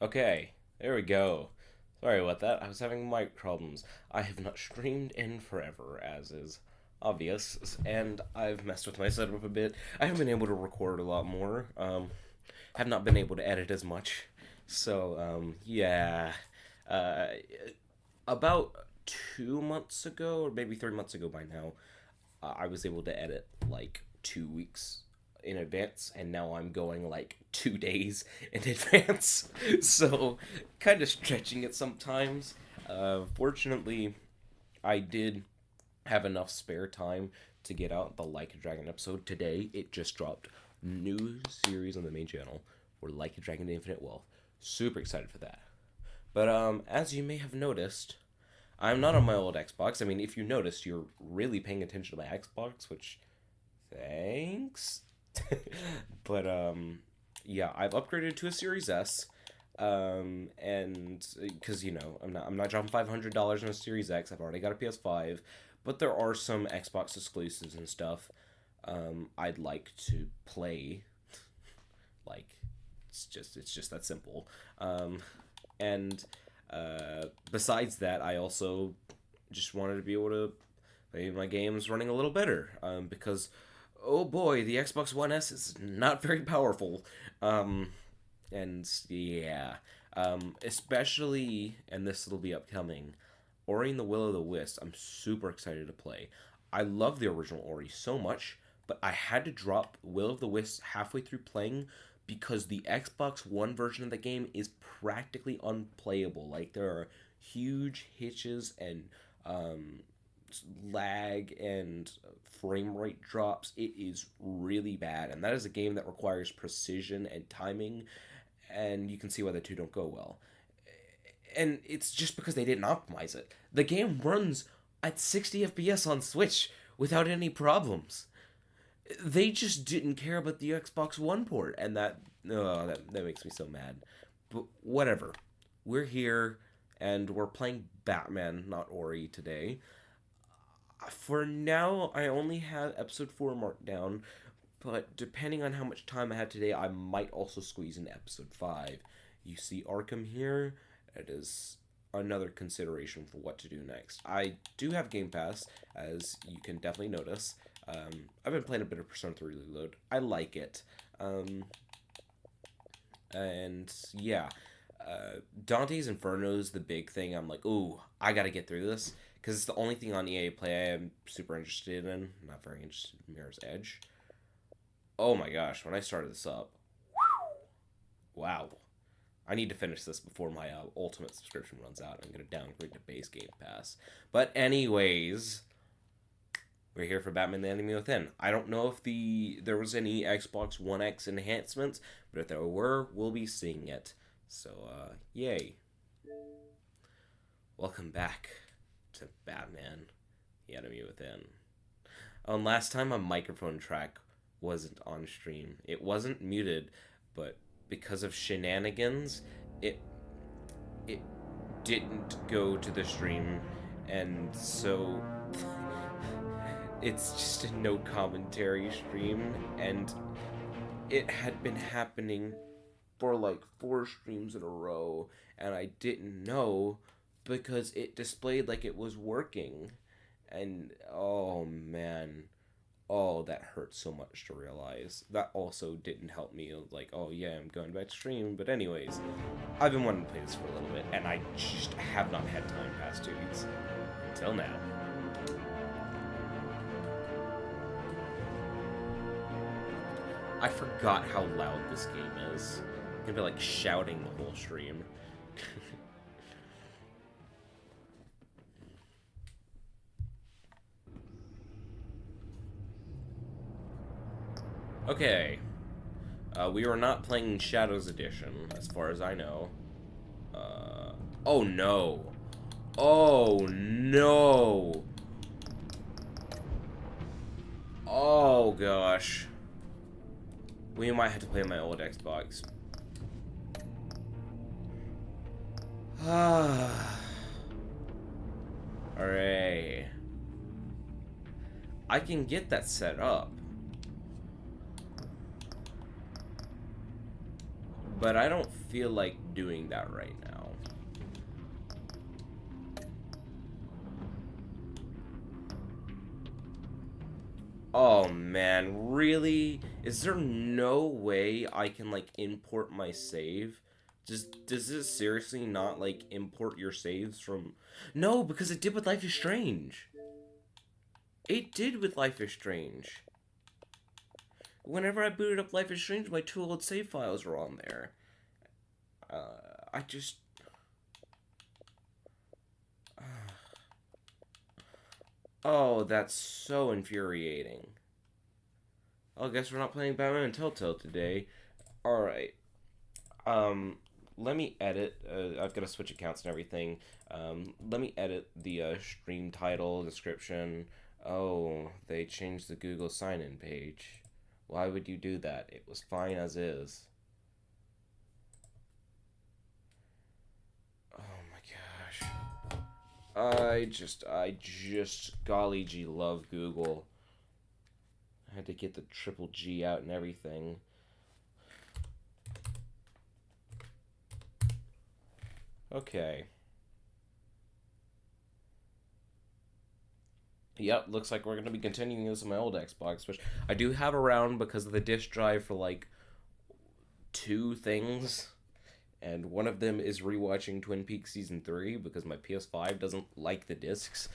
Okay, there we go. Sorry about that. I was having mic problems. I have not streamed in forever, as is obvious, and I've messed with my setup a bit. I haven't been able to record a lot more. Have not been able to edit as much. So, yeah. Uh, about 2 months ago, or maybe 3 months ago by now, I was able to edit like 2 weeks in advance, and now I'm going like 2 days in advance. So, kind of stretching it sometimes. Fortunately, I did have enough spare time to get out the Like a Dragon episode today. It just dropped. New series on the main channel for Like a Dragon Infinite Wealth. Super excited for that. But as you may have noticed, I'm not on my old Xbox. I mean, if you noticed, you're really paying attention to my Xbox, which thanks. But yeah, I've upgraded to a Series S. And because I'm not dropping $500 on a Series X. I've already got a PS5, but there are some Xbox exclusives and stuff. I'd like to play. Like, it's just that simple. And besides that, I also just wanted to be able to play my games running a little better. Because, oh boy, the Xbox One S is not very powerful. And yeah, especially, and this will be upcoming, Ori and the Will of the Wisp. I'm super excited to play. I love the original Ori so much, but I had to drop Will of the Wisp halfway through playing because the Xbox One version of the game is practically unplayable. Like, there are huge hitches and lag and frame rate drops. It is really bad, and that is a game that requires precision and timing, and you can see why the two don't go well. And it's just because they didn't optimize it. The game runs at 60 FPS on Switch without any problems. They just didn't care about the Xbox One port, and that makes me so mad. But whatever. We're here, and we're playing Batman, not Ori, today. For now, I only have episode 4 marked down, but depending on how much time I have today, I might also squeeze in episode 5. You see Arkham here. It is another consideration for what to do next. I do have Game Pass, as you can definitely notice. I've been playing a bit of Persona 3 Reload. I like it. And yeah, Dante's Inferno is the big thing. I'm like, ooh, I gotta get through this. Because it's the only thing on EA Play I am super interested in. Not very interested in Mirror's Edge. Oh my gosh, when I started this up, wow. I need to finish this before my Ultimate subscription runs out. I'm going to downgrade to base Game Pass. But anyways, we're here for Batman the Enemy Within. I don't know if there was any Xbox One X enhancements, but if there were, we'll be seeing it. So, yay. Welcome back to Batman the Enemy Within. Last time, a microphone track wasn't on stream. It wasn't muted, but because of shenanigans, it didn't go to the stream, and so it's just a no commentary stream, and it had been happening for like 4 streams in a row, and I didn't know because it displayed like it was working, and oh man. Oh, that hurt so much to realize. That also didn't help me. Like, oh yeah, I'm going back to stream. But anyways, I've been wanting to play this for a little bit, and I just have not had time past 2 weeks. Until now. I forgot how loud this game is. I'm gonna be like shouting the whole stream. Okay. We are not playing Shadows Edition, as far as I know. Oh no. Oh no. Oh gosh. We might have to play on my old Xbox. Alright. I can get that set up. But I don't feel like doing that right now. Oh man, really? Is there no way I can like import my save? Does this seriously not like import your saves from? No, because it did with Life is Strange. It did with Life is Strange. Whenever I booted up Life is Strange, my two old save files were on there. I just. Oh, that's so infuriating. Oh, I guess we're not playing Batman and Telltale today. Alright. Um, let me edit. I've got to switch accounts and everything. Let me edit the stream title, description. Oh, they changed the Google sign-in page. Why would you do that? It was fine as is. Oh my gosh. I just, golly gee, love Google. I had to get the triple G out and everything. Okay. Yep, looks like we're going to be continuing this on my old Xbox, which I do have around because of the disk drive for like two things. And one of them is rewatching Twin Peaks Season 3 because my PS5 doesn't like the discs.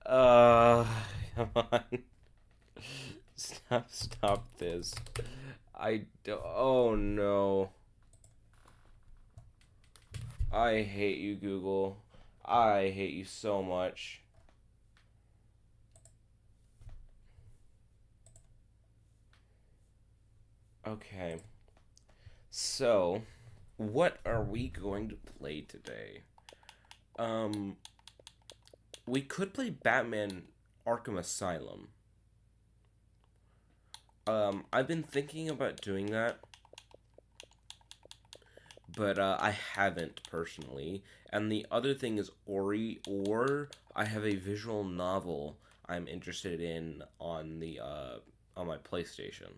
Uh, come on. Stop this. Oh no. I hate you, Google. I hate you so much. Okay. So, what are we going to play today? We could play Batman Arkham Asylum. I've been thinking about doing that, but I haven't personally. And the other thing is Ori, or I have a visual novel I'm interested in on the on my PlayStation.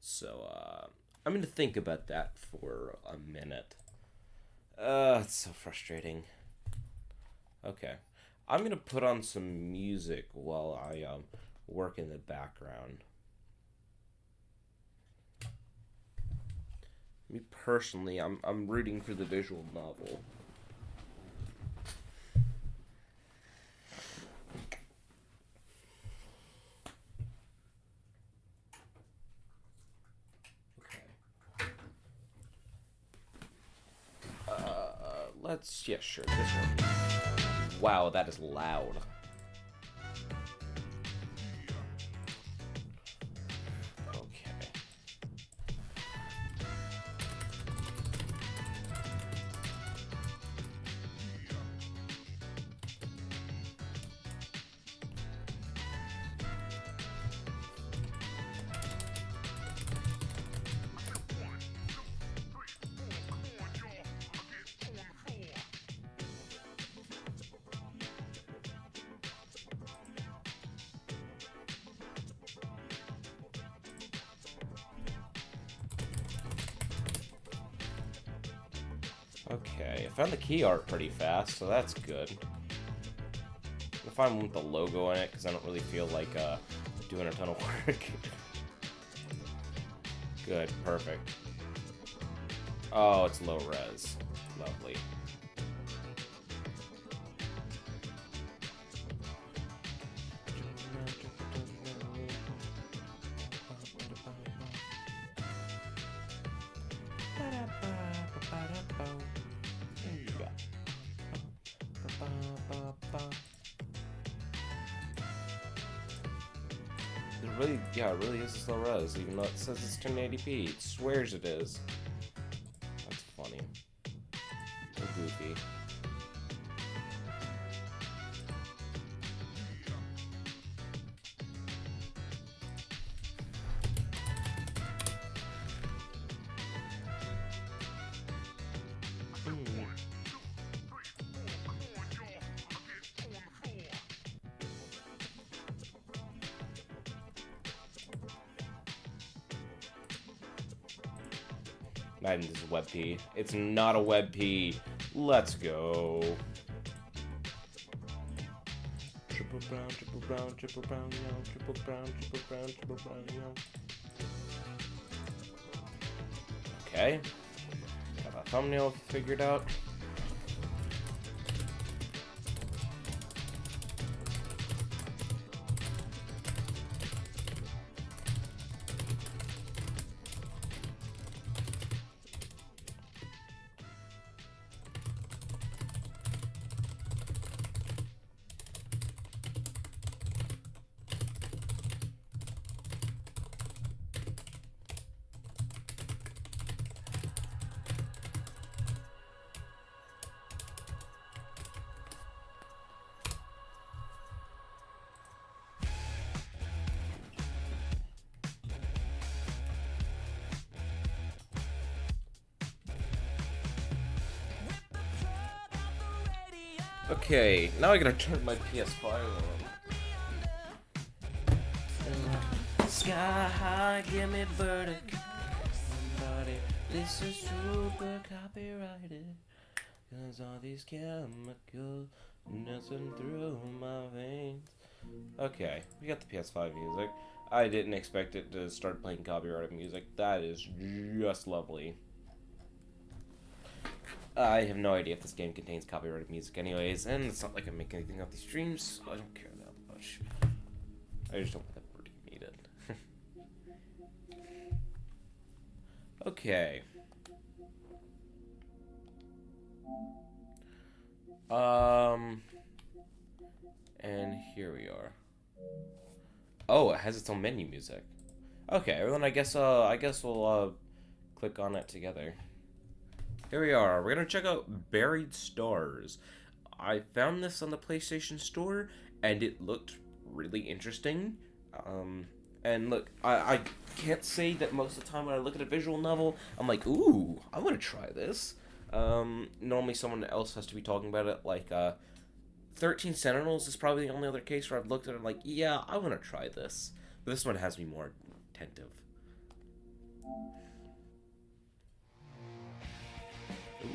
So I'm gonna think about that for a minute. It's so frustrating. Okay, I'm gonna put on some music while I work in the background. Me personally, I'm rooting for the visual novel. Yeah, sure, this one. Wow, that is loud. Okay. Okay, I found the key art pretty fast, so that's good. I'll find one with the logo in it, because I don't really feel like doing a ton of work. Good, perfect. Oh, it's low res. Lovely. Yeah, it really is a slow res, even though it says it's 1080p. It swears it is. That's funny. So goofy. Madden is WebP. It's not a WebP. Let's go. Triple brown, triple brown, triple brown, yo. Triple brown, triple brown, triple brown, yo. Okay. Got a thumbnail figured out. Okay, now I gotta turn my PS5 on. Sky high, give me verdict. Somebody, this is super copyrighted. Cause all these chemicals nursing through my veins. Okay, we got the PS5 music. I didn't expect it to start playing copyrighted music. That is just lovely. I have no idea if this game contains copyrighted music anyways, and it's not like I'm making anything off these streams, so I don't care that much. I just don't want that word to be needed. Okay. And here we are. Oh, it has its own menu music. Okay, well then I guess we'll click on it together. Here we are. We're gonna check out Buried Stars. I found this on the PlayStation Store, and it looked really interesting. And look, I can't say that most of the time when I look at a visual novel, I'm like, ooh, I want to try this. Normally someone else has to be talking about it, like, 13 Sentinels is probably the only other case where I've looked at it and like, yeah, I want to try this. But this one has me more attentive. Ooh.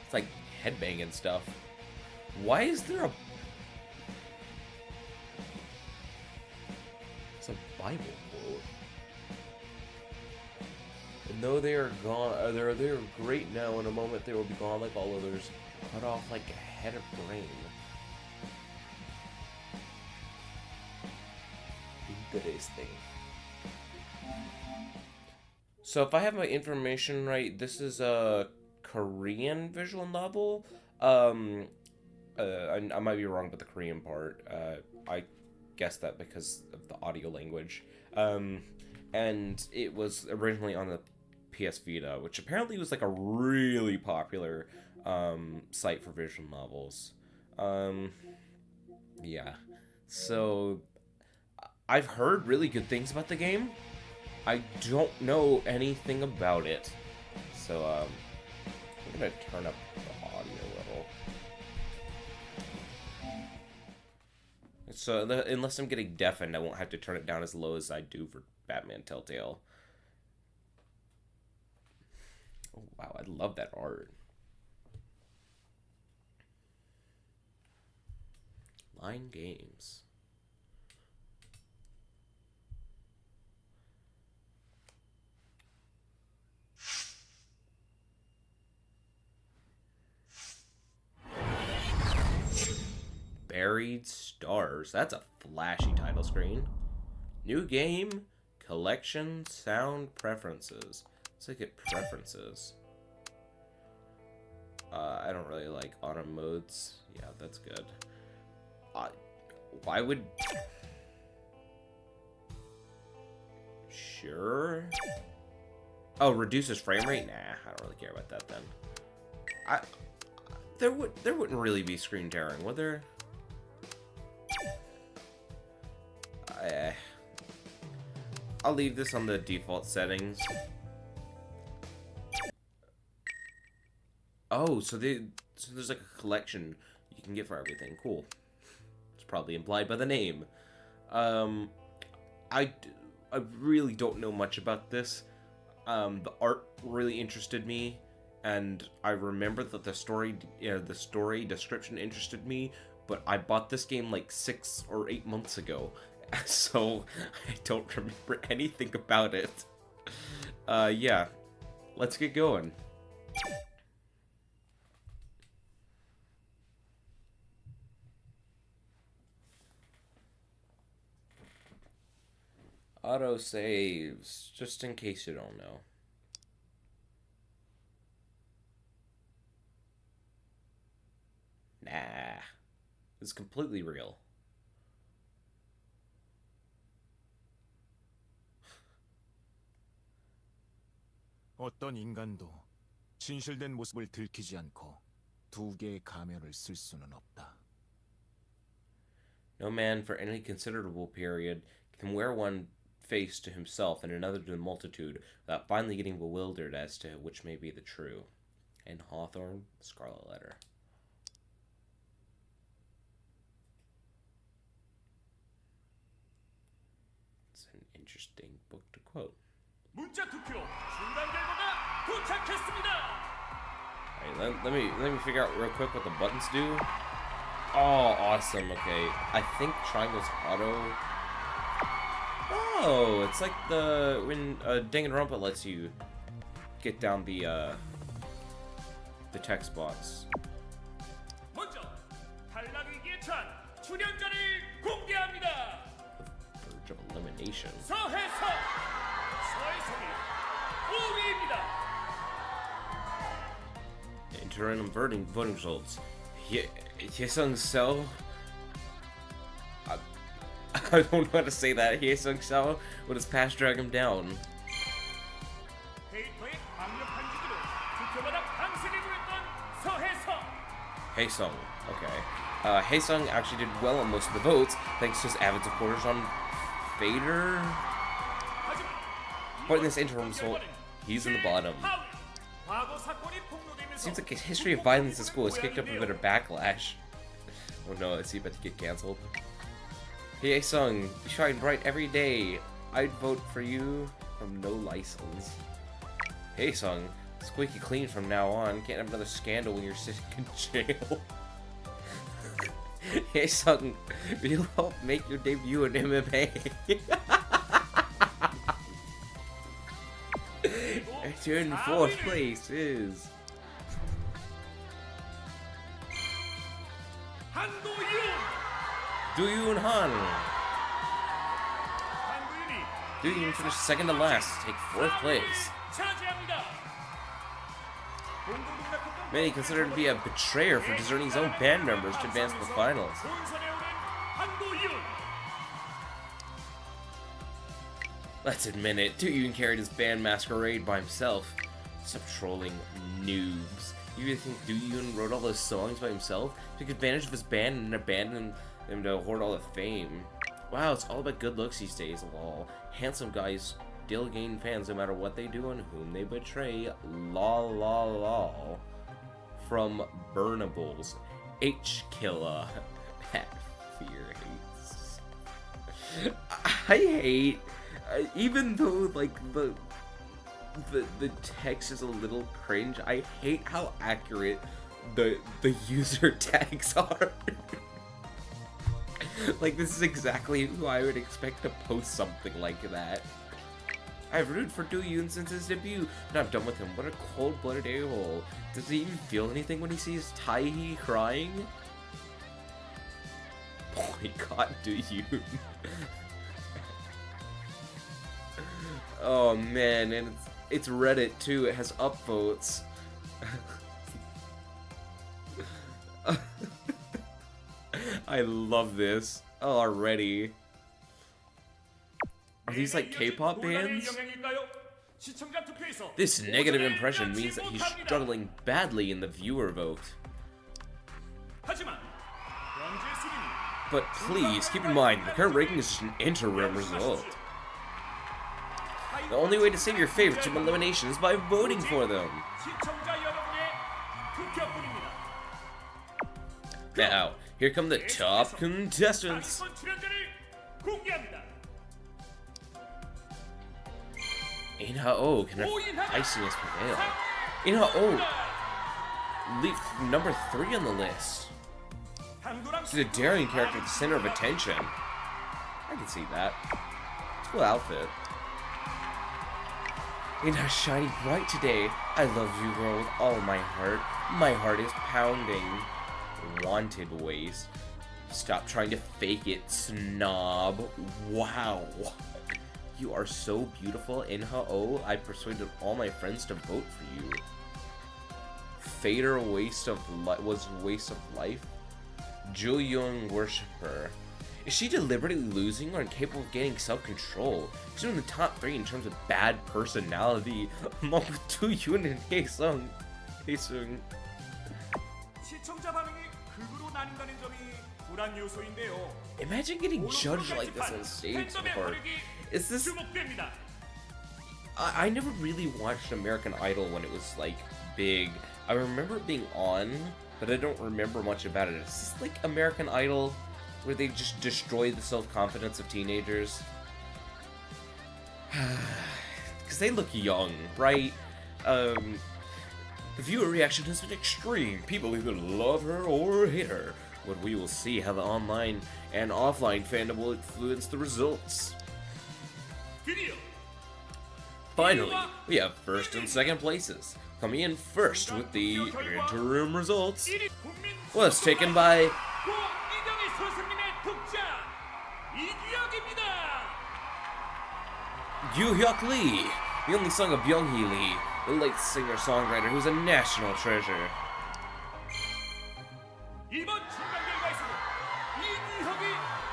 It's like headbanging stuff. Why is there a... It's a Bible quote. And though they are gone, they are great now. In a moment they will be gone like all others. Cut off like a head of grain. Interesting. So if I have my information right, this is a Korean visual novel. I might be wrong about the Korean part. I guessed that because of the audio language. And it was originally on the PS Vita, which apparently was like a really popular site for visual novels. Yeah. So I've heard really good things about the game. I don't know anything about it. So I'm gonna turn up the audio a little. So unless I'm getting deafened, I won't have to turn it down as low as I do for Batman Telltale. Oh, wow, I love that art. Line Games. Buried Stars. That's a flashy title screen. New game, collection, sound, preferences. Let's look at preferences. I don't really like auto modes. Yeah, that's good. Why would... Sure. Oh, reduces frame rate? Nah, I don't really care about that then. There wouldn't really be screen tearing, would there? I'll leave this on the default settings. Oh, so there's like a collection you can get for everything. Cool. It's probably implied by the name. I really don't know much about this. The art really interested me, and I remember that the story description interested me, but I bought this game like 6 or 8 months ago, so I don't remember anything about it. Yeah, let's get going. Auto saves, just in case you don't know. Nah, it's completely real. 어떤 인간도 진실된 모습을 들키지 않고 두 개의 가면을 쓸 수는 없다. No man for any considerable period can wear one face to himself and another to the multitude without finally getting bewildered as to which may be the true. And Hawthorne, Scarlet Letter. It's an interesting book to quote. 문자 투표 중간 결과가 도착했습니다. Alright, let me figure out real quick what the buttons do. Oh, awesome. Okay, I think triangle's auto. Oh, it's like when Danganronpa lets you get down the text box. 먼저 탈락 위기에 처한 출연자를 공개합니다. Verge of elimination. 서해성 서해성이 5위입니다. Interim voting results. Hyesung Seo. I don't know how to say that. Hyesung Seo would his past drag him down. 데이터의 강력한 지지로 투표마다 강세를 보였던 서해성. Haesung. Okay. Haesung actually did well on most of the votes, thanks to his avid supporters on Fader. But in this interim result, he's in the bottom. Seems like his history of violence in school has kicked up a bit of backlash. Oh no, is he about to get cancelled? Hey Sung, you shine bright every day. I'd vote for you from no license. Hey Sung, squeaky clean from now on. Can't have another scandal when you're sitting in jail. Hey Sung, will you help make your debut in MMA? You're in 4th place is Do-yoon Han. Do-yoon finished second to last, take 4th place. Many consider him to be a betrayer for deserting his own band members to advance to the finals. Let's admit it, Do-yoon carried his band masquerade by himself. Stop trolling, noobs. You really think Do-yoon wrote all those songs by himself? Took advantage of his band and abandoned him to hoard all the fame. Wow, it's all about good looks these days, lol. Handsome guys still gain fans no matter what they do and whom they betray, lol lol lol. From Burnables, H-Killa. Pat Fear hates. I hate, even though like the text is a little cringe, I hate how accurate the user tags are. Like, this is exactly who I would expect to post something like that. I've rooted for Do-yoon since his debut, and I'm done with him. What a cold-blooded a-hole. Does he even feel anything when he sees Taehi crying? Boycott Do-yoon. Oh man, and it's Reddit too. It has upvotes. I love this already. Are these like K-pop bands? This negative impression means that he's struggling badly in the viewer vote. But please, keep in mind, the current ranking is just an interim result. The only way to save your favorites from elimination is by voting for them. Now, here come the top contestants. In-ha-oh, can her feistiness prevail? In-ha-oh leaves number 3 on the list. She's a daring character at the center of attention. I can see that. It's a cool outfit. In her shiny bright today, I love you, girl, with all my heart. My heart is pounding. Wanted waist. Stop trying to fake it, snob. Wow. You are so beautiful, In-ha-oh. I persuaded all my friends to vote for you. Fader waste of was waste of life. Ju-young worshiper. Is she deliberately losing or incapable of gaining self-control? She's in the top 3 in terms of bad personality among Tu-yoon and Haesung. 시청자 반응이 극으로 나뉜다는 점이 불안 요소인데요. Imagine getting judged like this on stage before. Is this... 주목됩니다. I never really watched American Idol when it was, like, big. I remember it being on, but I don't remember much about it. Is this like American Idol, where they just destroy the self-confidence of teenagers? Because they look young, right? The viewer reaction has been extreme. People either love her or hate her. But we will see how the online and offline fandom will influence the results. 드디어 Finally, we have first and second places. Coming in first with the interim results was taken by 이경희 선생님의 독자 이규혁입니다. Yoo-hyuk Lee, the only son of Byung-hee Lee, the late singer-songwriter who's a national treasure. 이번 중간 결과에서는 이규혁이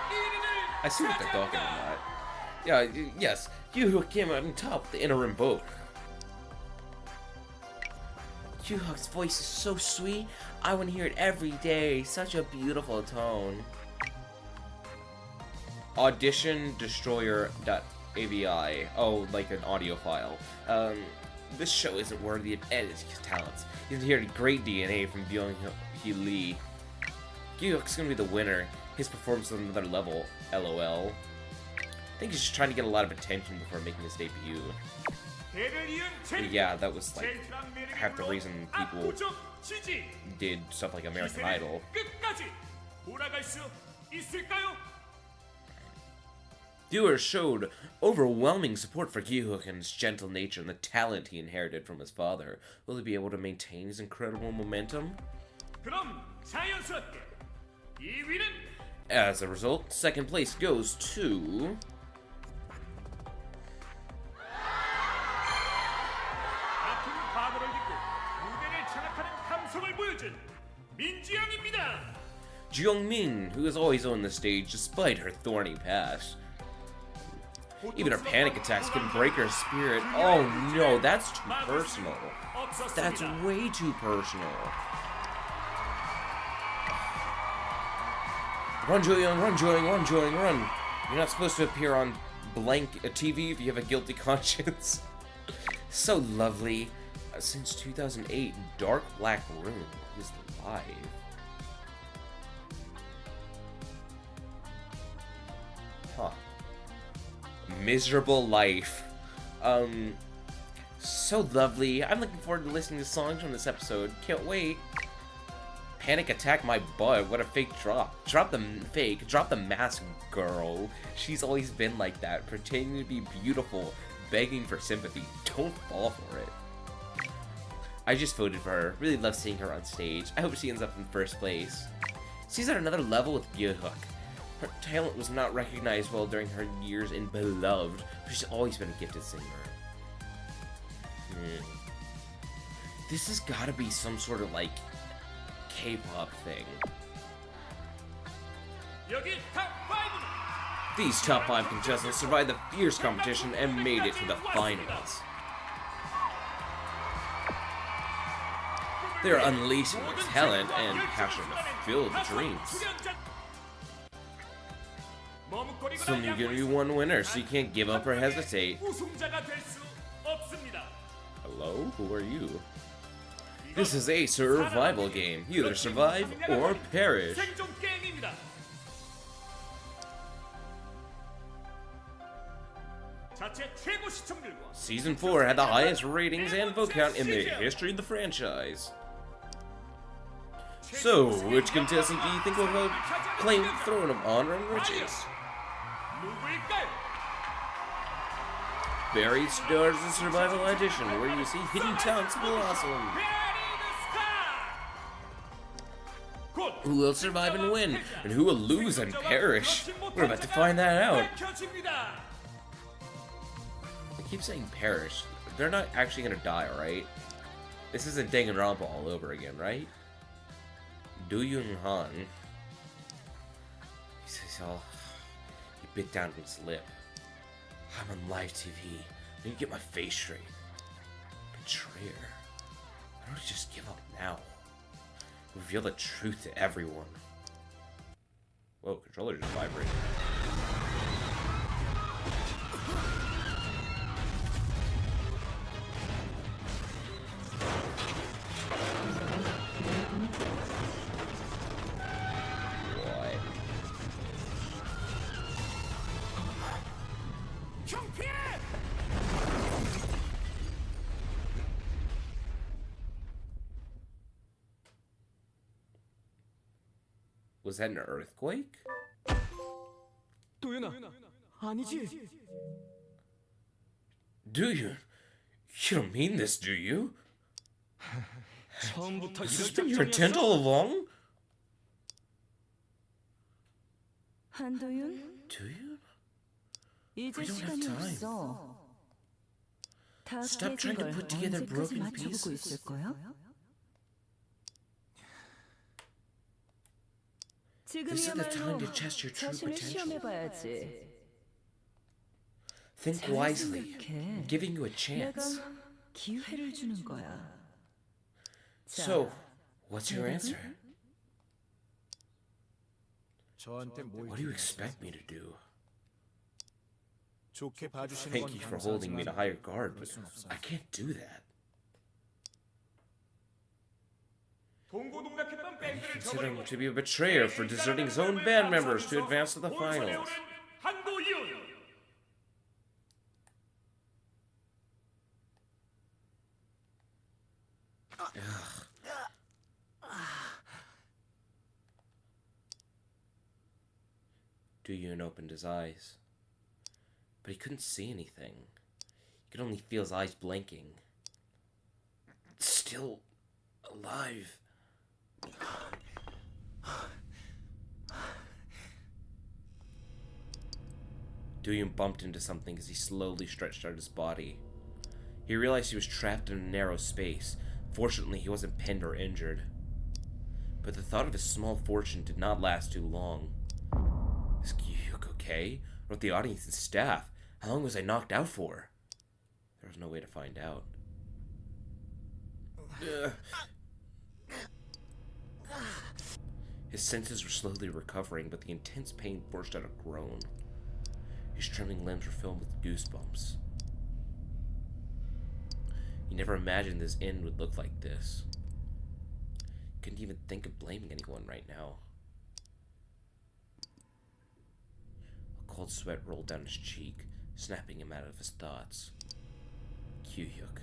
1위를 I see what they're talking about. Yeah, yes, Yoo-hyuk came out on top of the interim vote. Yoo-hyuk's voice is so sweet, I want to hear it every day. Such a beautiful tone. Audition Destroyer.avi. Oh, like an audio file. This show isn't worthy of any of his talents. He's inherited great DNA from Byung-hee Lee. Yoo-hyuk's gonna be the winner. His performance is on another level. LOL. I think he's just trying to get a lot of attention before making his debut. But yeah, that was like half the reason people did stuff like American Idol. Viewers showed overwhelming support for Gi-hook and his gentle nature and the talent he inherited from his father. Will he be able to maintain his incredible momentum? As a result, second place goes to... Jung-min, who has always owned the stage despite her thorny past. Even her panic attacks can break her spirit. Oh no, that's too personal. That's way too personal. Run, Julian, run, Julian, run, Julian, run. You're not supposed to appear on blank TV if you have a guilty conscience. So lovely. Since 2008, Dark Black Room is live. Huh. Miserable Life. So lovely. I'm looking forward to listening to songs from this episode. Can't wait. Panic Attack My Butt. What a fake drop. Drop the mask, girl. She's always been like that, pretending to be beautiful, begging for sympathy. Don't fall for it. I just voted for her. Really love seeing her on stage. I hope she ends up in first place. She's at another level with Gi-hook. Her talent was not recognized well during her years in Beloved, but she's always been a gifted singer. This has gotta be some sort of, like, K-pop thing. These top 5 contestants survived the fierce competition and made it to the finals. They are unleashing their talent and passion to fill the dreams. So you give you one winner, so you can't give up or hesitate. Hello? Who are you? This is a survival game. You either survive or perish. 자체 최고 시청률과 Season 4 had the highest ratings and vote count in the history of the franchise. So, which contestant do you think will claim the throne of honor and riches? 누구일까요? Buried Stars the Survival Edition, where you see hidden talents blossom. Who will survive and win, and who will lose and perish? We're about to find that out. I keep saying perish. They're not actually gonna die, right? This isn't Danganronpa all over again, right? Do-Yoon Han. He bit down his lip. I'm on live TV. I need to get my face straight. Betrayer. Why don't I just give up now? Reveal the truth to everyone. Whoa, controller just vibrated. Was that an earthquake? 도윤아, 아니지? Do you? You don't mean this, do you? 처음부터 Has this 이럴 been your intent all 작정이었어? along? 한도윤, Do you? 이제 We don't have 시간이 time. 없어. 다 Stop 깨진 trying to 걸 put together 언제까지 broken 맞춰보고 pieces. 있을 거야? This is the time to 지금이야말로 test your true 자신을 potential. 시험해봐야지. Think 잘 wisely. 생각해. I'm giving you a 내가 chance. 기회를 주는 거야. So, what's your answer? 저한테 뭘 What do you expect me to do? 좋게 봐주시는 Thank 건 you for holding me to 감사하지만 higher guard, but 그럴 순 없어요. I can't do that. 동고동락했던 밴드를 Consider him 저버리고 to be a betrayer for deserting his own band members to advance to the finals. 한도윤. Do-Yoon opened his eyes, but he couldn't see anything. He could only feel his eyes blinking. Still alive. Do-Yoon bumped into something as he slowly stretched out his body. He realized he was trapped in a narrow space. Fortunately, he wasn't pinned or injured. But the thought of his small fortune did not last too long. Is Kyuk okay? Or the audience and staff? How long was I knocked out for? There was no way to find out. His senses were slowly recovering, but the intense pain forced out a groan. His trembling limbs were filled with goosebumps. He never imagined his end would look like this. He couldn't even think of blaming anyone right now. A cold sweat rolled down his cheek, snapping him out of his thoughts. Kyuhyuk.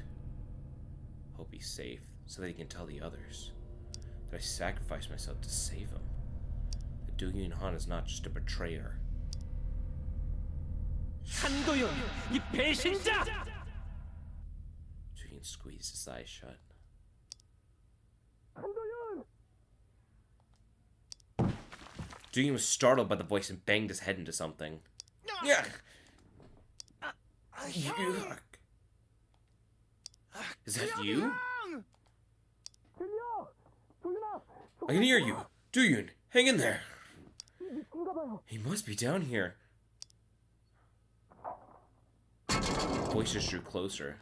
Hope he's safe, so that he can tell the others that I sacrificed myself to save him. That Do-Yoon Han is not just a betrayer. 한도윤, 이 배신자! Do-Yoon squeezed his eyes shut. Do-Yoon was startled by the voice and banged his head into something. Yeah. Yuck. Is that you? I can hear you. Do-Yoon, hang in there. He must be down here. Voices drew closer.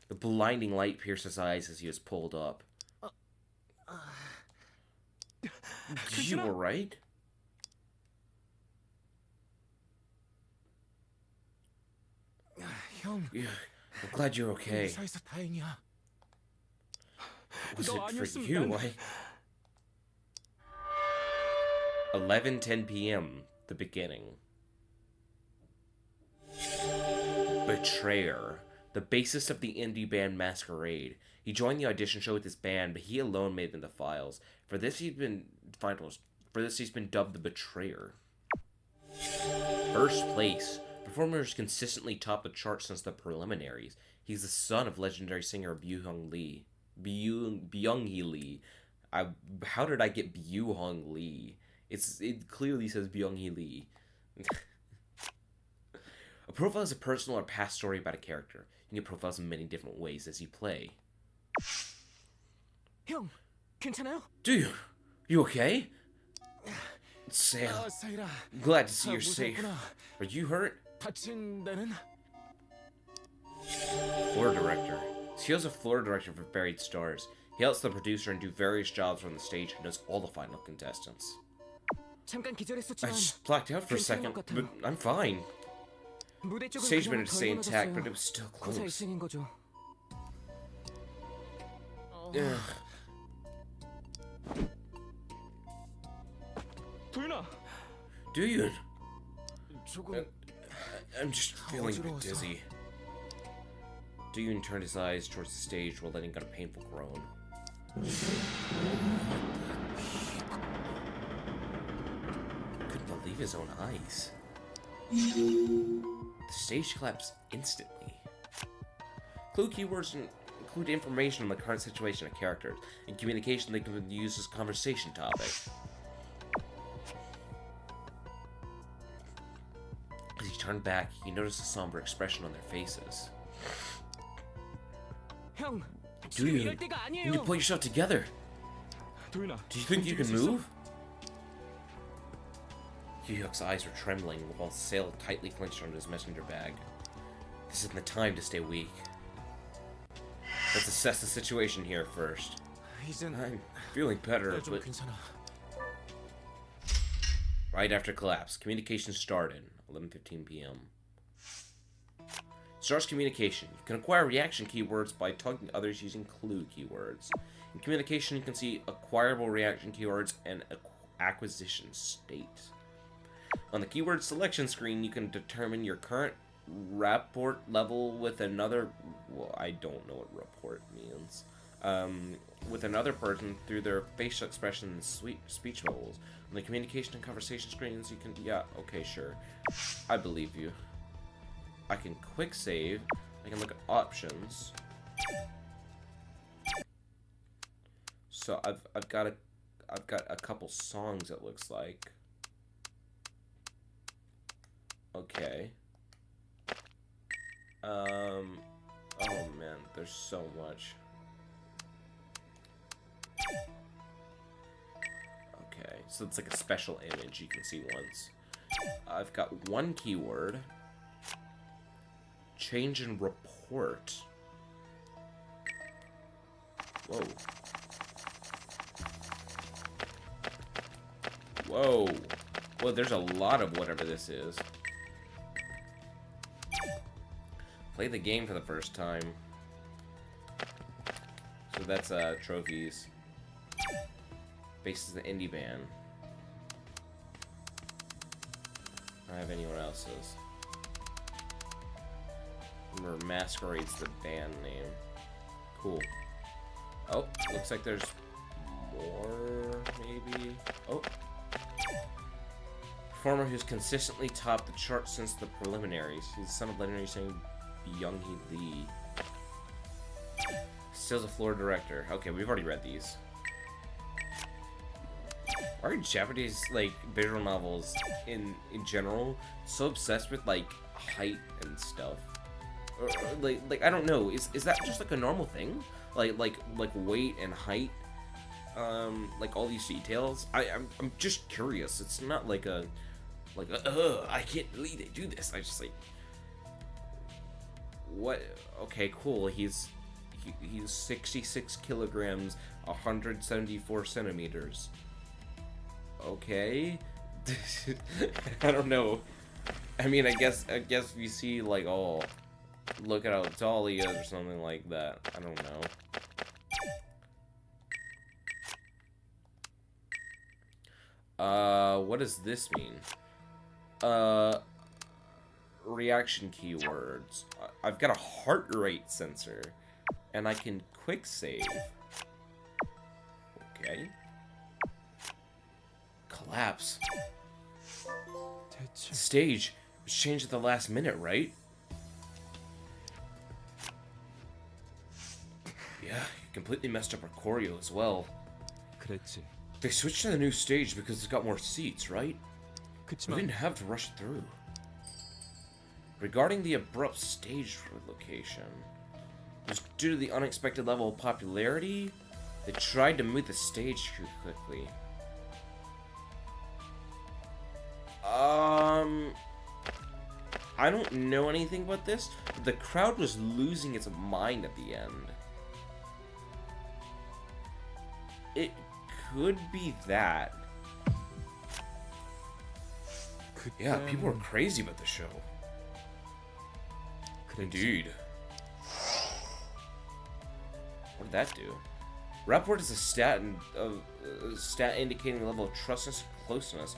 The blinding light pierced his eyes as he was pulled up. You alright? 형, Yeah, I'm glad you're okay. 무사해서 다행이야. Was 너 it for 아니었으면 you? 난- 11:10 p.m. The beginning. Betrayer, the bassist of the indie band Masquerade. He joined the audition show with his band, but he alone made it in the finals. For this, he's been dubbed the Betrayer. First place. Performer has consistently topped the chart since the preliminaries. He's the son of legendary singer Byung Lee. How did I get Byung Lee? It clearly says Byung Lee. A profile is a personal or past story about a character. You can get profiles in many different ways as you play. 형, 괜찮아요? Dude, you okay? Sail. 사이라. Glad to see you're safe. Are you hurt? 다친 데는? Floor director. Seal's a floor director for Buried Stars. He helps the producer and do various jobs on the stage and knows all the final contestants. 잠깐 I 기절했었지만 just blacked out for a second, but I'm fine. 무대 쪽은 Stage 그냥 managed to stay 덜 intact, but 무너졌어요. it was still 고사일 close. 생긴 거죠. Ugh. 도윤아. Dude, 조금 I'm just feeling a bit 어지러워서. dizzy. Dune turned his eyes towards the stage while letting out a painful groan. Couldn't believe his own eyes. The stage collapsed instantly. Clue keywords include information on the current situation of characters. In communication, they can be used as conversation topic. As he turned back, he noticed a somber expression on their faces. 형, Do 지금 you? 이럴 때가 You need to 아니에요. pull yourself together. 도윤아. Do you think you can 움직일 수 있어? move? Hyuk's eyes were trembling while Sail tightly clenched onto his messenger bag. This isn't the time to stay weak. Let's assess the situation here first. 이젠 I'm feeling better, 좀 but 괜찮아. right after collapse, communication started. 11:15 p.m. Starts communication. You can acquire reaction keywords by talking to others using clue keywords. In communication, you can see acquirable reaction keywords and acquisition state. On the keyword selection screen, you can determine your current rapport level with another. Well, I don't know what rapport means. With another person through their facial expression and speech bubbles. On the communication and conversation screens, you can. Yeah, okay, sure. I believe you. I can quick save. I can look at options. So I've got a couple songs, it looks like. Okay. Oh man, there's so much. Okay, so it's like a special image you can see once. I've got one keyword. Change in report. Whoa. Whoa. Well, there's a lot of whatever this is. Play the game for the first time. So that's trophies. Bases the indie band. I don't have anyone else's. Remember, Masquerade's the band name. Cool. Oh, looks like there's more, maybe. Oh. Performer who's consistently topped the chart since the preliminaries. He's the son of legendary singer Byung-hee Lee. Still's a floor director. Okay, we've already read these. Why are Japanese, like, visual novels in general so obsessed with, like, height and stuff? Or like I don't know. Is that just like a normal thing? Like weight and height. Like all these details. I'm just curious. It's not like I can't believe they do this. I just like what? Okay, cool. He's 66 kilograms, 174 centimeters. Okay. I don't know. I mean, I guess you see like, oh, look at how tall he is or something like that. I don't know. What does this mean? reaction keywords. I've got a heart rate sensor. And I can quick save. Okay. Collapse. 대체 Stage was changed at the last minute, right? Yeah, you completely messed up our choreo as well. 그랬지. They switched to the new stage because it's got more seats, right? We 그치만 didn't have to rush it through. Regarding the abrupt stage location, it was due to the unexpected level of popularity. They tried to move the stage too quickly. I don't know anything about this, but the crowd was losing its mind at the end. It could be that. Yeah, people were crazy about the show. Indeed. What did that do? Rapport is a stat indicating the level of trustness and closeness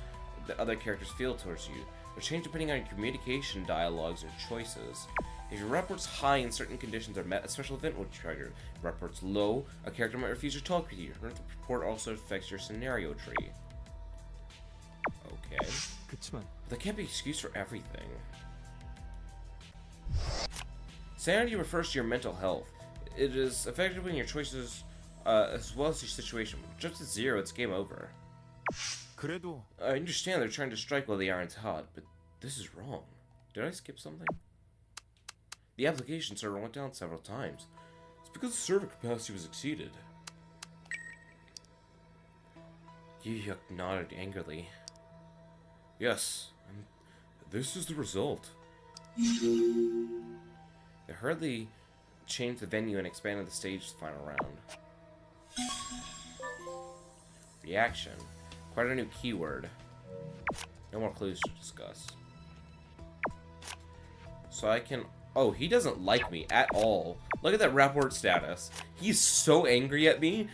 that other characters feel towards you. Will change depending on your communication, dialogues, or choices. If your rapport's high and certain conditions are met, a special event will trigger. If your rapport's low, a character might refuse to talk with you. The report also affects your scenario tree. Okay. 그치만 That can't be an excuse for everything. Sanity refers to your mental health. It is affected when your choices, as well as your situation. Just at 0, it's game over. 그래도 I understand they're trying to strike while the iron's hot, but this is wrong. Did I skip something? The application server went down several times. It's because the server capacity was exceeded. Yuyuk nodded angrily. Yes, and this is the result. They hurriedly changed the venue and expanded the stage to the final round. Reaction. Quite a new keyword. No more clues to discuss. So I can... Oh, he doesn't like me at all. Look at that rapport status. He's so angry at me.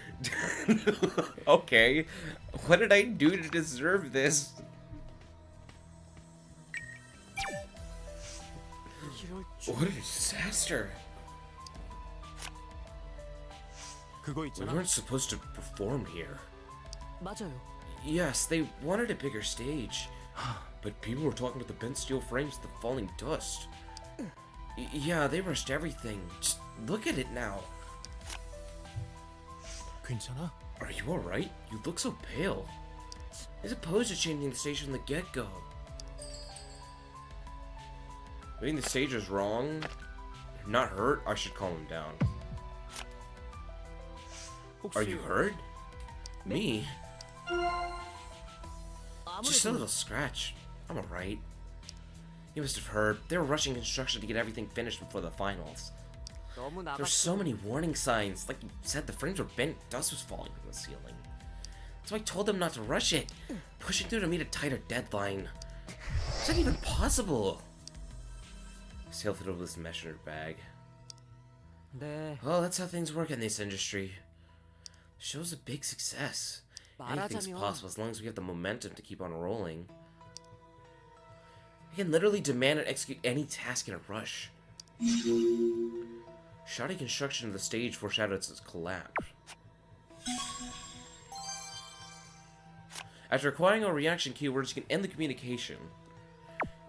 Okay. What did I do to deserve this? What a disaster. 그거 We 있잖아. weren't supposed to perform here. 맞아요. Yes, they wanted a bigger stage. But people were talking about the bent steel frames, the falling dust. Yeah, they rushed everything. Just look at it now. 괜찮아? Are you alright? You look so pale. As opposed to changing the stage from the get-go. I think the stage was wrong. Not hurt, I should calm him down. Are you hurt? Me? Just a little scratch. I'm alright. You must have heard. They were rushing construction to get everything finished before the finals. There's so many warning signs. Like you said, the frames were bent, dust was falling from the ceiling. So I told them not to rush it. Pushing through to meet a tighter deadline. Is that even possible? Sail through this mesh in her bag. 네. Well, that's how things work in this industry. The show's a big success. Anything's 말하자면 possible as long as we have the momentum to keep on rolling. I can literally demand and execute any task in a rush. Shoddy construction of the stage foreshadows its collapse. After acquiring our reaction keywords, you can end the communication.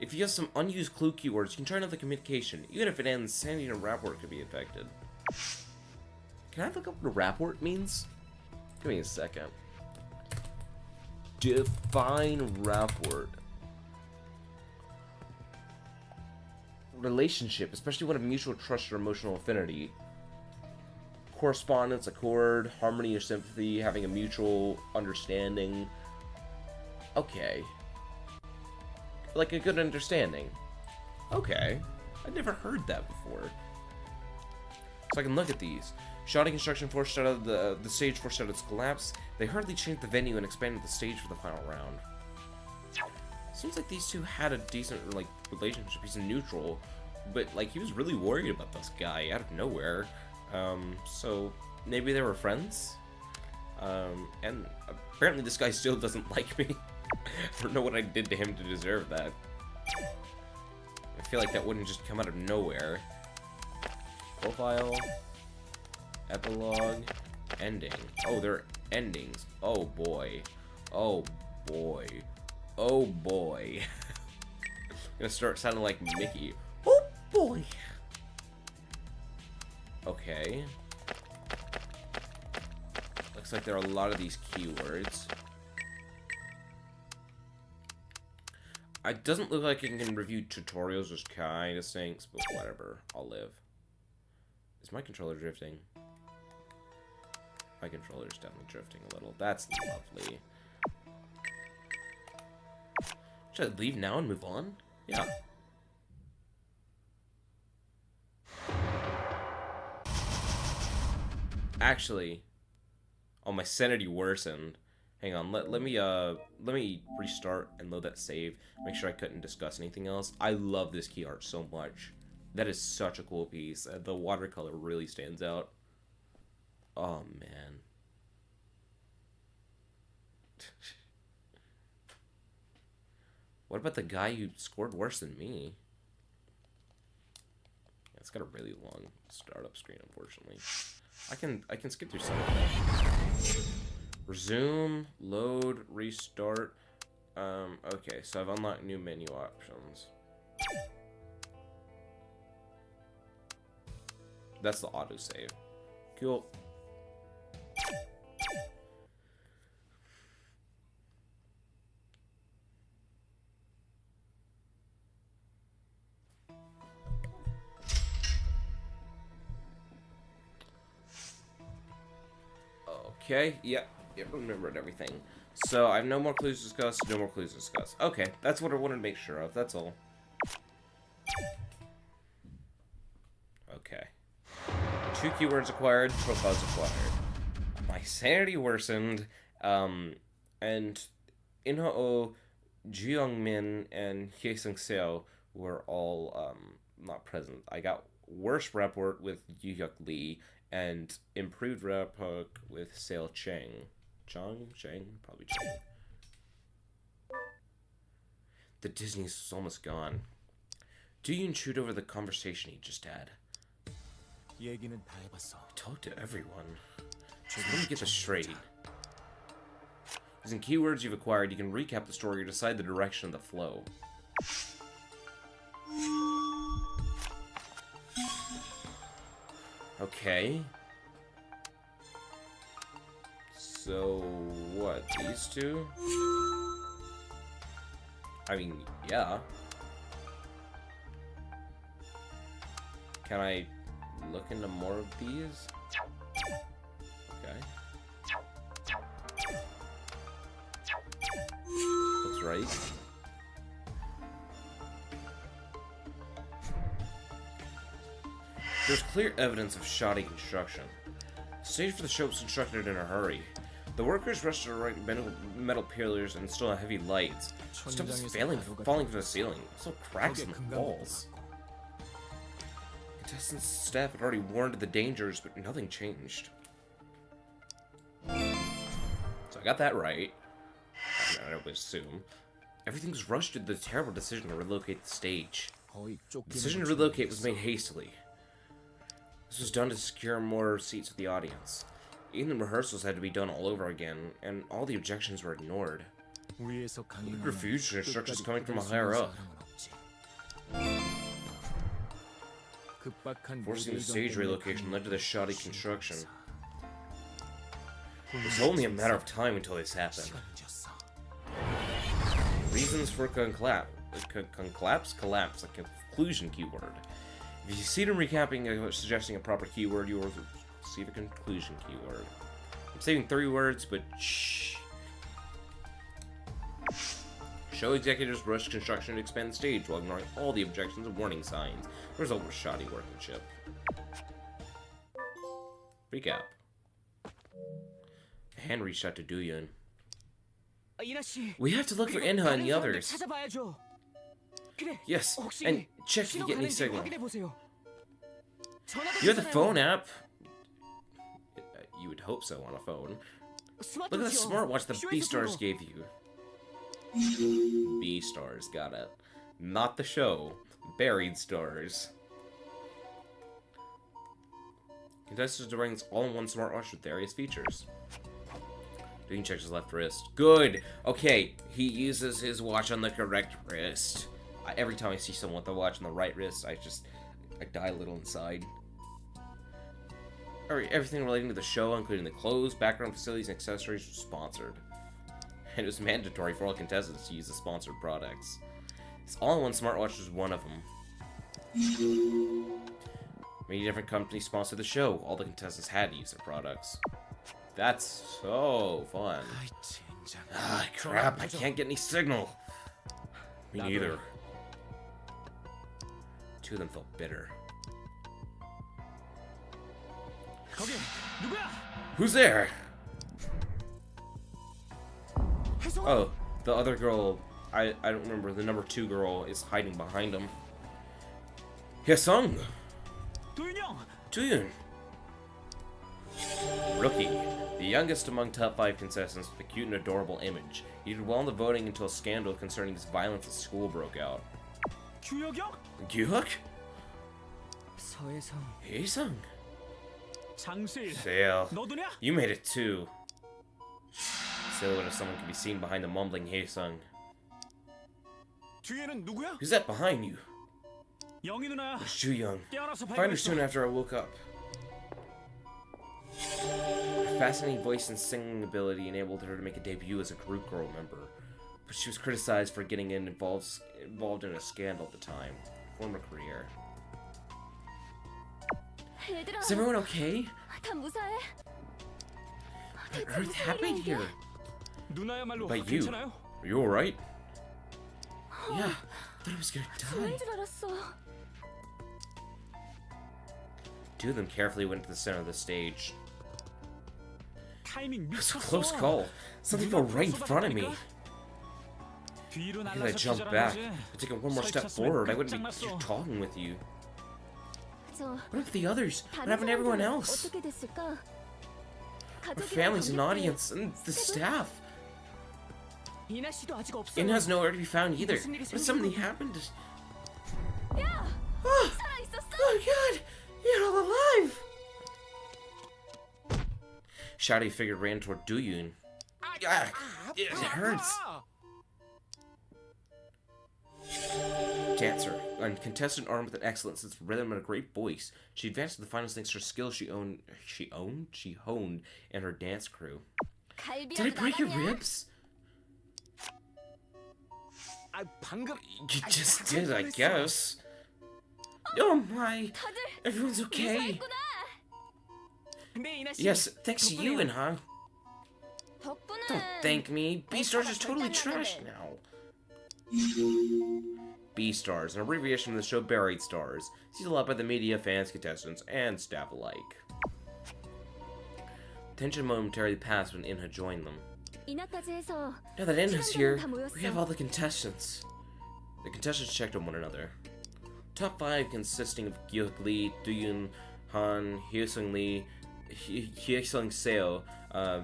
If you have some unused clue keywords, you can turn off the communication. Even if it ends, sanity and rapport could be affected. Can I look up what a rapport means? Give me a second. Define rapport. Relationship, especially one of mutual trust or emotional affinity. Correspondence, accord, harmony or sympathy, having a mutual understanding. Okay. Like a good understanding. Okay. I've never heard that before. So I can look at these. Shoddy construction foreshadowed the stage foreshadowed its collapse. They hurriedly changed the venue and expanded the stage for the final round. Seems like these two had a decent like relationship. He's neutral, but like he was really worried about this guy out of nowhere. So maybe they were friends. And apparently this guy still doesn't like me. I don't know what I did to him to deserve that. I feel like that wouldn't just come out of nowhere. Profile, epilogue, ending. Oh, they're endings. Oh boy. Oh boy. Oh boy. I'm gonna start sounding like Mickey. Oh boy. Okay. Looks like there are a lot of these keywords. It doesn't look like it can review tutorials, which kind of stinks, but whatever. I'll live. Is my controller drifting? My controller's definitely drifting a little. That's lovely. Should I leave now and move on? Yeah. Actually, oh, my sanity worsened. Hang on, let me restart and load that save. Make sure I couldn't discuss anything else. I love this key art so much. That is such a cool piece. The watercolor really stands out. Oh man. What about the guy who scored worse than me? Yeah, it's got a really long startup screen, unfortunately. I can skip through some of that. Resume, load, restart. Okay, so I've unlocked new menu options. That's the autosave. Cool. Okay, yep, remembered everything. So, I have no more clues to discuss, no more clues to discuss. Okay, that's what I wanted to make sure of, that's all. Okay. 2 keywords acquired, profiles acquired. My sanity worsened, and Inho Jeongmin and Hye Sung-seo were all, not present. I got worse report with Yu-hyuk Lee, and improved report with Sale Chang. Chang? Probably Chang. The Disney's almost gone. Do you intrude over the conversation he just had? Talk to everyone. Just let me get this straight. Using keywords you've acquired, you can recap the story or decide the direction of the flow. Okay. So, what, these two? I mean, yeah. Can I look into more of these? Okay. Looks right. There's clear evidence of shoddy construction. The stage for the show was constructed in a hurry. The workers rushed to erect metal pillars and install heavy lights. Stuff is falling from the ceiling. So cracks in the walls. Contestants' staff had already warned of the dangers, but nothing changed. So I got that right. I would assume. Everything was rushed to the terrible decision to relocate the stage. The decision to relocate was made hastily. This was done to secure more seats with the audience. Even the rehearsals had to be done all over again, and all the objections were ignored. We refused instructions coming from a higher up. Forcing the stage relocation led to the shoddy construction. It was only a matter of time until this happened. Reasons for collapse, a conclusion keyword. If you succeed in recapping suggesting a proper keyword, you will receive a conclusion keyword. I'm saving 3 words, but shh. Show executives rushed construction to expand the stage while ignoring all the objections and warning signs. The result was shoddy workmanship. Recap. The hand reached out to Dooyun. We have to look for Inha and the others. Yes, and check if you get any signal. You have the phone app. You would hope so on a phone. Look at the smartwatch the B-Stars gave you. B-Stars, got it. Not the show. Buried stars. Contestants are wearing this all-in-one smartwatch with various features. Doing checks his left wrist. Good! Okay, he uses his watch on the correct wrist. Every time I see someone with a watch on the right wrist, I die a little inside. Everything relating to the show, including the clothes, background facilities, and accessories, was sponsored. And it was mandatory for all contestants to use the sponsored products. This all-in-one smartwatch was one of them. Many different companies sponsored the show. All the contestants had to use their products. That's so fun. Ah, crap, I can't get any signal. Me neither. Two of them felt bitter. Who's there? Oh, the other girl, I don't remember, the number 2 girl is hiding behind him. Hyesung! Doyun! Rookie, the youngest among top 5 contestants with a cute and adorable image. He did well in the voting until a scandal concerning his violence at school broke out. Gyuk? 서혜성. Hyesung? 장실, Sale. 너도냐? You made it too. Silhouette of someone can be seen behind the mumbling Hyesung. 뒤에는 누구야? Who's that behind you? 영희 누나야. It's Ju-young. 깨어나서 Find her 발견했어. soon after I woke up. Her fascinating voice and singing ability enabled her to make a debut as a group girl member, but she was criticized for getting involved in a scandal at the time. Former career. 얘들아, Is everyone okay? 다 무사해? What on earth happened here? 누나야말로 But you, 괜찮아요? are you alright? Yeah, I thought I was gonna 죽는 die. 줄 알았어. Two of them carefully went to the center of the stage. 타이밍 It was a 미쳤어. close call. Something fell right in front of me. 뒤로 If I 날라서 jumped back, 기절한 거지. but taking one more step 설쳤으면 forward, I wouldn't be 끝장났어. here talking with you. 저 What about the others? What 다른 happened to everyone 사람들은 else? 어떻게 됐을까? Our 가족이랑 families and 관계때 audience and the staff. 이나 씨도 아직 없어요. In has nowhere to be found either. 무슨 일이 But something 생기고. happened to... 야, Oh, 살아 있었어? oh God! You're all alive! Shouty figure ran toward Doyun. Ah, it hurts. Dancer, a contestant armed with an excellent sense of rhythm and a great voice. She advanced to the finals thanks to her skills she honed in her dance crew. Did I break your ribs? 아, 방금 You just did, I guess. Oh my! Everyone's okay. 근데 이나 씨. Yes, thanks to you, Inha. 덕분에 Don't thank me. B-Stars is totally trash now. B-Stars, an abbreviation from the show Buried Stars. It's loved by the media, fans, contestants, and staff alike. Tension momentarily passed when Inha joined them. 이나까지 해서 Now that Inha's here, 다 모였어. we have all the contestants. The contestants checked on one another. Top 5 consisting of Gyuk Lee, Doyun Han, Hyesung Lee, Hyesung Seo,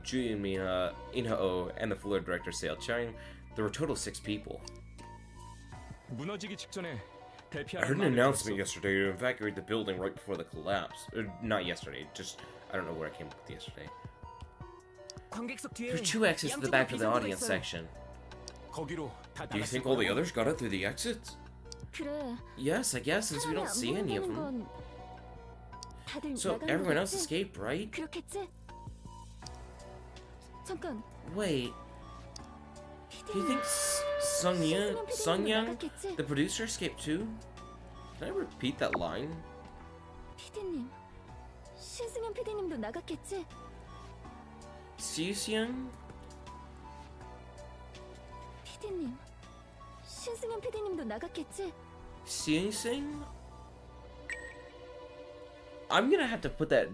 Ju Mina, Inha Oh, and the floor director Seo Chang. There were a total of 6 people. 무너지기 직전에 I 대피하는 heard an 마음이 announcement 들었어. yesterday to evacuate the building right before the collapse. Not yesterday, just I don't know where I came up with yesterday. 관객석 뒤에 There are 2 exits to the back of the audience section. 거기로 다 Do you 나갔을 think all the 거라고? others got it through the exits? 그래. Yes, I guess, since we 사람이 don't 안 see any of 보인다는 them. 건 다들 So 나간 everyone else 거겠지? escaped, right? 그렇겠지? 잠깐. Wait, do you think Sung Young, 나갔겠지? the producer, escaped too? Can I repeat that line? PD님, 신승현 PD님도 나갔겠지? Seung? PD님, 신승현 PD님도 나갔겠지? Sing? I'm gonna have to put that.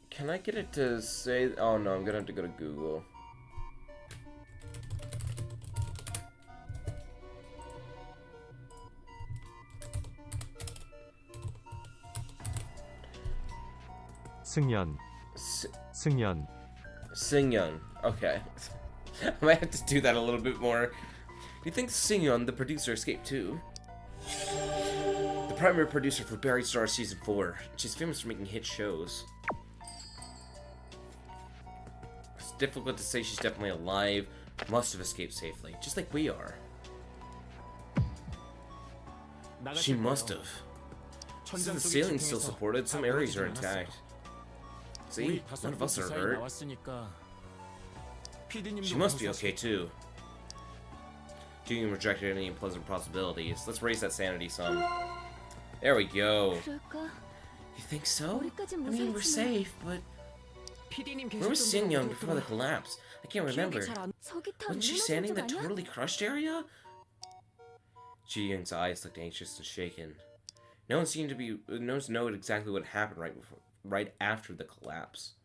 Can I get it to say? Oh no, I'm gonna have to go to Google. 승연, 승연. Sing-yeon. Okay. I might have to do that a little bit more. Do you think Sing-yeon, the producer, escaped too? The primary producer for Barry Star Season 4. She's famous for making hit shows. It's difficult to say she's definitely alive. Must have escaped safely, just like we are. She must have. So the ceiling's still supported, some areas are intact. See? None of us are hurt. She must be okay too. Doing rejected any unpleasant possibilities. Let's raise that sanity some. There we go. 그럴까? You think so? 우리까진 I mean, we're 무사했지만 safe, but PD님 where was 계셨던 Sing-yeon 데가 before the collapse? I can't remember. 기억이 잘안 저기 다 Wasn't she 무너진 standing in 쪽 the 아니야? totally crushed area? Ji-young's eyes looked anxious and shaken. No one seemed to know exactly what happened right after the collapse.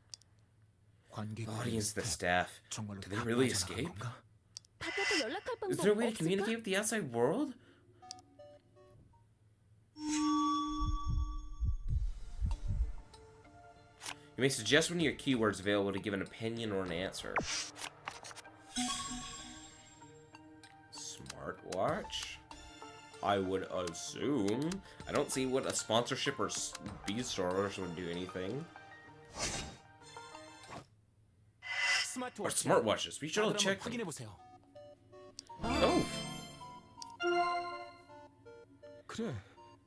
The audience, the staff, did they really escape? 바깥에 연락할 Is there a 방법 way to 없을까? communicate with the outside world? You may suggest one of your keywords available to give an opinion or an answer. Smartwatch? I would assume. I don't see what a sponsorship or B-stores would do anything. Or smartwatches. We should all check them. Oh! 그래.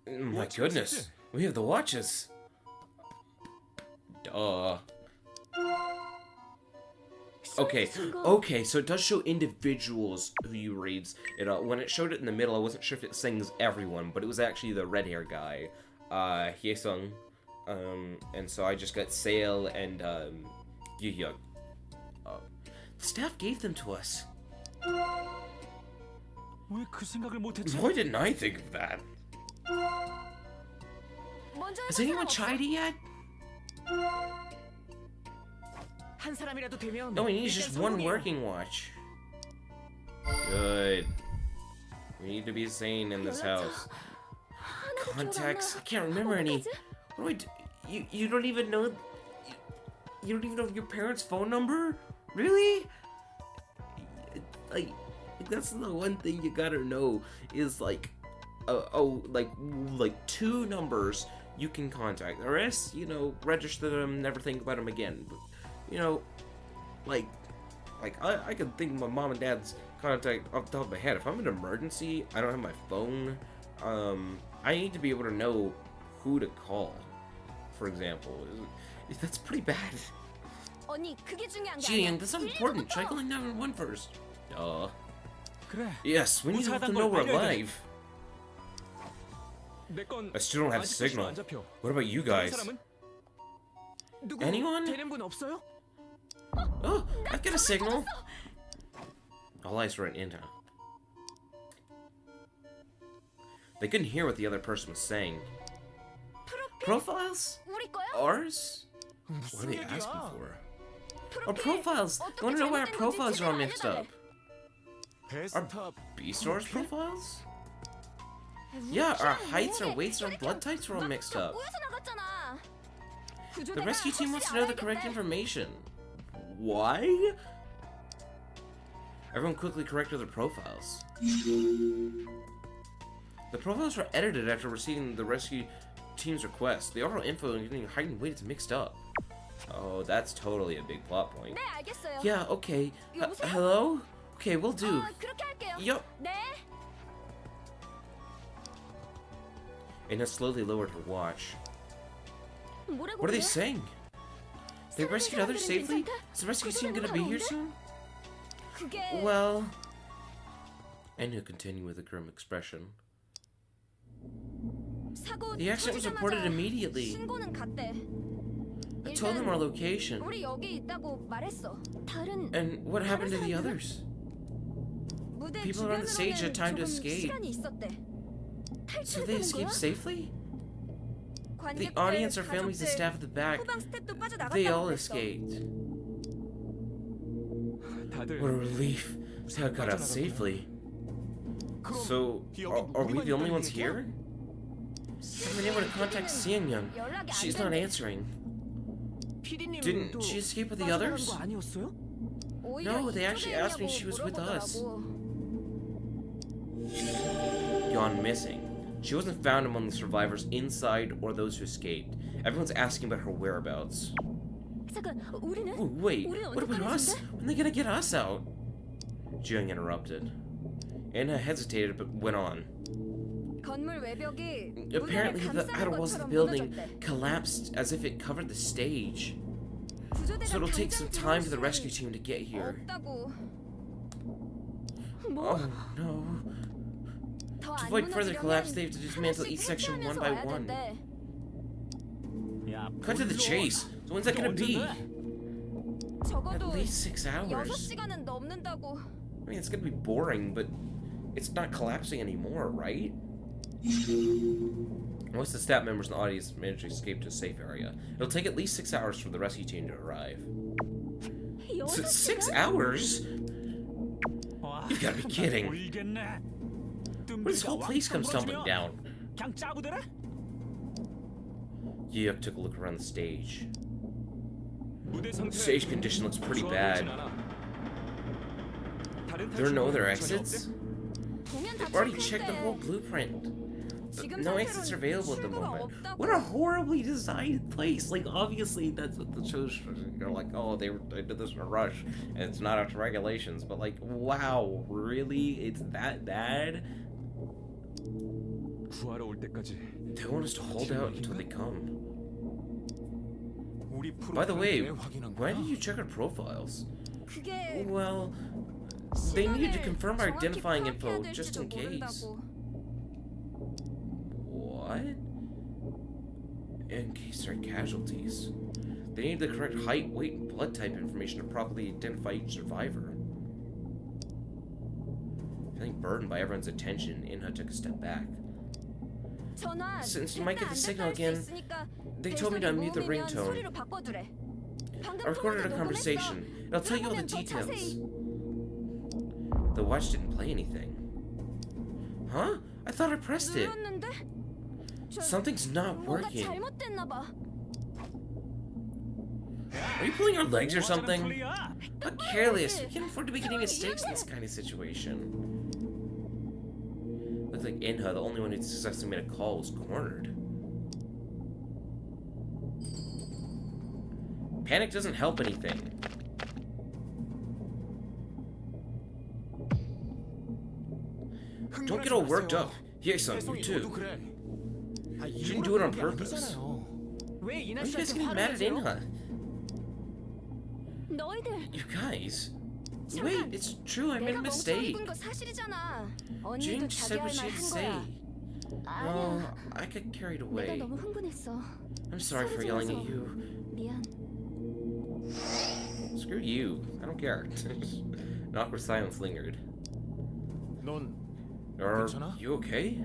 My goodness. We have the watches. Duh. Okay, so it does show individuals who you reads. When it showed it in the middle, I wasn't sure if it sings everyone, but it was actually the red hair guy, Hye-sung. And so I just got Sale and, Yu-hyuk. The staff gave them to us. 왜 그 생각을 못했지? Why didn't I think of that? 먼저 Has 해본 anyone 사람 없어? tried it yet? 한 사람이라도 되면 No, we need 일단 just one 성공이에요. working watch. Good. We need to be sane in this house. 하나도 기억 안 Contacts? 나. I can't remember any. 어떡하지? What do I do? You don't even know. You don't even know your parents' phone number? Really? Like that's the one thing you gotta know is like, like 2 numbers you can contact. The rest, register them, never think about them again. But, like I can think of my mom and dad's contact off the top of my head. If I'm in an emergency, I don't have my phone. I need to be able to know who to call. For example, that's pretty bad. 언니, 그게 중요한 게 Ji-young, 아니야. that's not important. Try calling 911 first. Duh. 그래. Yes, we need to let them know we're alive. 내건 I still don't have a signal. What about you guys? 누구 Anyone? 되는 분 없어요? Oh, I've got a signal. All eyes were on Inha. They couldn't hear what the other person was saying. Profiles? 우리 거야? Ours? What are they asking for? Our profiles! I want to know why our profiles are all mixed up. 베스트 B-Store's profiles? Yeah, our heights, our weights, our blood types were all mixed up. 꼬여서 나갔잖아. The rescue team wants to know the correct information. Why? Everyone quickly corrected their profiles. The profiles were edited after receiving the rescue team's request. The overall info including height and weight is mixed up. Oh, that's totally a big plot point. 네, 알겠어요. Yeah, okay. 여보세요? Hello? Okay, will do. 그렇게 할게요. Yup. 네. Anna slowly lowered her watch. 뭐라고 What are they 그래? saying? They rescued others safely? Is the rescue team gonna be here soon? 그게 Well... Anna continued with a grim expression. 사고 The accident was reported 터지자마자 immediately. 신고는 갔대. I told them our location. 우리 여기 있다고 말했어. 다른 And what happened to the others? 무대 people around the stage had time to 주변으로는 escape. 시간이 있었대. So they 탈출했다는 escaped 거야? safely? The 관객들, audience, our families, and 가족들, staff at the back, 후방 스텝도 they 빠져나갔다고 all 그랬어. escaped. 다들 What a relief. They all got out safely. So, are we the only ones here? I've been able to contact Sing-yeon. 연락이 안 She's not 된대. answering. PD님은 Didn't 또 she escape with the 빠져나간 others? 거 아니었어요? 오히려 No, they actually 이쪽에 asked me if she 있냐고 was with us. 물어보더라고. Gone missing. She wasn't found among the survivors inside or those who escaped. Everyone's asking about her whereabouts. 잠깐, 우리는? Oh, wait, 우리는 what about us? 어떡하는데? When are they gonna get us out? Jiang interrupted. Anna hesitated but went on. 건물 외벽이 Apparently, 문을 the 감싸는 outer walls of the 것처럼 building 무너졌대. collapsed as if it covered the stage. 구조대가 So it'll take 당장 some time for the 들어올 rescue 수 team to get here. 없다고. 뭐? Oh no. 더 To 안 avoid further 무너지려면 collapse, they have to dismantle 하나씩 each section one 해체하면서 by 와야 one. 된대. 야, Cut to the chase. So when's that gonna be? At 적어도 least 6 hours. 6시간은 넘는다고. I mean, it's gonna be boring, but it's not collapsing anymore, right? Once the staff members and the audience manage to escape to a safe area, it'll take at least 6 hours for the rescue team to arrive. So 6 hours? You've gotta be kidding. What if this whole place comes tumbling down? 그냥 짜고 되래? Yuk took a look around the stage. 무대 The 상태 stage condition looks pretty bad. There are no other exits? 공연 다 I've already checked the whole 체크했대. blueprint. 지금 No exits are available at the 출구가 moment. 없다고. What a horribly designed place! Like, obviously, that's what the show's. You're like, oh, they did this in a rush, and it's not up to regulations. But like, wow, really? It's that bad? 구하러 올 때까지 They want us to hold out until they come. 우리 By the way, 프로필을 왜 확인한 why 거야? did you check our profiles? 그게 Well, they needed to 시간을 confirm our 정확히 identifying 파악해야 info 될지도 just in case. 모른다고. What? In case there are casualties. They need the correct height, weight, and blood type information to properly identify each survivor. Feeling burdened by everyone's attention, Inha took a step back. 전화 Since you might get the 됐다, 안 signal 됐다 again, 할수 있으니까 they told me to unmute the 일선이 ringtone. 모음이면 소리로 바꿔두래. 방금 I recorded a 통화도 conversation. 녹음했어. It'll tell you all the 그러면은 더 details. 자세히. The watch didn't play anything. Huh? I thought I pressed it. 눌렀는데? 저- Something's not 뭐가 working. 잘못됐나 봐. Are you pulling your legs or something? 플레이야. How careless! We can't afford to make any mistakes in this kind of situation. Looks like Inha, the only one who successfully made a call, was cornered. Panic doesn't help anything. Don't get all worked up. Yes-san, you too. 그래. You didn't do it on purpose. 왜 Why 이나 are you guys 씨한테 getting 화를 mad at 내세요? Inha? 너희들 You guys. 잠깐. Wait, it's true, I made a 내가 mistake. 멍청한 건 사실이잖아. 언니도 June 자기 said 할 what she 말 had to 한 say. 거야. No, 아니야. I got carried 내가 away. 너무 흥분했어. I'm sorry for yelling at you. 미안. Screw you. I don't care. An awkward silence lingered. 넌 Are 괜찮아? you okay?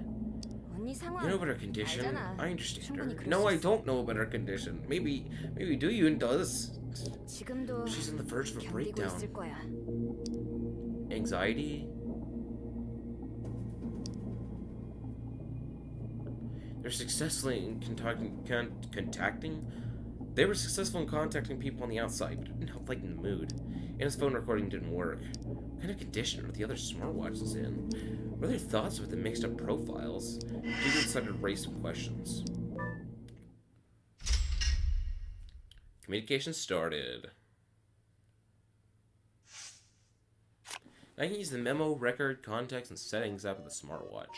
언니 상황 You know about her condition. 알잖아. I understand her. 충분히 그럴 No, 수 I 있어. don't know about her condition. Maybe do you and does. 지금도 She's on the verge of a 견디고 breakdown. 있을 거야. Anxiety. They're successfully in contacting. They were successful in contacting people on the outside, but it didn't help lighten the mood. And his phone recording didn't work. What kind of condition were the other smartwatches in? What are their thoughts with the mixed up profiles? People decided to raise some questions. Communication started. Now you can use the memo, record, context, and settings app of the smartwatch.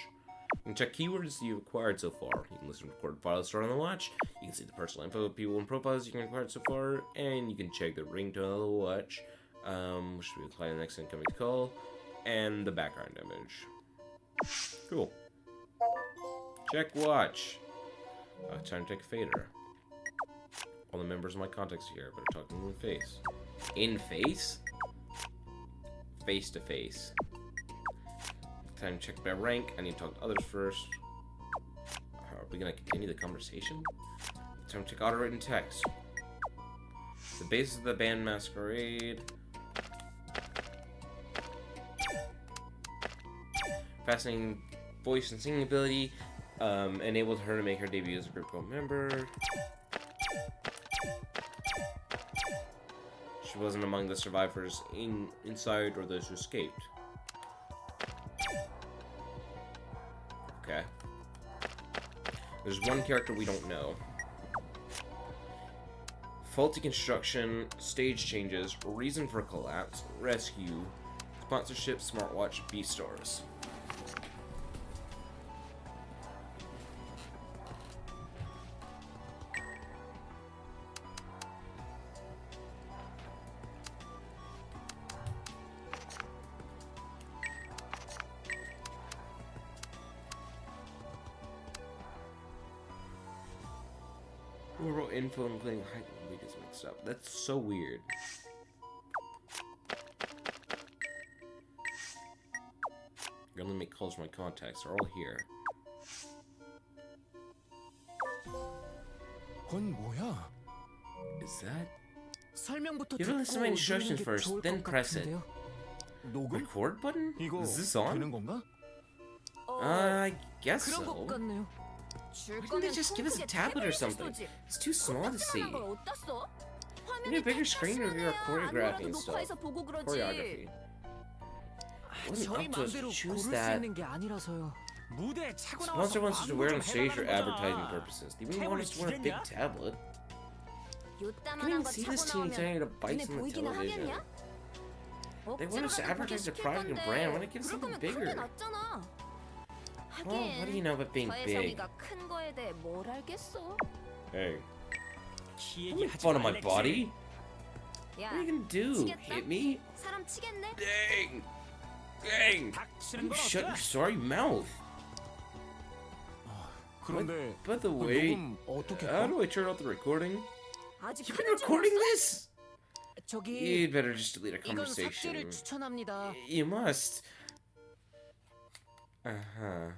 You can check keywords you've acquired so far. You can listen to recorded files stored on the watch. You can see the personal info of people and profiles you can acquire so far, and you can check the ringtone of the watch, which will be applied to the next incoming call, and the background image. Cool. Check watch. Time to take a fader. All the members of my contacts here, better talk to them in face. In face? Face to face. Time to check my rank. I need to talk to others first. Are we gonna continue the conversation? Time to check auto-written text. The basis of the band Masquerade. Fascinating voice and singing ability. Enabled her to make her debut as a group gold member. She wasn't among the survivors inside or those who escaped. Okay. There's one character we don't know. Faulty construction, stage changes, reason for collapse, rescue, sponsorship, smartwatch, B-stars. Rural info including height and weight is mixed up. That's so weird. Gonna make calls to my contacts. They're all here. 그건 뭐야? Is that? 설명부터 You 듣고 have to listen to my instructions 누르는 게 first, 좋을 then 것 press it. 같은데요. 녹음? Record button? 이거 Is this on? 되는 건가? I guess 그런 so. 것 같네요. 줄 Why didn't they 거면 just give us a 통 크게 tablet or 태블릿을 something? 쏘지. It's too small to see. 조그만한 걸 어디다 써? We need a bigger screen to review our choreography and 녹화해서 stuff. 보고 그러지. Choreography. wasn't 저희 up to us to 마음대로 choose 고를 수 that. 있는 게 아니라서요. 무대에 차고 Sponsor wants us to wear it on stage for 해달라는 advertising 거잖아. purposes. They even want us to wear a big 태블릿 tablet. Can't 요따만한 even 거 see 차고 this teeny 나오면 tiny 눈에 device on the 보이기는 television. 하겠냐? They want us to advertise their product and brand. Why not give us 그럴 something 거면 큰게 bigger? 낫잖아. Well, what do you 하긴 know about being big? 서혜성이가 큰 거에 대해 뭘 알겠어? Hey, 키 don't make fun of my body. 야, What are you gonna do? 치겠다? Hit me? 사람 치겠네? Dang! Dang! 닥치는 You 건 shut your 어때? sorry mouth. 그런데 By the 그 way, 녹음 어떻게 how 꺼? do I turn off the recording? 아직 You've been 하는 줄 recording 몰랐어? this? 저기 You'd better just delete our 이건 삭제를 conversation. 추천합니다. You must. Uh-huh.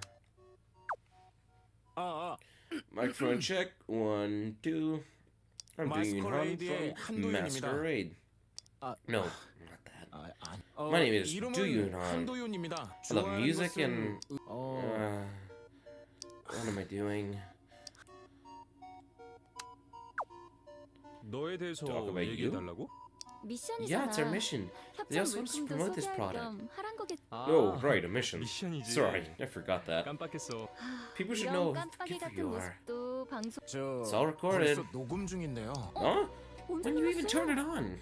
아, Microphone check. 1, 2. I'm doing Han Masquerade의 from 한도윤입니다. Masquerade. 아, No, not that. My name is 이름은 두윤한. 한도윤입니다. I love 좋아하는 music 것은- and... 어, what am I doing? 너에 대해서 Talk about you? 얘기해달라고? 미션이잖아. Yeah, it's our mission. They 협찬 also want us to 물품도 promote this 소개할 product. 겸 하란 거겠지. Oh, right, a mission. 미션이지. Sorry, I forgot that. 깜빡했어. People should know 이런 how 깜빡이 good 같은 you are. 모습도 방송 It's 저 all recorded. 벌써 녹음 중인데요. Huh? 언제 When you even 눌렀어? turn it on?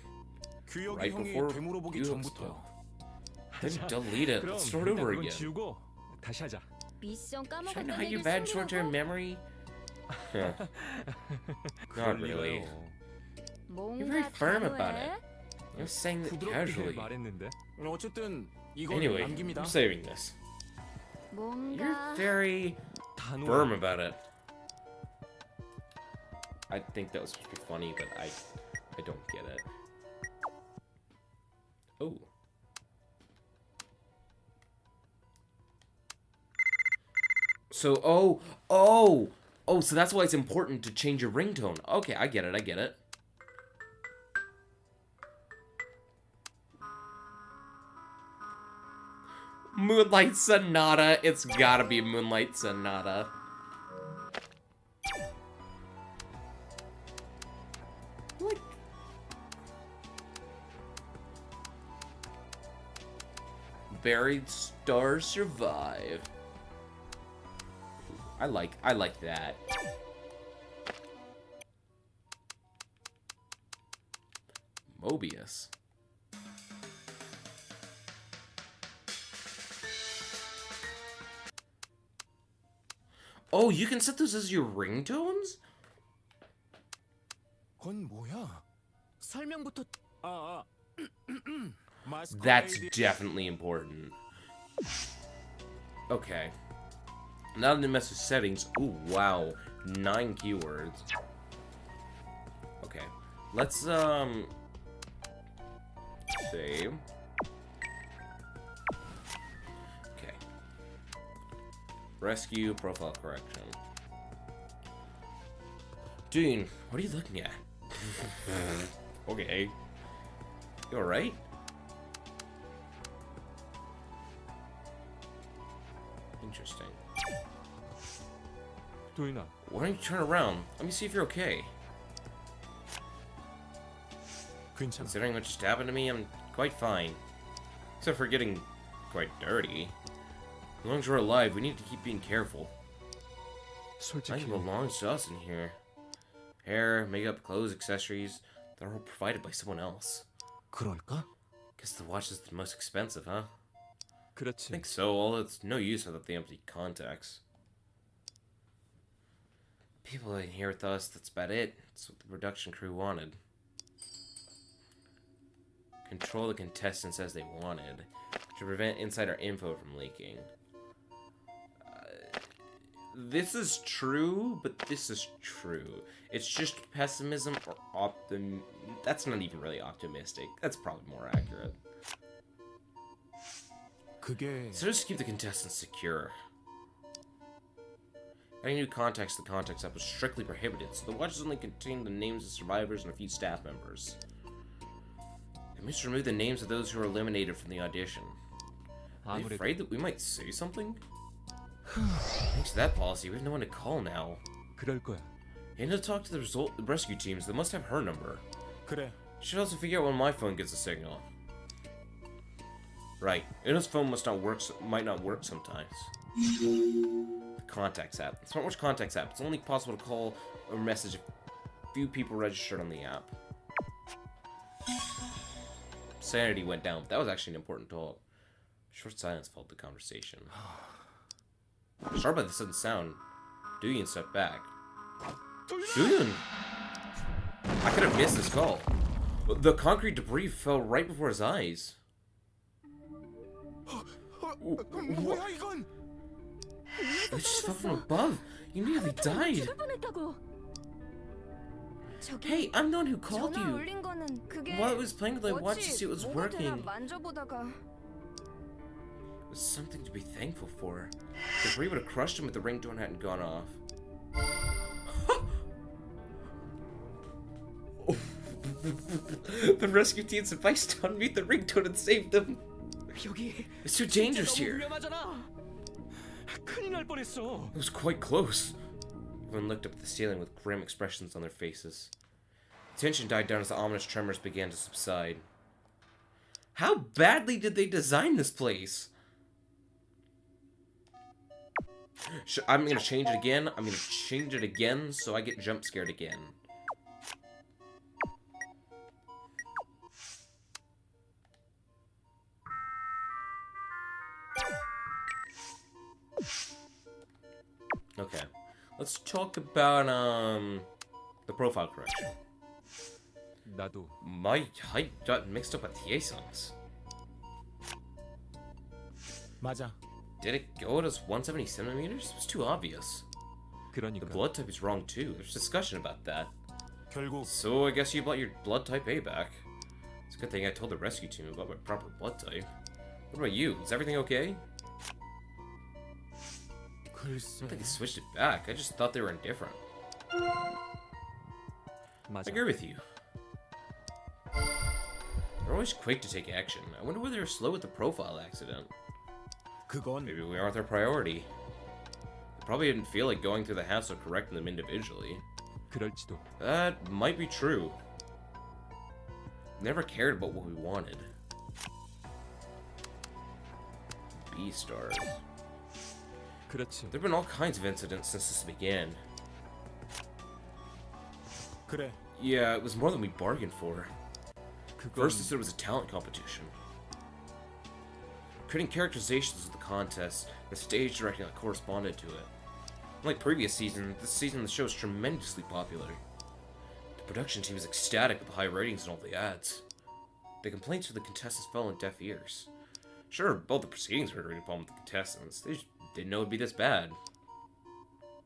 규혁이 Right 형이 before 되물어보기 you 전부터요. Then delete it. 그럼 Let's start 일단 over 그건 again. 지우고 다시 하자. 미션 Trying to 까먹었던 hide your 얘기를 bad short-term 숨기라고? memory? Huh. Not really. 뭔가 very firm about 단호해? I'm saying that 부드럽게 casually. 말했는데. 어쨌든 이건 Anyway, 남깁니다. I'm saving this. 뭔가 You're very 단호. firm about it. I think that was supposed to be funny, but I don't get it. Oh. So, so that's why it's important to change your ringtone. Okay, I get it. Moonlight Sonata. It's gotta be Moonlight Sonata. Like, buried stars survive. I like that. Mobius. Oh, you can set those as your ringtones? 그건 뭐야? 설명부터 아, That's definitely important. Okay. Now that it messes with settings. Ooh, wow. 9 keywords. Okay. Let's, save. Okay. Rescue, profile correction. Dune, what are you looking at? Okay. You alright? Interesting. 도윤아, Why don't you turn around? Let me see if you're okay. 괜찮아. Considering what just happened to me, I'm quite fine. Except for getting quite dirty. As long as we're alive, we need to keep being careful. 솔직히 Nothing belongs to us in here. Hair, makeup, clothes, accessories, they're all provided by someone else. 그럴까? Guess the watch is the most expensive, huh? I 그렇지. think so, although it's no use without the empty contacts. People in here with us, that's about it. That's what the production crew wanted. Control the contestants as they wanted, to prevent insider info from leaking. This is true, but this is true. It's just pessimism or that's not even really optimistic. That's probably more accurate. 그게 So just keep the contestants secure. Any new contacts to the contacts app was strictly prohibited, so the watches only contained the names of survivors and a few staff members. They must remove the names of those who were eliminated from the audition. Are you afraid that we might say something? Thanks to that policy, we have no one to call now. 그럴 거야. You need to talk to the rescue teams. They must have her number. 그래. Should also figure out when my phone gets a signal. Right, Una's phone might not work sometimes. The Contacts app. The Smartwatch Contacts app. It's only possible to call or message a few people registered on the app. Sanity went down, but that was actually an important talk. Short silence followed the conversation. Startled by the sudden sound, Dooyan stepped back. Dooyan! I could have missed this call. The concrete debris fell right before his eyes. 뭐야 이건? It just fell from above. You nearly died. 죽을 뻔했다고. 저기 Hey, I'm the one who called 전화 you. 울린 거는 그게 While it was playing, I watched to 뭐지? see it was 뭐가 되나 working. 만져보다가 It was something to be thankful for. The debris would have crushed him if the ringtone hadn't gone off. The rescue teams advised to unmute the ringtone and save them. 여기 It's too dangerous 너무 here. 위험하잖아. 큰일 날 뻔했어. It was quite close. Everyone looked up at the ceiling with grim expressions on their faces. Tension died down as the ominous tremors began to subside. How badly did they design this place? I'm gonna change it again. I'm gonna change it again so I get jump scared again. Okay, let's talk about the profile correction. 나도 My height got mixed up with Taesung's. 맞아. Did it go as 170 centimeters? It was too obvious. The 그러니까 blood type is wrong too. There's discussion about that. 결국 So I guess you brought your blood type A back. It's a good thing I told the rescue team about my proper blood type. What about you? Is everything okay? I 글쎄. don't think they switched it back. I just thought they were indifferent. I 맞아. agree with you. They're always quick to take action. I wonder whether they're slow with the profile accident. 그건 Maybe we aren't their priority. They probably didn't feel like going through the hassle of correcting them individually. 그럴지도. That might be true. Never cared about what we wanted. B-stars. 그렇지. There have been all kinds of incidents since this began. 그래. Yeah, it was more than we bargained for. 그건 First, they said it was a talent competition. Creating characterizations of the contest, the stage directing that corresponded to it. Unlike previous seasons, this season the show is tremendously popular. The production team is ecstatic with the high ratings and all the ads. The complaints of the contestants fell on deaf ears. Sure, both the proceedings were agreed upon with the contestants. They just didn't know it'd be this bad.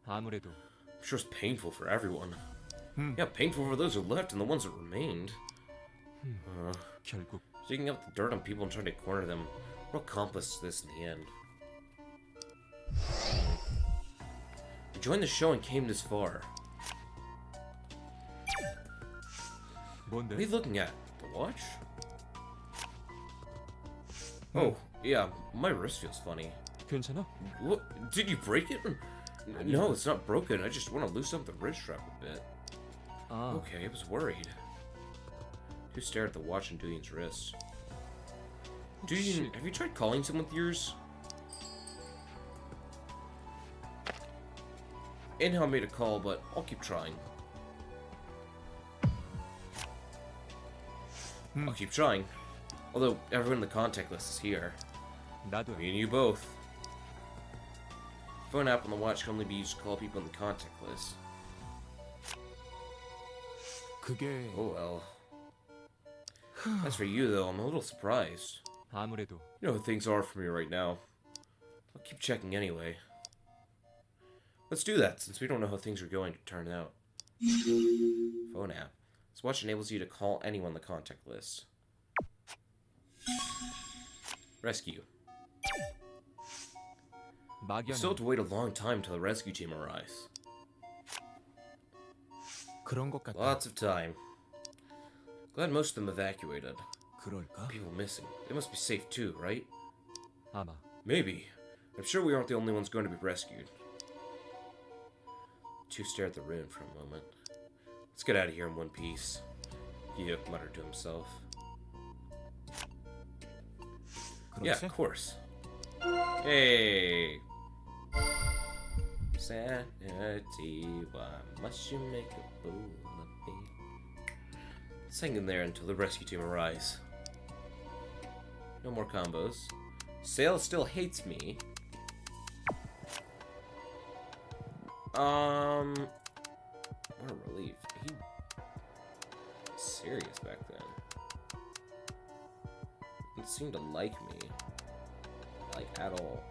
아무래도 I'm sure it's painful for everyone. Yeah, painful for those who left and the ones that remained. 결국 Digging up the dirt on people and trying to corner them will accomplish this in the end. We joined the show and came this far. What are you 뭔데? looking at? The watch? Oh, yeah, my wrist feels funny. 괜찮아? What? Did you break it? No, it's not broken. I just want to loosen up the wrist strap a bit. 아, Okay, I was worried. You stare at the watch on Duyun's wrist. Duyun, have you tried calling someone with yours? Inhale made a call, but I'll keep trying. I'll keep trying. Although everyone in the contact list is here. 나도. Me and you both. Phone app on the watch can only be used to call people in the contact list. 그게 Oh well. As for you though, I'm a little surprised. 아무래도 You know how things are for me right now. I'll keep checking anyway. Let's do that, since we don't know how things are going to turn out. Phone app. This watch enables you to call anyone on the contact list. Rescue. You still have to wait a long time until the rescue team arrives. 그런 것 같아. Lots of time. Glad most of them evacuated. 그럴까? People missing. They must be safe too, right? 아마. Maybe. I'm sure we aren't the only ones going to be rescued. Two stare at the ruin for a moment. Let's get out of here in one piece. He muttered to himself. Yeah, 그렇지? of course. Hey! Sanity, why must you make a fool of me? Let's hang in there until the rescue team arrives. No more combos. Sale still hates me. What a relief. He was serious back then. He seemed to like me. Like, at all.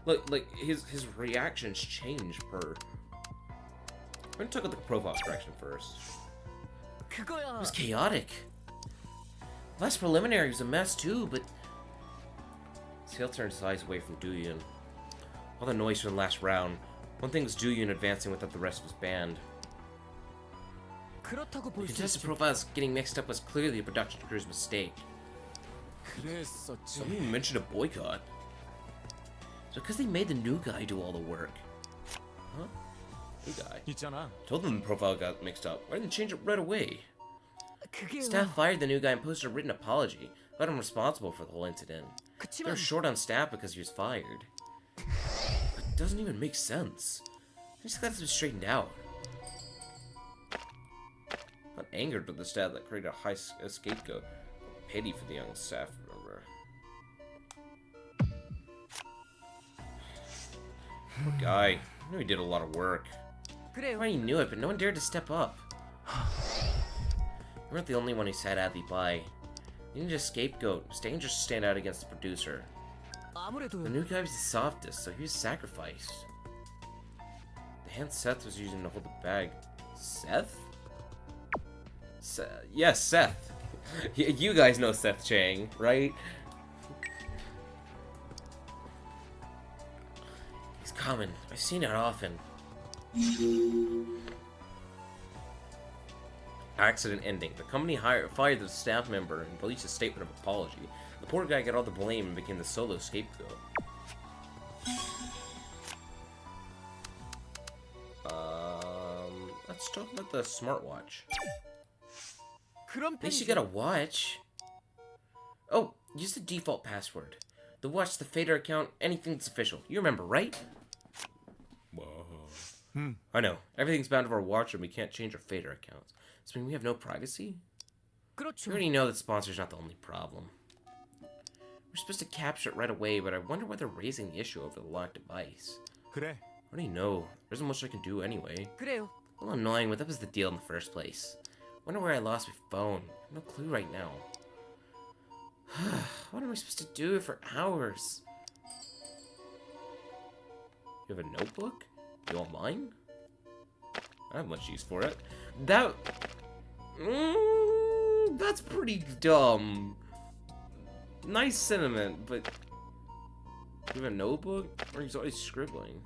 Look, like, his reactions change per... We're gonna talk about the profile correction first. It 그거야. was chaotic. Last preliminary was a mess too, but... Sale turned his eyes away from Duyun. All the noise from the last round. One thing was Duyun advancing without the rest of his band. 그렇다고 The 볼 수 contestant 있지. profiles getting mixed up was clearly a production crew's mistake. 그랬었지. Someone even mentioned a boycott. So because they made the new guy do all the work. Huh? New guy. 있잖아. Told them the profile got mixed up. Why didn't they change it right away? 그게 Staff fired the new guy and posted a written apology. Got him responsible for the whole incident. They were 그치만 short on staff because he was fired. It doesn't even make sense. I just got this straightened out. I'm angered with the staff that created a scapegoat. Pity for the young staff member. Poor guy. I knew he did a lot of work. 그래요. Everybody knew it, but no one dared to step up. You weren't the only one who sat idly by. You needed a scapegoat. It was dangerous to stand out against the producer. 아무래도 The new guy was the softest, so he was sacrificed. The hand Seth was using to hold the bag. Seth? Yes, Seth. You guys know Seth Chang, right? He's coming. I've seen it often. Accident ending. The company fired the staff member and released a statement of apology. The poor guy got all the blame and became the solo scapegoat. Let's talk about the smartwatch. 그런 At least you 편이지. got a watch. Oh, use the default password. The watch, the fader account, anything that's official. You remember, right? Whoa. I know. Everything's bound to our watch and we can't change our fader accounts. Does it mean we have no privacy? We 그렇죠. already know that sponsor's not the only problem. We're supposed to capture it right away, but I wonder why they're raising the issue over the locked device. 그래. I already know. There isn't much I can do anyway. 그래요. A little annoying, but that was the deal in the first place. Wonder where I lost my phone. I have no clue right now. What am I supposed to do for hours? You have a notebook? You want mine? I don't have much use for it. That's pretty dumb. Nice sentiment, but you have a notebook? Or he's always scribbling.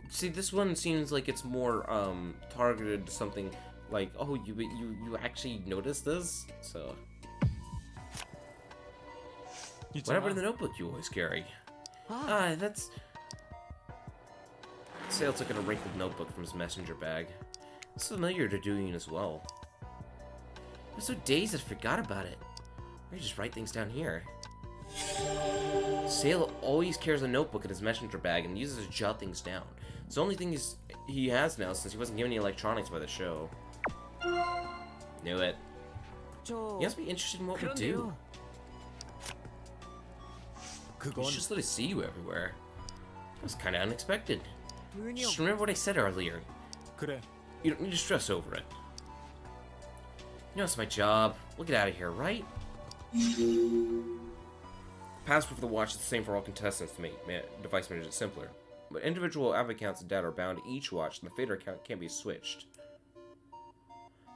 See, this one seems like it's more targeted to something like, oh, you actually noticed this? So what happened to the notebook you always carry? That's... Sale took out a wrinkled notebook from his messenger bag. It's familiar to doing as well. I'm so dazed I forgot about it. I just write things down here. Sale always carries a notebook in his messenger bag and uses it to jot things down. It's the only thing he has now since he wasn't given any electronics by the show. Knew it. 저 He must be interested in what we do. 그런데요. You should just let us see you everywhere. That was kind of unexpected. 도윤이 Just 형, remember what I said earlier. 그래. You don't need to stress over it. You know, it's my job. We'll get out of here, right? Password for the watch is the same for all contestants to make device management simpler. But individual app accounts and data are bound to each watch, and the fader account can't be switched.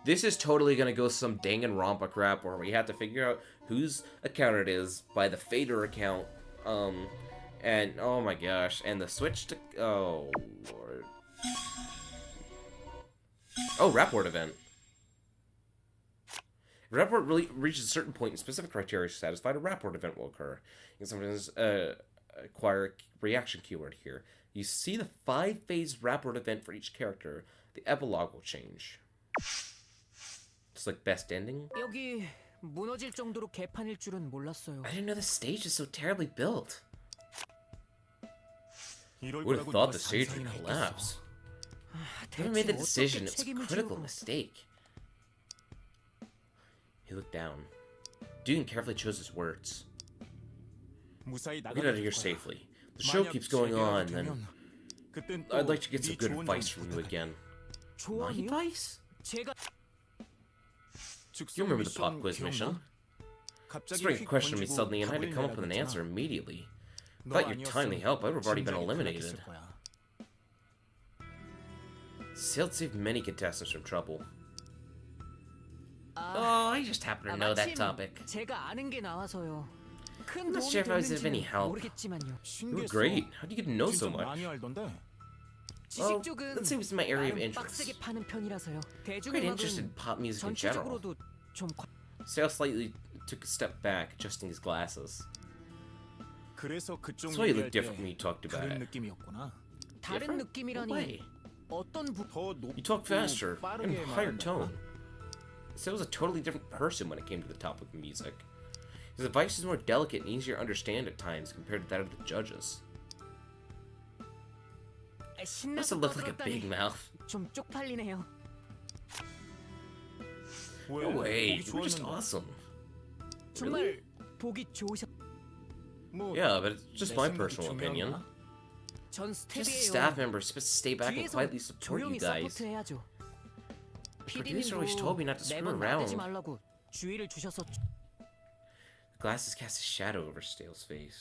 This is totally gonna go some Danganronpa crap where we have to figure out whose account it is by the fader account. And oh my gosh, and the switch to oh lord. Oh, rapport event. If a rapport really reaches a certain point and specific criteria is satisfied, a rapport event will occur. You can sometimes acquire a reaction keyword here. You see the 5-phase rapport event for each character. The epilogue will change. It's like best ending. 여기 무너질 정도로 개판일 줄은 몰랐어요. I didn't know the stage is so terribly built. 이럴 Would have 거라고 thought 누가 the stage would 상상이나 했겠어. collapse. Whoever made the 대체 decision, 어떻게 it was a 책임을 critical 지고 mistake. He looked down. Dune carefully chose his words. 무사히 We'll get out of here 나가는 거야. safely. The show 만약 keeps going 재개가 on, 되면 then 그땐 또 I'd like to get some 네 good 조언 advice 좀 from you 부탁해. again. My 조언이요? advice? 제가 즉석 You remember the pop 미션 quiz 기억나? mission? 갑자기 Spring a 휙 question to me 던지고 suddenly and I had to 답을 come up with an 내라고 answer 했잖아. immediately. 너 Without your timely 아니었으면 help, I would have already been 진작에 eliminated. 탈락했을 거야. Sailed saved many contestants from trouble. 아, Oh, I just happen to know that 마침 topic. 제가 아는 게 나와서요. 큰 I'm not 도움이 sure if I was of any 됐는지는 help. 모르겠지만요. You were 신기했어. great. How do you get to know so 진짜 much? 많이 알던데. Well, 지식 쪽은 let's say it's my area of 나름 interest. 빡세게 파는 편이라서 Quite interested in 대중음악은 pop music in general. 전체적으로도 좀 Sale slightly took a step back, adjusting his glasses. 그래서 그쪽 That's why you 얘기할 looked different when 때 you talked about 다른 it. 느낌이었구나. 다른 Different? 느낌이라니 No way. 어떤 부... 더 높고 You talk faster, in 빠르게 a higher 말한다. tone. Sale was a totally different person when it came to the topic of music. His advice is more delicate and easier to understand at times compared to that of the judges. Must 신나서 have looked like a big 떠들었더니 mouth. 좀 쪽팔리네요. 왜? No way, 보기 you were just 좋았는데. awesome. 정말 보기 좋으셨... 뭐 Yeah, but it's just 내 my 생각이 personal opinion. 중요한가? 전 Just a 스텝이에요. staff member is supposed to stay back and 뒤에서 quietly support you 조용히 guys. 서포트해야죠. The producer always told me not to screw 매번 나대지 around. 말라고 주의를 주셔서 The glasses cast a shadow over Stale's face.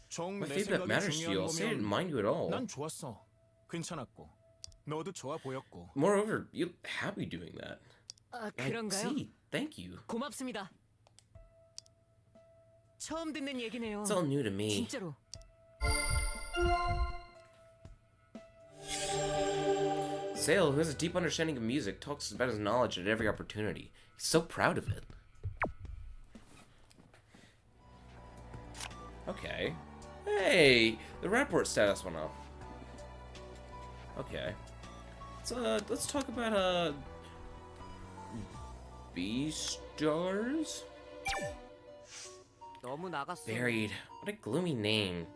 정 My 내 feedback 생각이 matters to you. I'll say I didn't 중요한 mind you at all. 난 좋았어. 괜찮았고. 너도 좋아 보였고. Moreover, you look happy doing that. 아, I 그런가요? see. Thank you. 고맙습니다. 처음 듣는 얘기네요. It's all new to me. 진짜로. Sale, who has a deep understanding of music, talks about his knowledge at every opportunity. He's so proud of it. Okay. Hey, the rapport status went up. Okay. Let's talk about B stars. 너무 나갔어. Buried. What a gloomy name.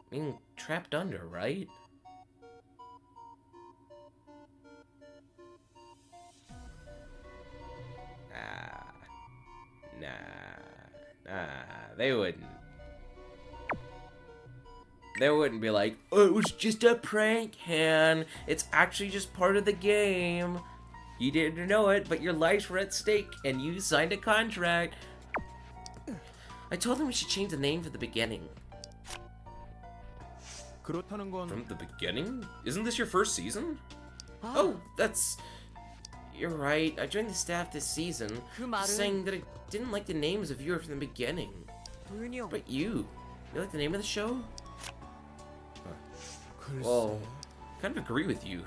Being trapped under, right? Nah, they wouldn't. They wouldn't be like, oh, it was just a prank, Han. It's actually just part of the game. You didn't know it, but your lives were at stake, and you signed a contract. I told them we should change the name from the beginning. 그렇다는 건 From the beginning? Isn't this your first season? 아, Oh, that's... You're right. I joined the staff this season, 그 말은 saying that I didn't like the names of you from the beginning. 도윤이 형. But you like the name of the show? 글쎄. Well, kind of agree with you.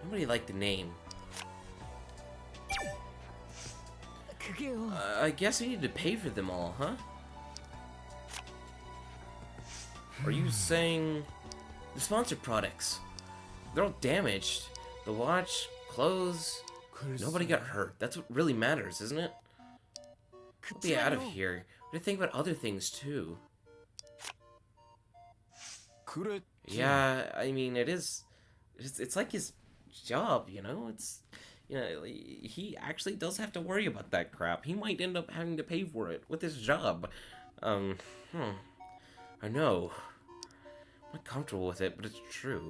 Nobody liked the name. 그게요. I guess we need to pay for them all, huh? Are you saying the sponsored products? They're all damaged. The watch, clothes, nobody got hurt. That's what really matters, isn't it? I'll be out of here. But I think about other things too. 그랬지. Yeah, I mean, it's like his job, you know? He actually does have to worry about that crap. He might end up having to pay for it with his job. I know. I'm not comfortable with it, but it's true.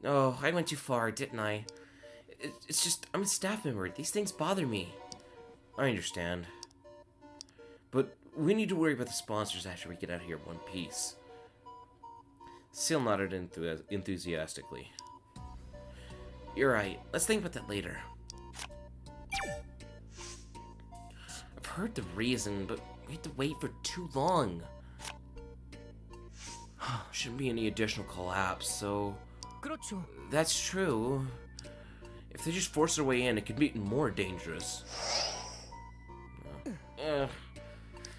Oh, I went too far, didn't I? It's just, I'm a staff member. These things bother me. I understand. But we need to worry about the sponsors after we get out of here in one piece. Seal nodded enthusiastically. You're right. Let's think about that later. I've heard the reason, but we have to wait for too long. Shouldn't be any additional collapse, so... 그렇죠. That's true. If they just force their way in, it could be even more dangerous.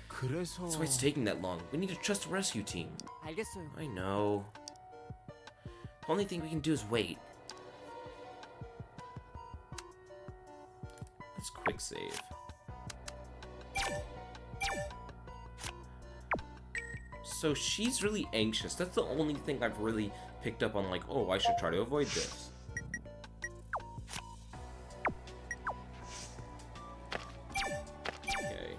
그래서 That's why it's taking that long. We need to trust the rescue team. 알겠어요. I know. The only thing we can do is wait. Let's quick save. So she's really anxious. That's the only thing I've really picked up on, like, oh, I should try to avoid this. Okay.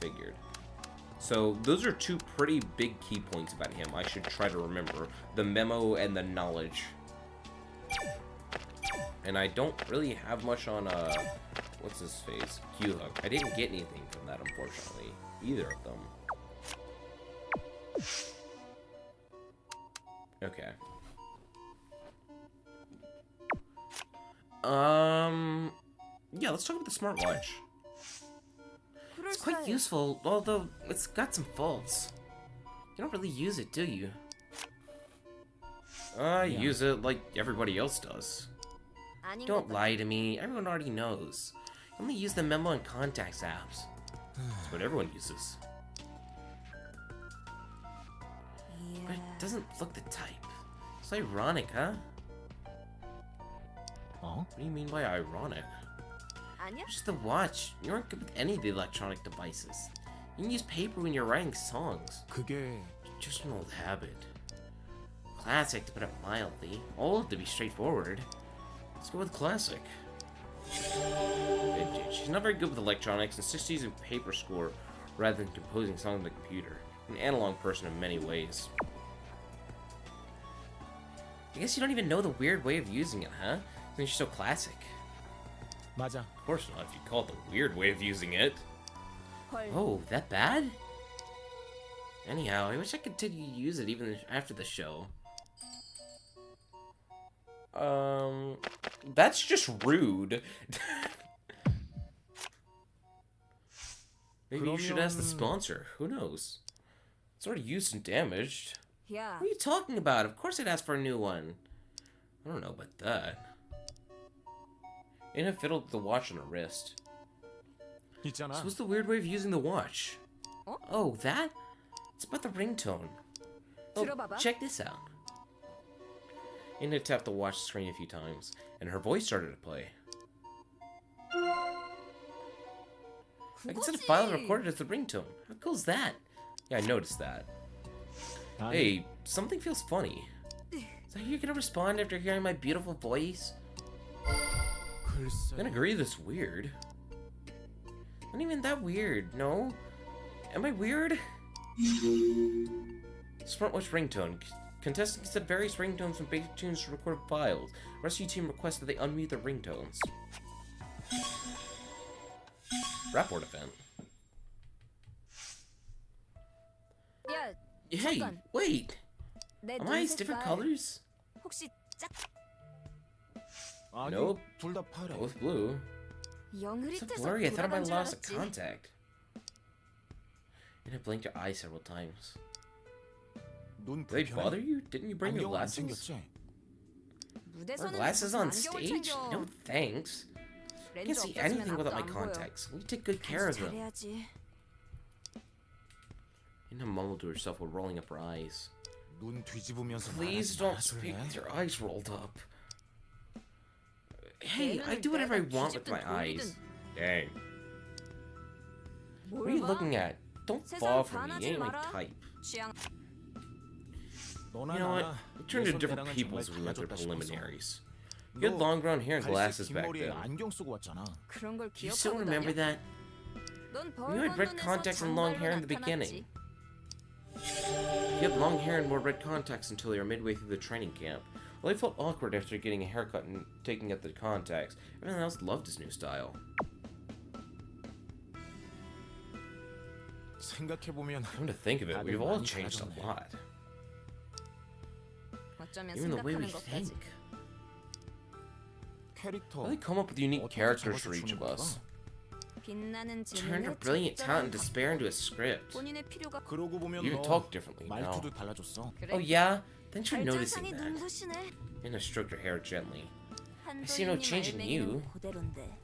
Figured. So those are two pretty big key points about him I should try to remember. The memo and the knowledge. And I don't really have much on, what's his face? Q-Hook. I didn't get anything from that, unfortunately. Either of them. Okay. Yeah, let's talk about the smartwatch. It's quite useful, although it's got some faults. You don't really use it, do you? I use it like everybody else does. 아닌 것 Don't 같아. lie to me. Everyone already knows. You only use the memo and contacts apps. That's what everyone uses. But it doesn't look the type. It's ironic, huh? 어? What do you mean by ironic? 아니야? Just the watch. You aren't good with any of the electronic devices. You can use paper when you're writing songs. 그게 Just an old habit. Classic, to put it mildly. Old, to be straightforward. Let's go with classic. She's not very good with electronics and insists using paper score rather than composing songs on the computer. An analog person in many ways. I guess you don't even know the weird way of using it, huh? Since you're so classic. 맞아. Of course not, if you call it the weird way of using it. 헐. Oh, that bad? Anyhow, I wish I could continue to use it even after the show. That's just rude. Maybe you should ask the sponsor. Who knows? It's already used and damaged. 야, What are you talking about? Of course I'd ask for a new one. I don't know about that. Ain't it fiddled with the watch on her wrist? 있잖아. So what's the weird way of using the watch? Huh? Oh, that? It's about the ringtone. Oh, 들어봐봐. check this out. Inna tapped the watch screen a few times, and her voice started to play. I can set a file and record it as the ringtone. How cool is that? Yeah, I noticed that. 아니, Hey, something feels funny. So you're gonna respond after hearing my beautiful voice? I'm 글쎄. gonna agree that's weird. Not even that weird, no? Am I weird? Smartwatch ringtone. Contestants set various ringtones from basic tunes to record files. Rescue team requests that they unmute their ringtones. Rapport event. 야, Hey, 잠깐. wait! 내 Am 눈 I different 색깔 colors? 혹시 짝 아니, Nope. 둘 다 파래. Both blue. 영 So 흐릿해서 blurry, I thought I might 돌아간 have 줄 lost a 알았지. contact. And I blinked your eye several times. 눈 Did they 불편해? bother you? Didn't you bring your 안경 안 glasses? 챙겼지? Or 무대서는 glasses 무슨 on 안경을 stage? 챙겨. No thanks. I 렌즈 can't see 없어지면 anything 앞도 without my 안 보여. contacts. We take good care of 간식 them. 잘해야지. Inna mumbled to herself while rolling up her eyes. 눈 뒤집으면서 Please 말하지 don't speak 말아줄래? with your eyes rolled up. Hey, 내 I 눈을 do whatever I 내가 want with my 뒤집든 eyes. 돌리든. Dang. What are 뭘 you 봐? looking at? Don't 세상 fall for me. 반하지 You ain't my 마라. type. 취향. 너나 You know what? 나나 We turned to different 예전 people 때랑은 as we went through 정말 달라졌다 싶어서. preliminaries. You had 너 long brown hair and 갈색 glasses 긴 back 머리에 then. 안경 쓰고 왔잖아. 그런 걸 Do you still 기억하고 remember 다녀? that? 넌 You had red 벌건너에서 contacts and long hair in the 장발로 beginning. 나타났지. You had long hair and wore red contacts until you were midway through the training camp. Well, I felt awkward after getting a haircut and taking out the contacts. Everyone else loved his new style. 생각해보면 Come to think of it, we've all changed a lot. 어쩌면 Even the way we 생각하는 것까지. think. 캐릭터 How do they come up with unique 어떻게 characters 잡아서 for each 주는 of us? 빛나는 Turned her 재능을 brilliant talent and 적절한 despair into a script. 본인의 필요가 그러고 보면 You even 너 talk differently now. 말투도 달라졌어. 그래. Oh yeah? Thanks for noticing 발전상이 that. 눈부시네. Anna stroked her hair gently. 한도인님 see no change in you. 알맹이는 그대로인데.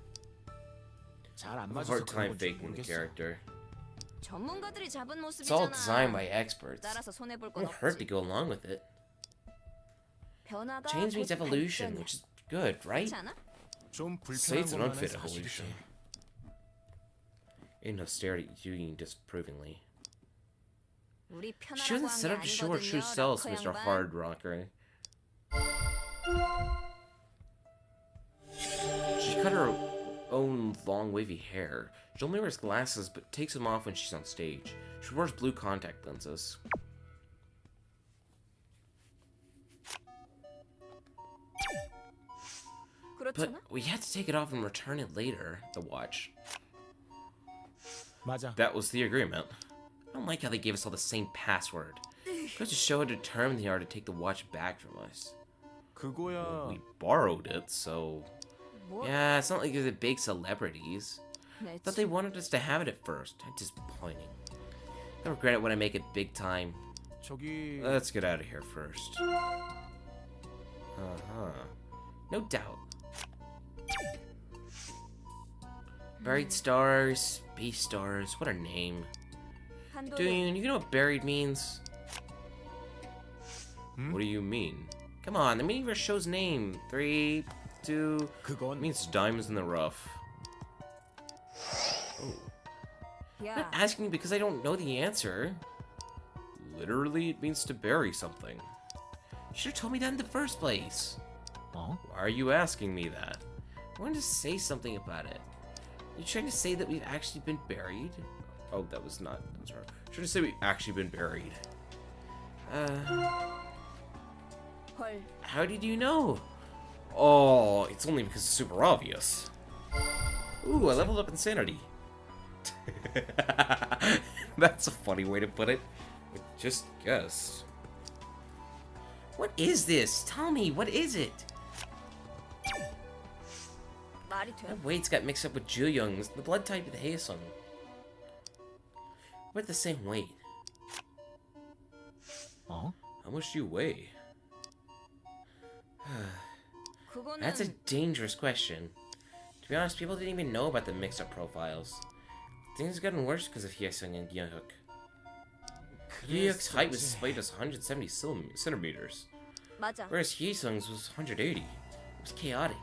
잘 안 I have a 맞아서 hard 그런 time 건지 faking the 모르겠어. character. 전문가들이 잡은 It's all designed by 모습이잖아. experts. 따라서 손해 볼 It 건 won't hurt to 없지. go along with it. 변화가 Change means 곧 evolution, 발전이야. which is good, right? 그렇지 않아? 좀 Say 불편한 it's an 것만은 unfit 사실이지. evolution. Anna stared at Yugi disapprovingly. 우리 She 편하라고 wasn't set up 한게 to show her true 아니거든요, selves, 락커 Mr. 양반. Hard Rocker. She cut her own long wavy hair. She only wears glasses, but takes them off when she's on stage. She wears blue contact lenses. But 그렇잖아? we had to take it off and return it later, the watch. 맞아. That was the agreement. I don't like how they gave us all the same password. Goes to show how determined they are to take the watch back from us. 그거야. We borrowed it, so... 뭐? Yeah, it's not like they're the big celebrities. 내 Thought they wanted us to have it at first. Disappointing. I regret it when I make it big time. 저기 Let's get out of here first. Uh-huh. No doubt. Buried stars, space stars, what a name. 한도는 Dude, you know what buried means? Hmm? What do you mean? Come on, the meaning of our show's name. 3, 2... 그건 It means diamonds in the rough. Oh. I'm 야, not asking you because I don't know the answer. Literally, it means to bury something. You should have told me that in the first place. 어? Why are you asking me that? I wanted to say something about it. You trying to say that we've actually been buried? Oh, that was not. That's wrong. Trying to say we've actually been buried. 헐. How did you know? Oh, it's only because it's super obvious. Ooh, I leveled up insanity. That's a funny way to put it. I just guessed. What is this? Tell me, what is it? 말이 돼? My weights got mixed up with Ju-Young's, the blood type of the Haesung. We're the same weight. 어? How much do you weigh? 그거는 That's a dangerous question. To be honest, people didn't even know about the mixed-up profiles. Things have gotten worse because of Haesung and Yeohuk. Yeohuk's height was as slight as 170 centimeters, 맞아. whereas Haesung's was 180. It was chaotic.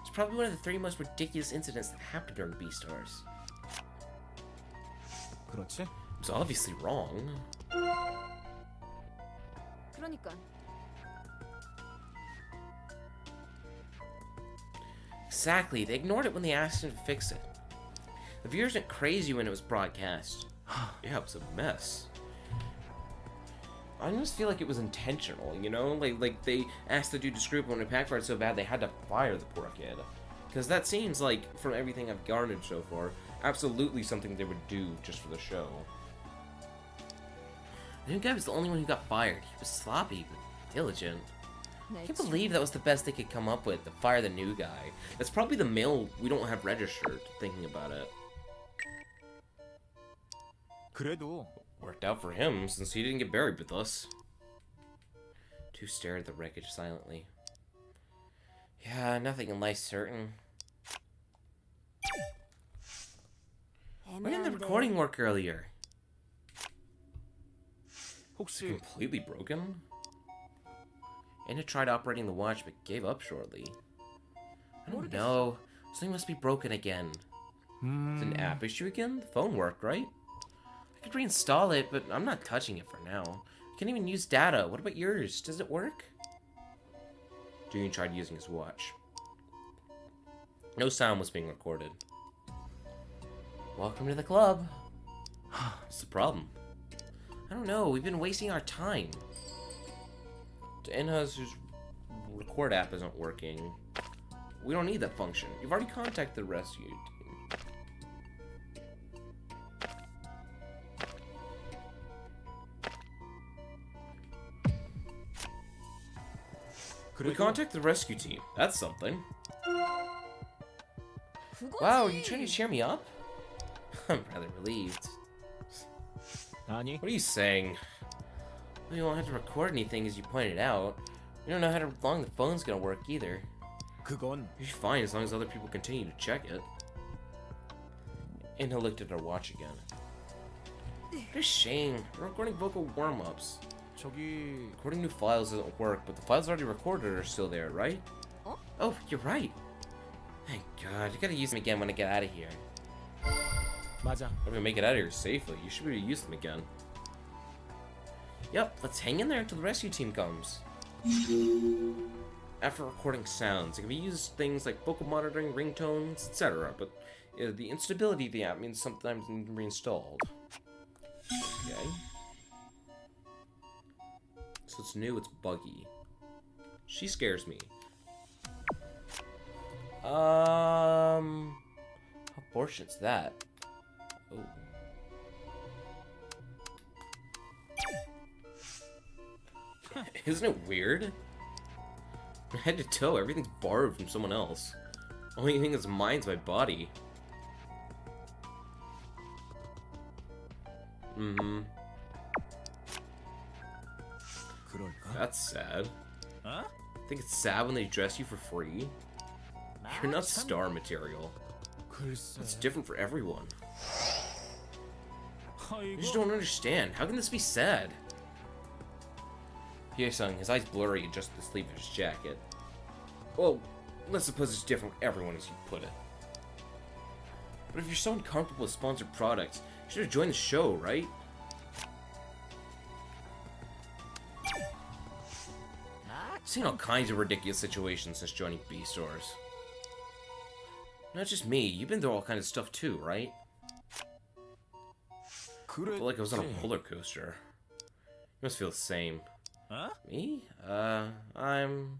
It's probably one of the 3 most ridiculous incidents that happened during Beastars. 그렇지? It was obviously wrong. 그러니까 Exactly, they ignored it when they asked him to fix it. The viewers went crazy when it was broadcast. Yeah, it was a mess. I almost feel like it was intentional, you know? Like they asked the dude to screw up when it backfired so bad they had to fire the poor kid. Because that seems like, from everything I've garnered so far, absolutely something they would do just for the show. The new guy was the only one who got fired. He was sloppy, but diligent. I 내 can't 친- believe that was the best they could come up with, to fire the new guy. That's probably the mail we don't have registered, thinking about it. 그래도 Worked out for him, since he didn't get buried with us. Two stared at the wreckage silently. Yeah, nothing in life's certain. Why didn't the 애매한데. recording work earlier? 혹시 Completely broken? Anna tried operating the watch but gave up shortly. I don't know. Something must be broken again. It's an app issue again? The phone worked, right? I could reinstall it, but I'm not touching it for now. I can't even use data. What about yours? Does it work? Junior tried using his watch. No sound was being recorded. Welcome to the club. What's the problem? I don't know. We've been wasting our time. Enha's record app isn't working. We don't need that function. You've already contacted the rescue team. We contacted the rescue team. That's something. 그거지. Wow, are you trying to cheer me up? I'm rather relieved. 아니 What are you saying? We won't have to record anything, as you pointed out. We don't know how long the phone's gonna work either. 그건 You're fine as long as other people continue to check it. Anna looked at her watch again. What a shame. We're recording vocal warm-ups. 저기 Recording new files doesn't work, but the files already recorded are still there, right? Huh? Oh, you're right. Thank God. I gotta use them again when I get out of here. 맞아. If we make it out of here safely, you should be able to use them again. Yep, let's hang in there until the rescue team comes. After recording sounds, it can be used things like vocal monitoring, ringtones, etc. But the instability of the app means sometimes it needs to be reinstalled. Okay. So it's new, it's buggy. She scares me. How fortunate's that? Oh. Isn't it weird? From head to toe, everything's borrowed from someone else. Only thing that's mine's my body. Mm-hmm. 그럴까? That's sad. 어? I think it's sad when they dress you for free. You're not star material. 글쎄. It's different for everyone. I just 아이고. don't understand. How can this be sad? Hye-sung, his eyes blurry, adjusted the sleeve of his jacket. Well, let's suppose it's different for everyone, as you put it. But if you're so uncomfortable with sponsored products, you should have joined the show, right? I've seen all kinds of ridiculous situations since joining B-stores. Not just me, you've been through all kinds of stuff too, right? I feel like I was on a roller coaster. You must feel the same. Huh? Me? I'm...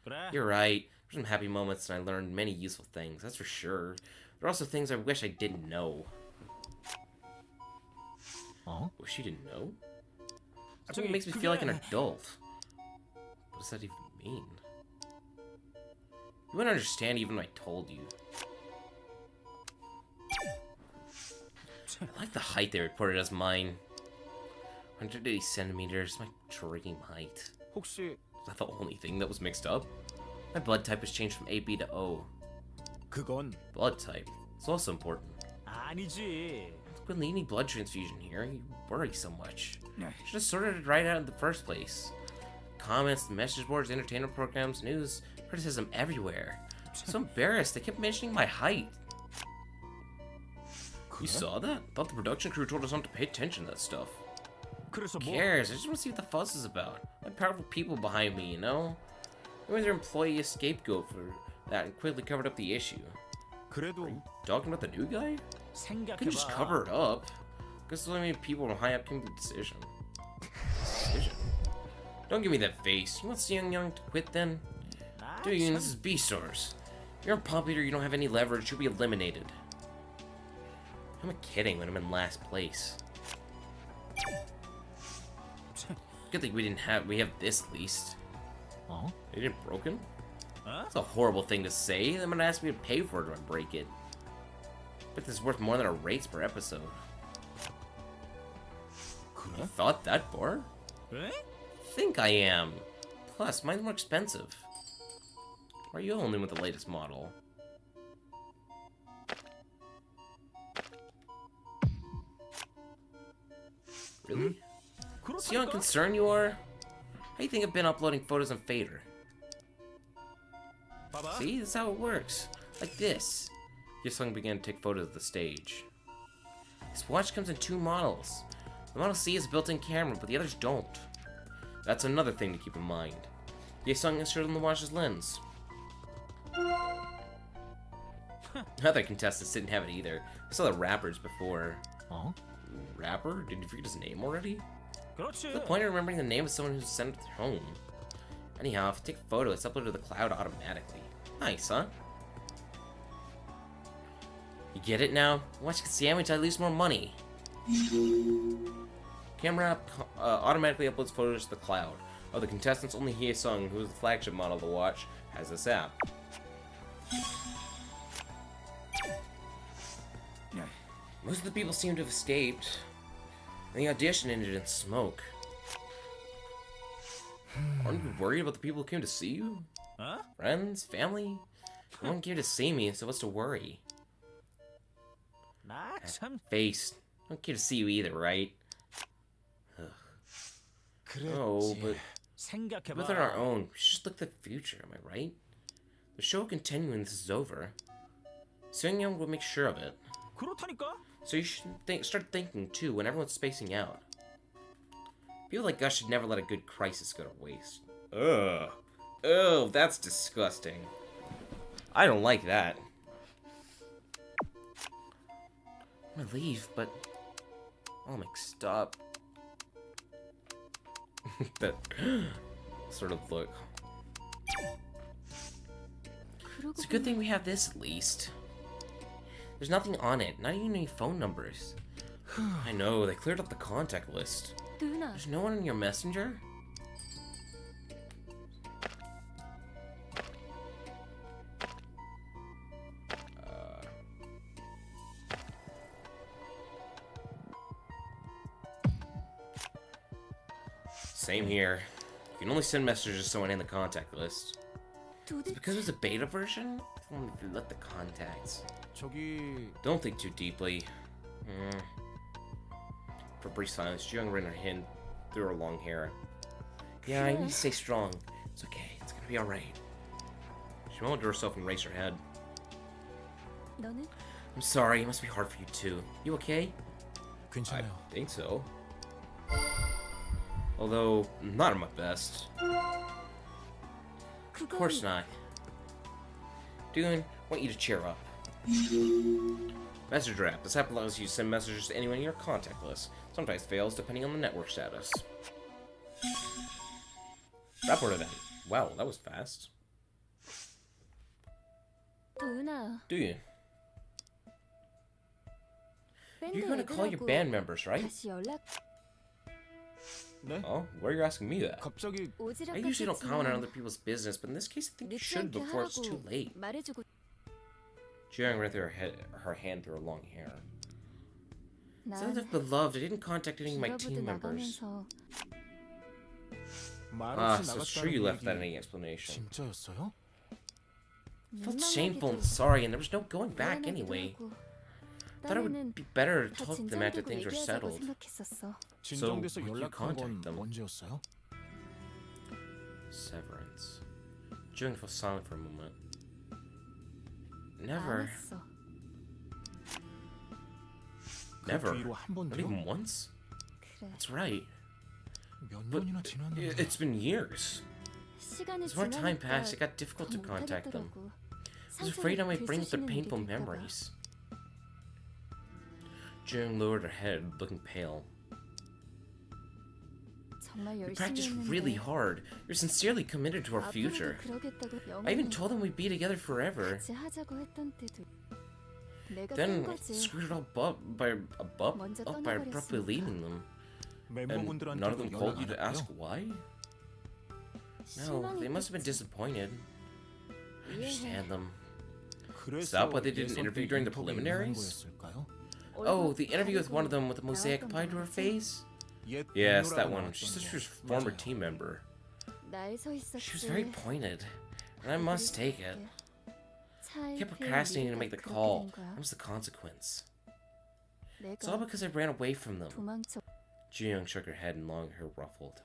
그래. You're right. There's some happy moments and I learned many useful things, that's for sure. There are also things I wish I didn't know. 어? Wish you didn't know? That's what makes me feel like an adult. What does that even mean? You wouldn't understand even if I told you. I like the height they reported as mine. 180 centimeters, my dream height. 혹시 Is that the only thing that was mixed up? My blood type was changed from AB to O. 그건 Blood type. It's also important. 아니지. Couldn't need any blood transfusion here. You worry so much. Should have sorted it right out in the first place. Comments, message boards, entertainment programs, news, criticism everywhere. So embarrassed. They kept mentioning my height. You saw that? Thought the production crew told us not to pay attention to that stuff. 그래서 Who 뭐? cares? I just want to see what the fuss is about. Like powerful people behind me, you know? Maybe their employee a scapegoat for that and quickly covered up the issue. 그래도 Talking about the new guy? Couldn't just 생각해봐. cover it up. Guess there's only people high up came to the decision. Decision? Don't give me that face. You want Young to quit then? Dude, this is B-stores. You're unpopular, you don't have any leverage, you'll be eliminated. Who am I kidding when I'm in last place? Good thing we have this at least. 어? It ain't broken? 어? That's a horrible thing to say. They're gonna ask me to pay for it if I break it. But this is worth more than our rates per episode. You 그래? thought that far? 에? Think I am. Plus, mine's more expensive. Why are you only with the latest model? Really? See how unconcerned you are? How do you think I've been uploading photos on Fader? 봐봐. See, that's how it works. Like this. Yesung began to take photos of the stage. This watch comes in 2 models. The Model C has a built-in camera, but the others don't. That's another thing to keep in mind. Yesung inserted on the watch's lens. Other contestants didn't have it either. I saw the rappers before. 어? Rapper? Did you forget his name already? 그렇지. What's the point of remembering the name of someone who's sent it home? Anyhow, if you take a photo, it's uploaded to the cloud automatically. Nice, huh? You get it now? Watch the sandwich, I lose more money. Camera app automatically uploads photos to the cloud. Of the contestants, only Hye-sung, who is the flagship model of the watch, has this app. Most of the people seem to have escaped. And the audition ended in smoke. Aren't you worried about the people who came to see you? 어? Friends? Family? No one came to see me, so what's to worry? 나 참. Face. No one came to see you either, right? Oh, but 생각해봐. within our own, we should just look at the future, am I right? The show will continue when this is over. Seung-young will make sure of it. 그렇다니까? So you should start thinking, too, when everyone's spacing out. People like us should never let a good crisis go to waste. Ugh. Oh, that's disgusting. I don't like that. I'm gonna leave, but I'll make stop. That sort of look. It's a good thing we have this, at least. There's nothing on it, not even any phone numbers. I know, they cleared up the contact list. 누나, There's no one in your messenger? Same here. You can only send messages to someone in the contact list. 도대체 Because it's a beta version? I want to let the contacts. 저기 Don't think too deeply. For a brief silence, Jung ran her hand through her long hair. Yeah, you need to stay strong. It's okay. It's gonna be alright. She mumbled to herself and raised her head. 너는 I'm sorry. It must be hard for you too. You okay? I 괜찮아요. think so. Although, not at my best. Of course not. Dude, I want you to cheer up. Messenger app. This app allows you to send messages to anyone in your contact list. Sometimes fails depending on the network status. Rapport event. Wow, that was fast. 도윤아, Do you? 밴드 You're gonna call your 애들하고 band members, right? 다시 연락 네? Oh, why are you asking me that? 갑자기 I usually don't comment on 오지랖 other people's business, but in this case I think you 늦지 should 않게 before it's too 하라고 late. 말해주고 Jiang ran through her hand through her long hair. Instead 난 of beloved, I didn't contact any of my 기가부도 team members. 나가면서 Ah, 말없이 so it's true you 나갔다는 left without 얘기 any explanation. 진짜였어요? I felt shameful and sorry, and there was no going back 미안하기도 anyway. 하고. Thought it would 딴에는 be better to 다 talk to them after 진정되고 things were 얘기하자고 settled. 생각했었어. 진정돼서 why'd you 연락한 contact 건 them? 언제였어요? Severance. Jiang fell silent for a moment. 안 Never. 했어. 그 Never. 뒤로 한 Not 번도요? even once? 그래. That's right. 몇 But 년이나 지났는데 it's been years. 시간이 As more time 지나니까 passed, it got difficult to 더 contact them. 못하겠더라고. I was afraid I might bring up their 상처를 painful 들쑤시는 일이 될까 봐. memories. June lowered her head, looking pale. 정말 You 열심히 practiced really 했는데 hard. You're sincerely committed to our 앞으로도 future. 그러겠다고 I even 영원히 told them we'd be together forever. 같이 하자고 했던 때도 내가 깬 Then 거지. screwed it all up by abruptly leaving them. And none of them 멤버분들한테도 called 연락 you 안 to ask 했고요. why? No, they must have been disappointed. I understand them. Is that why they did an interview during the preliminaries? Oh, the interview with one of them with a mosaic applied to her face? Yes, that one. She said she was a former team member. 날 서 있었지. She was very pointed, and I must take it. I kept procrastinating to make the call. That was the consequence. It's all because I ran away from them. 도망쳐. Ji-young shook her head and long hair ruffled.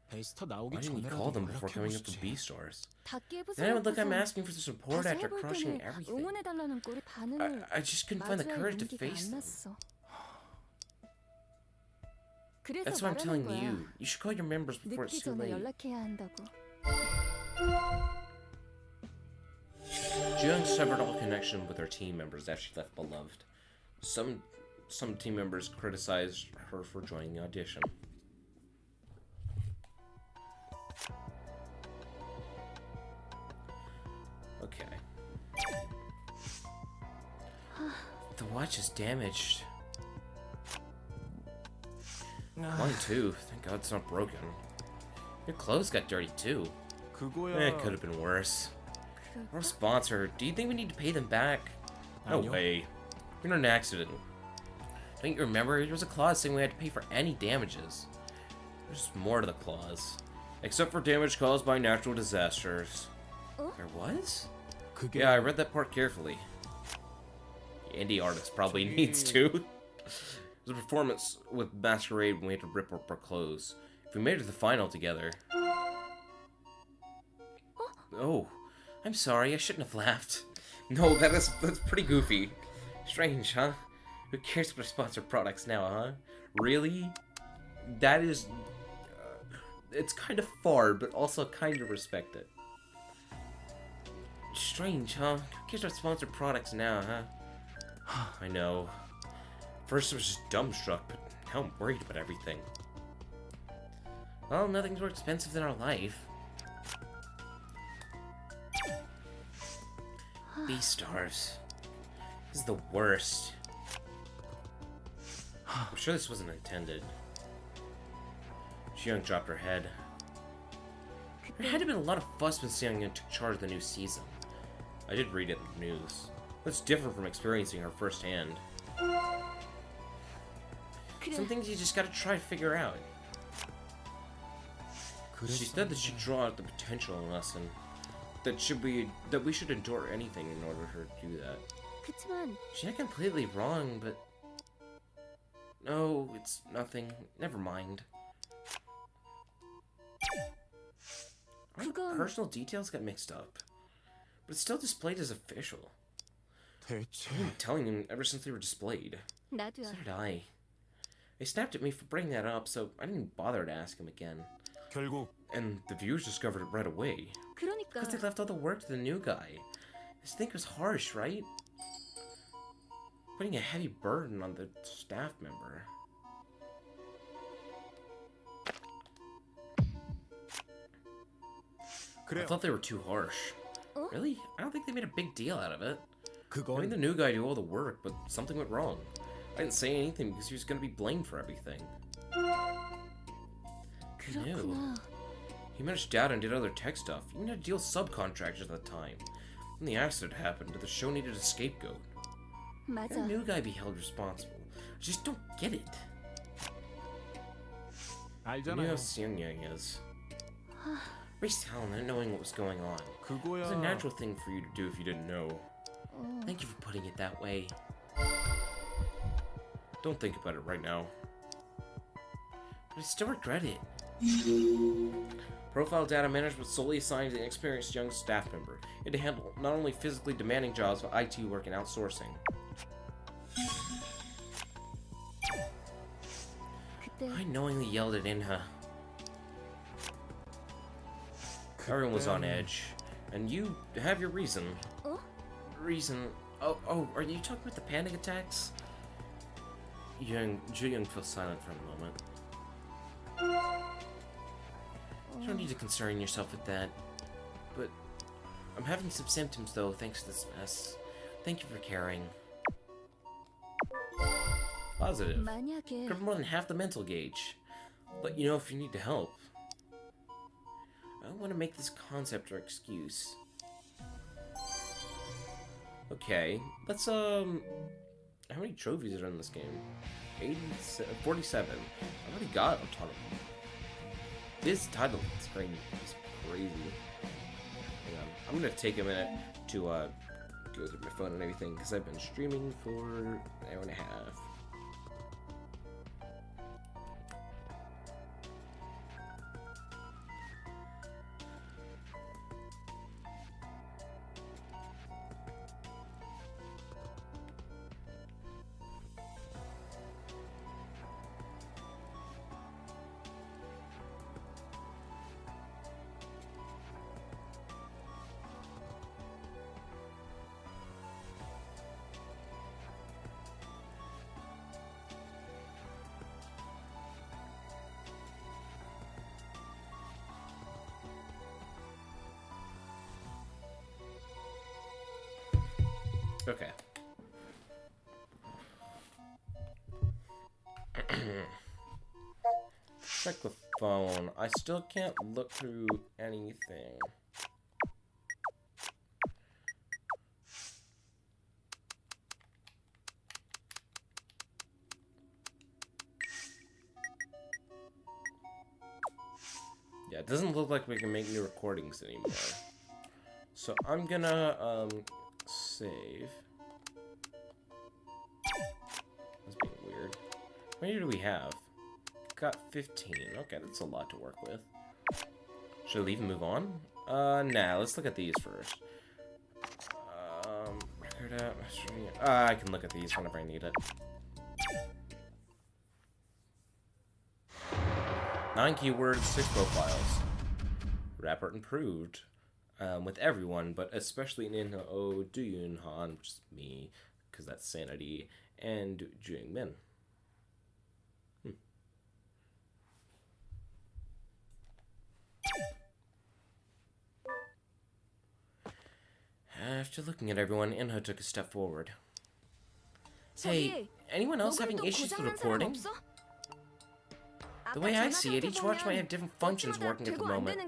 베이스터 Why 나오기 didn't you call 전에라도 them before coming up to 연락해보시지. B-stars? 닫기 Then it would look I'm 해보세요. asking for the support 다시 after 해볼 crushing 때는 everything. 응원해달라는 꼴에 반응을 I just couldn't find the 맞이할 courage to 용기가 face 안 them. 났어. 그래서 That's what I'm 말하는 telling 거야. you. You should call your members before 늦기 it's too 전에 late. 연락해야 한다고. Ji-young severed all connection with her team members as she left Beloved. Some team members criticized her for joining the audition. Okay. The watch is damaged. Mine too. Thank God it's not broken. Your clothes got dirty too. 그거야. It could have been worse. We're a sponsor. Do you think we need to pay them back? No 아니요. way. You're not an accident. Don't you remember? There was a clause saying we had to pay for any damages. There's more to the clause. Except for damage caused by natural disasters. There was? 그게 Yeah, I read that part carefully. The indie artist probably needs to. It was a performance with Masquerade when we had to rip up our clothes. If we made it to the final together. Oh, I'm sorry, I shouldn't have laughed. No, that's pretty goofy. Strange, huh? Who cares about sponsored products now, huh? Really? That is... it's kind of far, but also kind of respect it. Strange, huh? Who cares about sponsored products now, huh? I know. First I was just dumbstruck, but now I'm worried about everything. Well, nothing's more expensive than our life. B-stars. This is the worst. I'm sure this wasn't intended. Ji-young dropped her head. There had to have been a lot of fuss when Seung-yeon took charge of the new season. I did read it in the news. That's different from experiencing her firsthand. Some things you just gotta try to figure out. She said that she'd draw out the potential in us and that we should endure anything in order for her to do that. 그치만 She's not completely wrong, but... No, it's nothing. Never mind. Our 그건- personal details got mixed up. But it's still displayed as official. 대체 I've been telling him ever since they were displayed. 나도야. So did I. They snapped at me for bringing that up, so I didn't even bother to ask him again. 결국 And the viewers discovered it right away. 그러니까 Because they left all the work to the new guy. This thing was harsh, right? Putting a heavy burden on the staff member. I 그래요. thought they were too harsh. Really? I don't think they made a big deal out of it. I made the 그건 new guy do all the work, but something went wrong. I didn't say anything because he was going to be blamed for everything. 그렇구나. He managed data and did other tech stuff. He even had to deal with subcontractors at the time. When the accident happened, the show needed a scapegoat. 맞아. The new guy be held responsible. I just don't get it. I knew 알잖아요. how Seung-yeon is. Race talent not knowing what was going on. It was a 그거야. natural thing for you to do if you didn't know. 어, Thank you for putting it that way. Don't think about it right now. But I still regret it. Profile data management was solely assigned to an experienced young staff member. He had to handle not only physically demanding jobs, but IT work and outsourcing. 그때 I knowingly yelled at Inha. Everyone was on edge. And you have your reason. 어? Reason? Oh, are you talking about the panic attacks? Ji-young fell silent for a moment. You don't need to concern yourself with that. But I'm having some symptoms though, thanks to this mess. Thank you for caring. Positive. 만약에 Cover more than half the mental gauge. Let you know if you need to help. I don't want to make this concept our excuse. Okay, let's how many trophies are in this game? 47. I already got a ton of them. This title screen is crazy. Hang on. I'm gonna take a minute to go through my phone and everything because I've been streaming for an hour and a half. Okay. Check the phone. I still can't look through anything. Yeah, it doesn't look like we can make new recordings anymore. So I'm gonna, save. That's being weird. How many do we have? Got 15. Okay, that's a lot to work with. Should I leave and move on? Nah, let's look at these first. Record app, I can look at these whenever I need it. 9 keywords, 6 profiles. Rapport improved. With everyone, but especially in O, Duyun Han, which is me, because that's sanity, and Jung Min. After looking at everyone, Inho took a step forward. Hey, anyone else having issues with recording? The way I see it, each watch might have different functions working at the moment.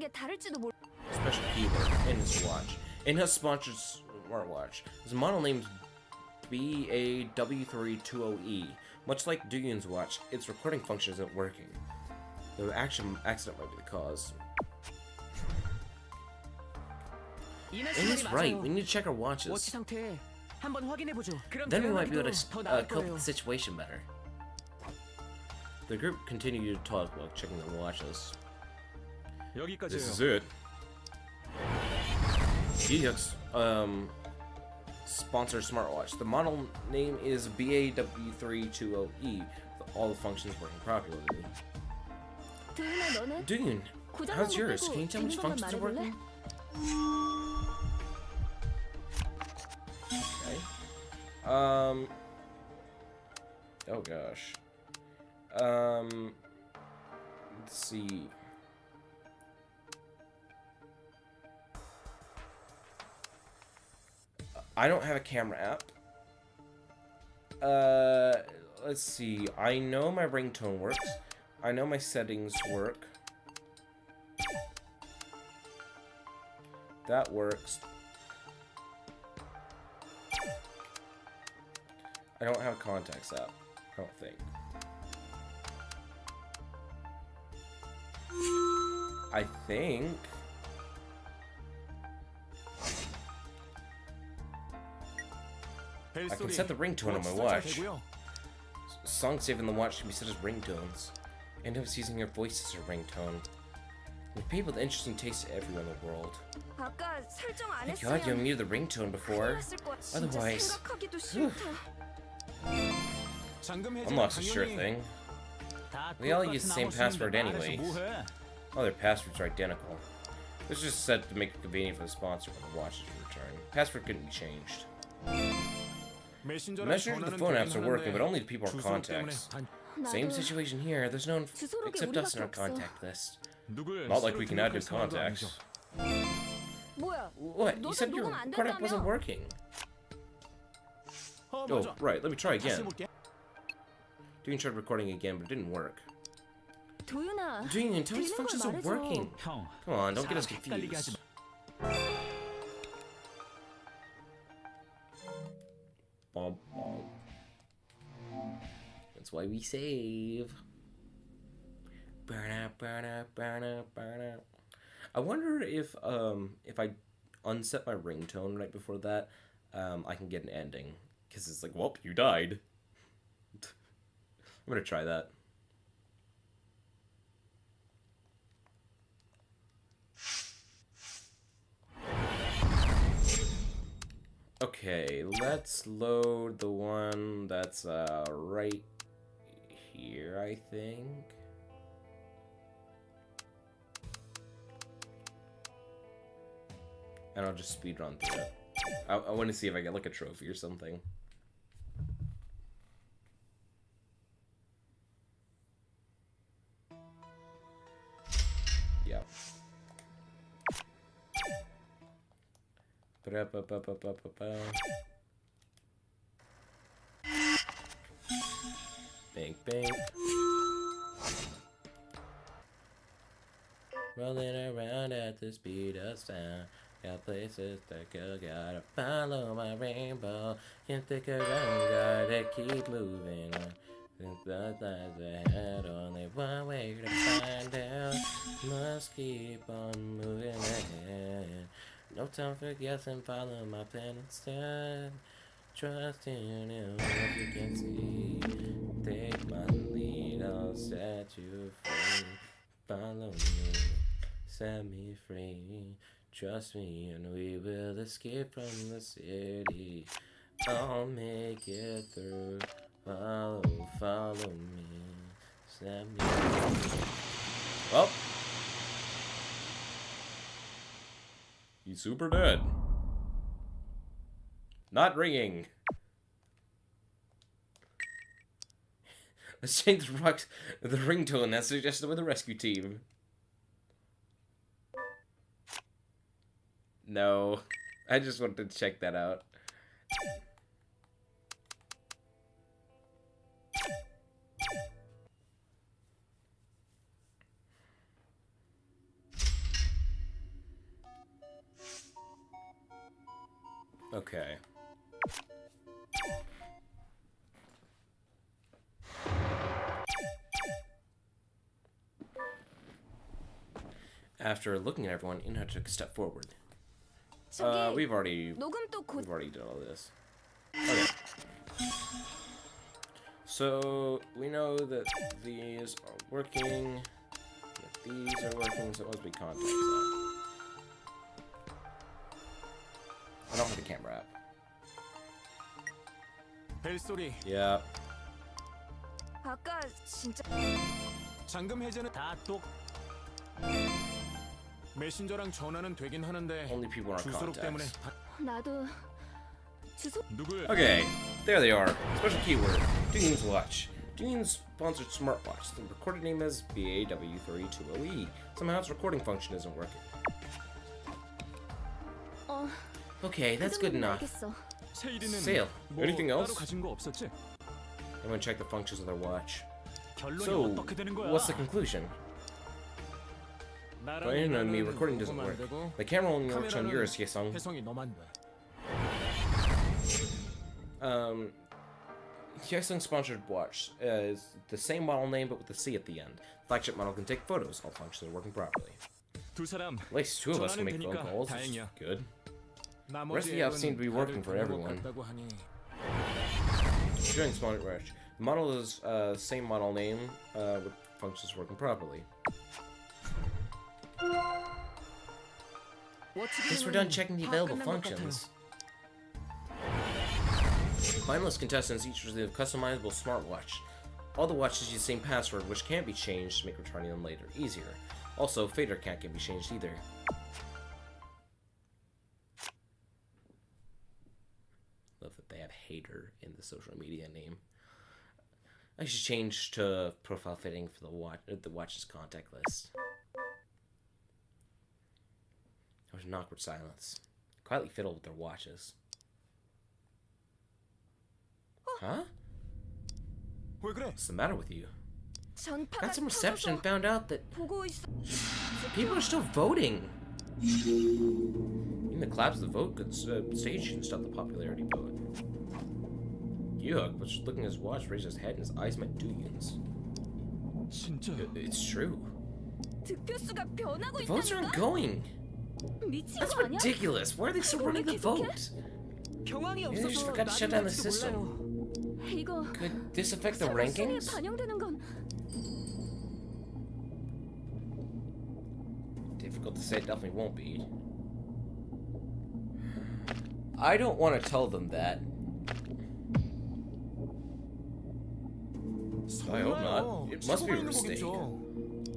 Special keyword, Inho's watch. Inho's sponsors smartwatch. His model named BAW320E. Much like Duyun's watch, its recording function isn't working. The accident might be the cause. Inho's right, we need to check our watches. Then we might be able to cope with the situation better. The group continued to talk while checking their watches. This is it. GX sponsor smartwatch. The model name is BAW320E. All the functions working properly. Duyun, how's yours? Can you tell me which functions are working? Okay. Oh gosh. Let's see. I don't have a camera app. Let's see. I know my ringtone works. I know my settings work. That works. I don't have a contacts app. I don't think. I think. I can set the ringtone on my watch. Songs saved in the watch can be set as ringtones. And I was using your voice as a ringtone. With people with interesting taste everywhere in the world. Thank God you muted the ringtone before. Otherwise, unlock's a sure thing. We all use the same password anyways. All their passwords are identical. This is just set to make it convenient for the sponsor when the watch is returned. Password couldn't be changed. The messengers and the phone apps are working, but only the people are contacts. Same situation here. There's no one except us in our contact list. Not like we can add new contacts. What? You said your card app wasn't working. Oh, right. Let me try again. Duyun tried recording again, but it didn't work. Duyun, tell me these functions are working. Come on, don't get us confused. Bom, bom. That's why we save. Burn out, burn out, burn out, burn out. I wonder if I unset my ringtone right before that, I can get an ending. Because it's like, well, you died. I'm gonna try that. Okay, let's load the one that's right here, I think. And I'll just speedrun through it. I want to see if I get like a trophy or something. Yeah. bank. Rolling around at the speed of sound. Got places to go, gotta follow my rainbow. Can't think around, gotta keep moving on. Since the lies ahead, only one way to find out. Must keep on moving ahead. No time for guessing, follow my plan instead. Trust in you if you can see. Take my lead, I'll set you free. Follow me, set me free. Trust me and we will escape from the city. I'll make it through. Follow me. Set me free. Well, he's super dead. Not ringing. Let's change the ringtone that's suggested with the rescue team. No, I just wanted to check that out. Okay. After looking at everyone, Ina took a step forward. We've already done all this. Okay. So we know that these are working. That these are working, so it must be contacts. I don't have the camera app. 벨소리. Yeah. 아까 진짜 잠금 해제는 다똑 메신저랑 전화는 되긴 하는데 Only people in our 주소록 때문에 contacts. 나도 주소 누굴? Okay, there they are. Special keyword: Dean's watch. Dean's sponsored smartwatch. The recorded name is BAW32OE. Somehow its recording function isn't working. 어 Okay, that's good enough. 알겠어. 세일이는 Sale. 뭐 Anything else? 따로 가진 거 없었지? I'm gonna check the functions of their watch. 결론이 So, 어떻게 되는 거야? what's the conclusion? 나랑 Going on me, 나는 recording doesn't 녹음 안 work. 되고 The camera only works on 카메라는 yours, Hyesung. 해성이 너만 돼. Hyesung sponsored watch is the same model name but with the C at the end. Flagship model can take photos. All functions are working properly. 두 사람 At least two of us can make phone 전화는 calls. Which is 다행이야. good. 나머지 rest of the apps seem to be working for everyone. 같다고 하니 Showing smartwatch. The model is same model name with functions working properly. Guess we're done checking the available functions. Finalist contestants each receive a customizable smartwatch. All the watches use the same password, which can't be changed to make returning them later easier. Also, fader can't be changed either. Love that they have hater in the social media name. I should change to profile fitting for the watch's contact list. There was an awkward silence. Quietly fiddled with their watches. Huh? 왜 그래? What's the matter with you? 전파가 Got some reception and 터져서 found out that 보고 있어. people are still voting. Even the collapse of the vote stage can stop the popularity vote. Yuck, but just looking at his watch, raised his head and his eyes met Dooyin's. 진짜 It's true. 득표수가 변하고 The votes aren't 있다니까? going. 미친 That's 거 아니야? ridiculous. Why are they still running the vote? 경황이 Maybe they just 없어서 forgot to shut down the 나중에 system. 몰라요. 이거 Could this affect the 설마 순위에 rankings? 반영되는 건 Difficult to say, it definitely won't be. I don't want to tell them that. I hope not. It must be a mistake.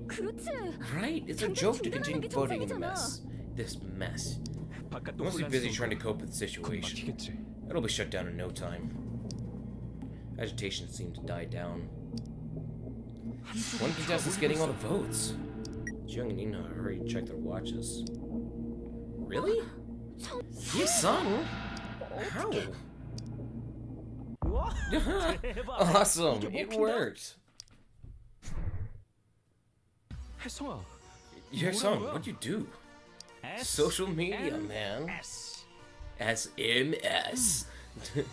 그렇지. Right? It's a joke to continue voting in the mess. This mess. 바깥도 I must be busy 혼란스러워. trying to cope with the situation. 막히겠지. It'll be shut down in no time. Agitation seemed to die down. One contestant's getting all the votes. Jiyoung and Ina hurried to check their watches. Really? Hyesung? How? 와, 대박. Awesome! 이게 It 먹힌다? worked! 혜성아. Yeah, son, what'd you do? Social media, man. S. SMS.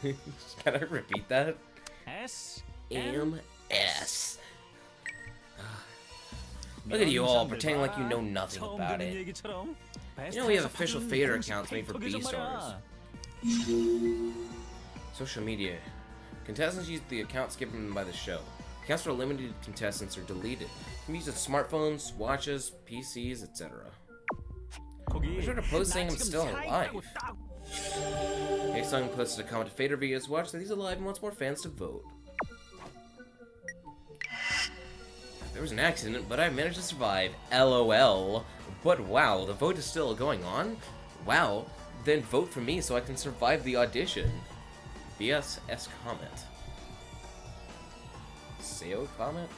Can I repeat that? S. MS. Look at you all pretending like you know nothing about it. You know we have official Fader accounts made for B-stars. Social media. Contestants use the accounts given them by the show. Accounts for limited contestants are deleted. Can be used on smartphones, watches, PCs, etc. I tried to post saying I'm still alive. Haesung posted a comment to Fader videos watch that he's alive and wants more fans to vote. There was an accident, but I managed to survive. LOL. But wow, the vote is still going on? Wow, then vote for me so I can survive the audition. BSS comment. Seo comment?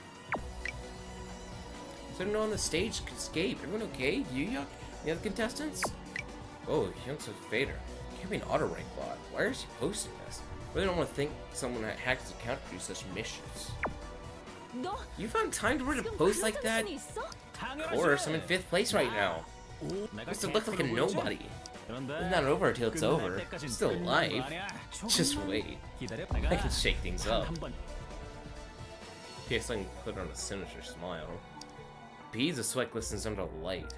So no on the stage escape. Everyone okay? You the other contestants? Oh, Hyun's a Fader. Can't be an auto rank bot. Why is he posting this? I really don't want to think someone hacked his account to do such missions. 너 You found time to write a 지금 post 그런 like that? 정신이 있어? Of course, I'm in 5th place right now. I still look like a nobody. It's not over until it's over. I'm still alive. Just wait. I can shake things up. Haesung put on a sinister smile. Beads of sweat glistens under the light.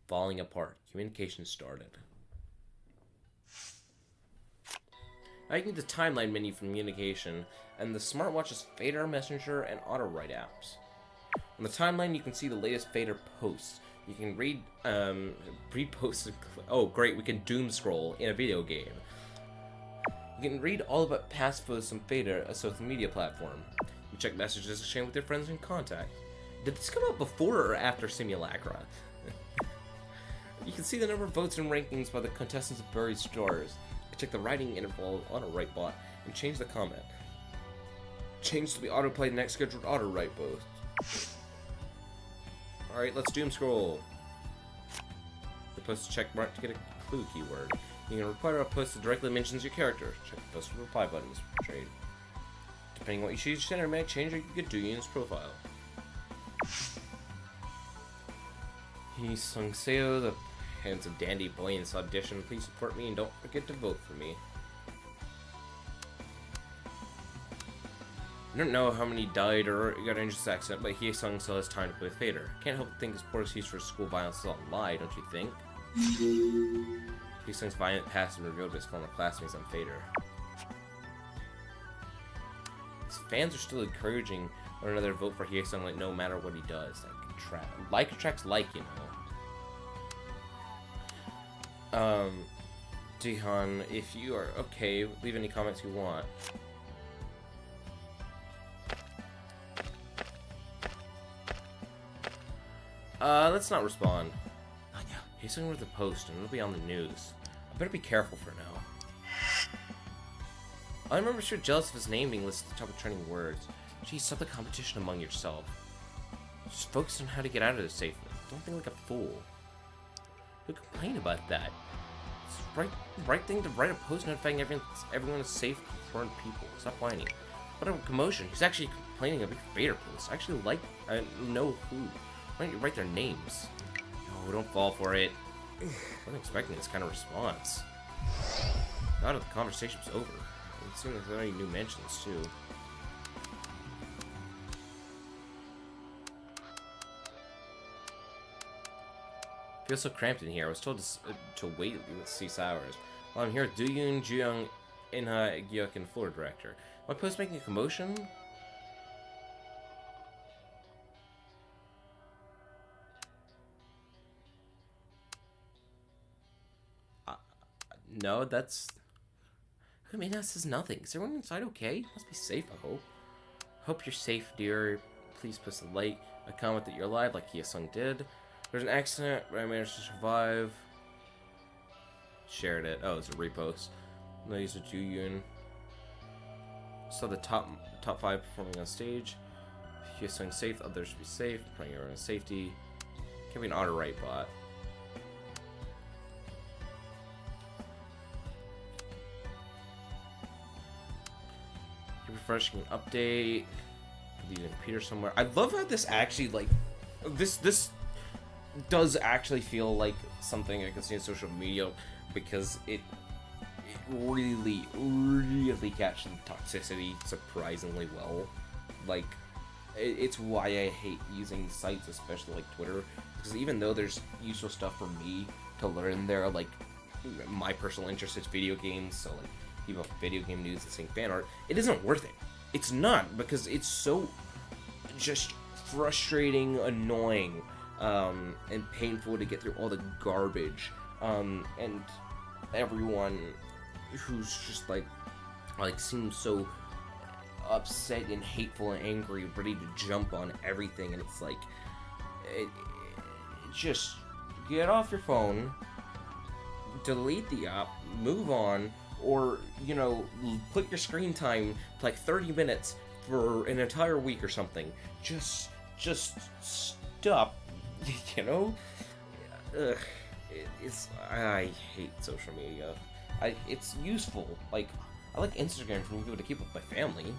Falling apart. Communication started. Now you can get the timeline menu from communication, and the smartwatch's Fader Messenger and Auto Write apps. On the timeline, you can see the latest Fader posts. You can read, pre-posted. Oh, great! We can doom scroll in a video game. You can read all about past posts on Fader, a social media platform. You check messages exchanged with your friends and contacts. Did this come out before or after Simulacra? You can see the number of votes and rankings by the contestants of buried stars. Check the writing interval on a write bot and change the comment. Change to be autoplay the next scheduled auto write post. Alright, let's doom scroll. The post check mark to get a clue keyword. You can reply to a post that directly mentions your character. Check the post with reply buttons. Trade. Depending on what you choose to center, may change or you get Doyun's profile. Haesung Seo, the handsome dandy boy in this audition. Please support me and don't forget to vote for me. I don't know how many died or got injured in this accident, but Haesung still has time to play with Fader. Can't help but think his poor excuse for school violence is all a lie, don't you think? Haesung's violent past is revealed by his former classmates on Fader. His fans are still encouraging one another to vote for Haesung like no matter what he does. Like attracts like, you know. Jihan, if you are okay, leave any comments you want. Let's not respond. He's going with the post and it'll be on the news. I better be careful for now. I remember sure jealous of his name being listed at the top of trending words. Geez, stop the competition among yourself. Just focus on how to get out of this safely. Don't think like a fool. Who complain about that? It's the right thing to write a post notifying everyone is safe for people. Stop whining. What a commotion. He's actually complaining about Vader posts. I actually know who. Why don't you write their names? No, don't fall for it. I wasn't expecting this kind of response. God, the conversation was over. It seemed like there were any new mentions, too. I feel so cramped in here. I was told to wait with 6 hours. While I'm here with Doyoon, Juyong, Inha, Gyuk, and floor director. My post making a commotion? No, that's... I mean, that says nothing. Is everyone inside okay? Must be safe, I hope. Hope you're safe, dear. Please post a like, a comment that you're alive, like Haesung did. There's an accident, but I managed to survive. Shared it. Oh, it's a repost. No use of Juyun. Saw the top 5 performing on stage. Haesung safe, others should be safe. Praying everyone's safety. Can't be an auto write bot. refreshing update. Leaving Peter somewhere. I love how this actually, like, this does actually feel like something I can see on social media, because it really catches the toxicity surprisingly well. Like, it's why I hate using sites, especially like Twitter, because even though there's useful stuff for me to learn there, like my personal interest is video games, so like even video game news and seeing fan art, it isn't worth it. It's not, because it's so just frustrating, annoying, and painful to get through all the garbage, and everyone who's just like seems so upset and hateful and angry, ready to jump on everything, and it's like, just get off your phone, delete the app, move on, or, you know, put your screen time to like 30 minutes for an entire week or something. Just stop, you know? Ugh. I hate social media. It's useful. Like, I like Instagram for me to keep up with my family.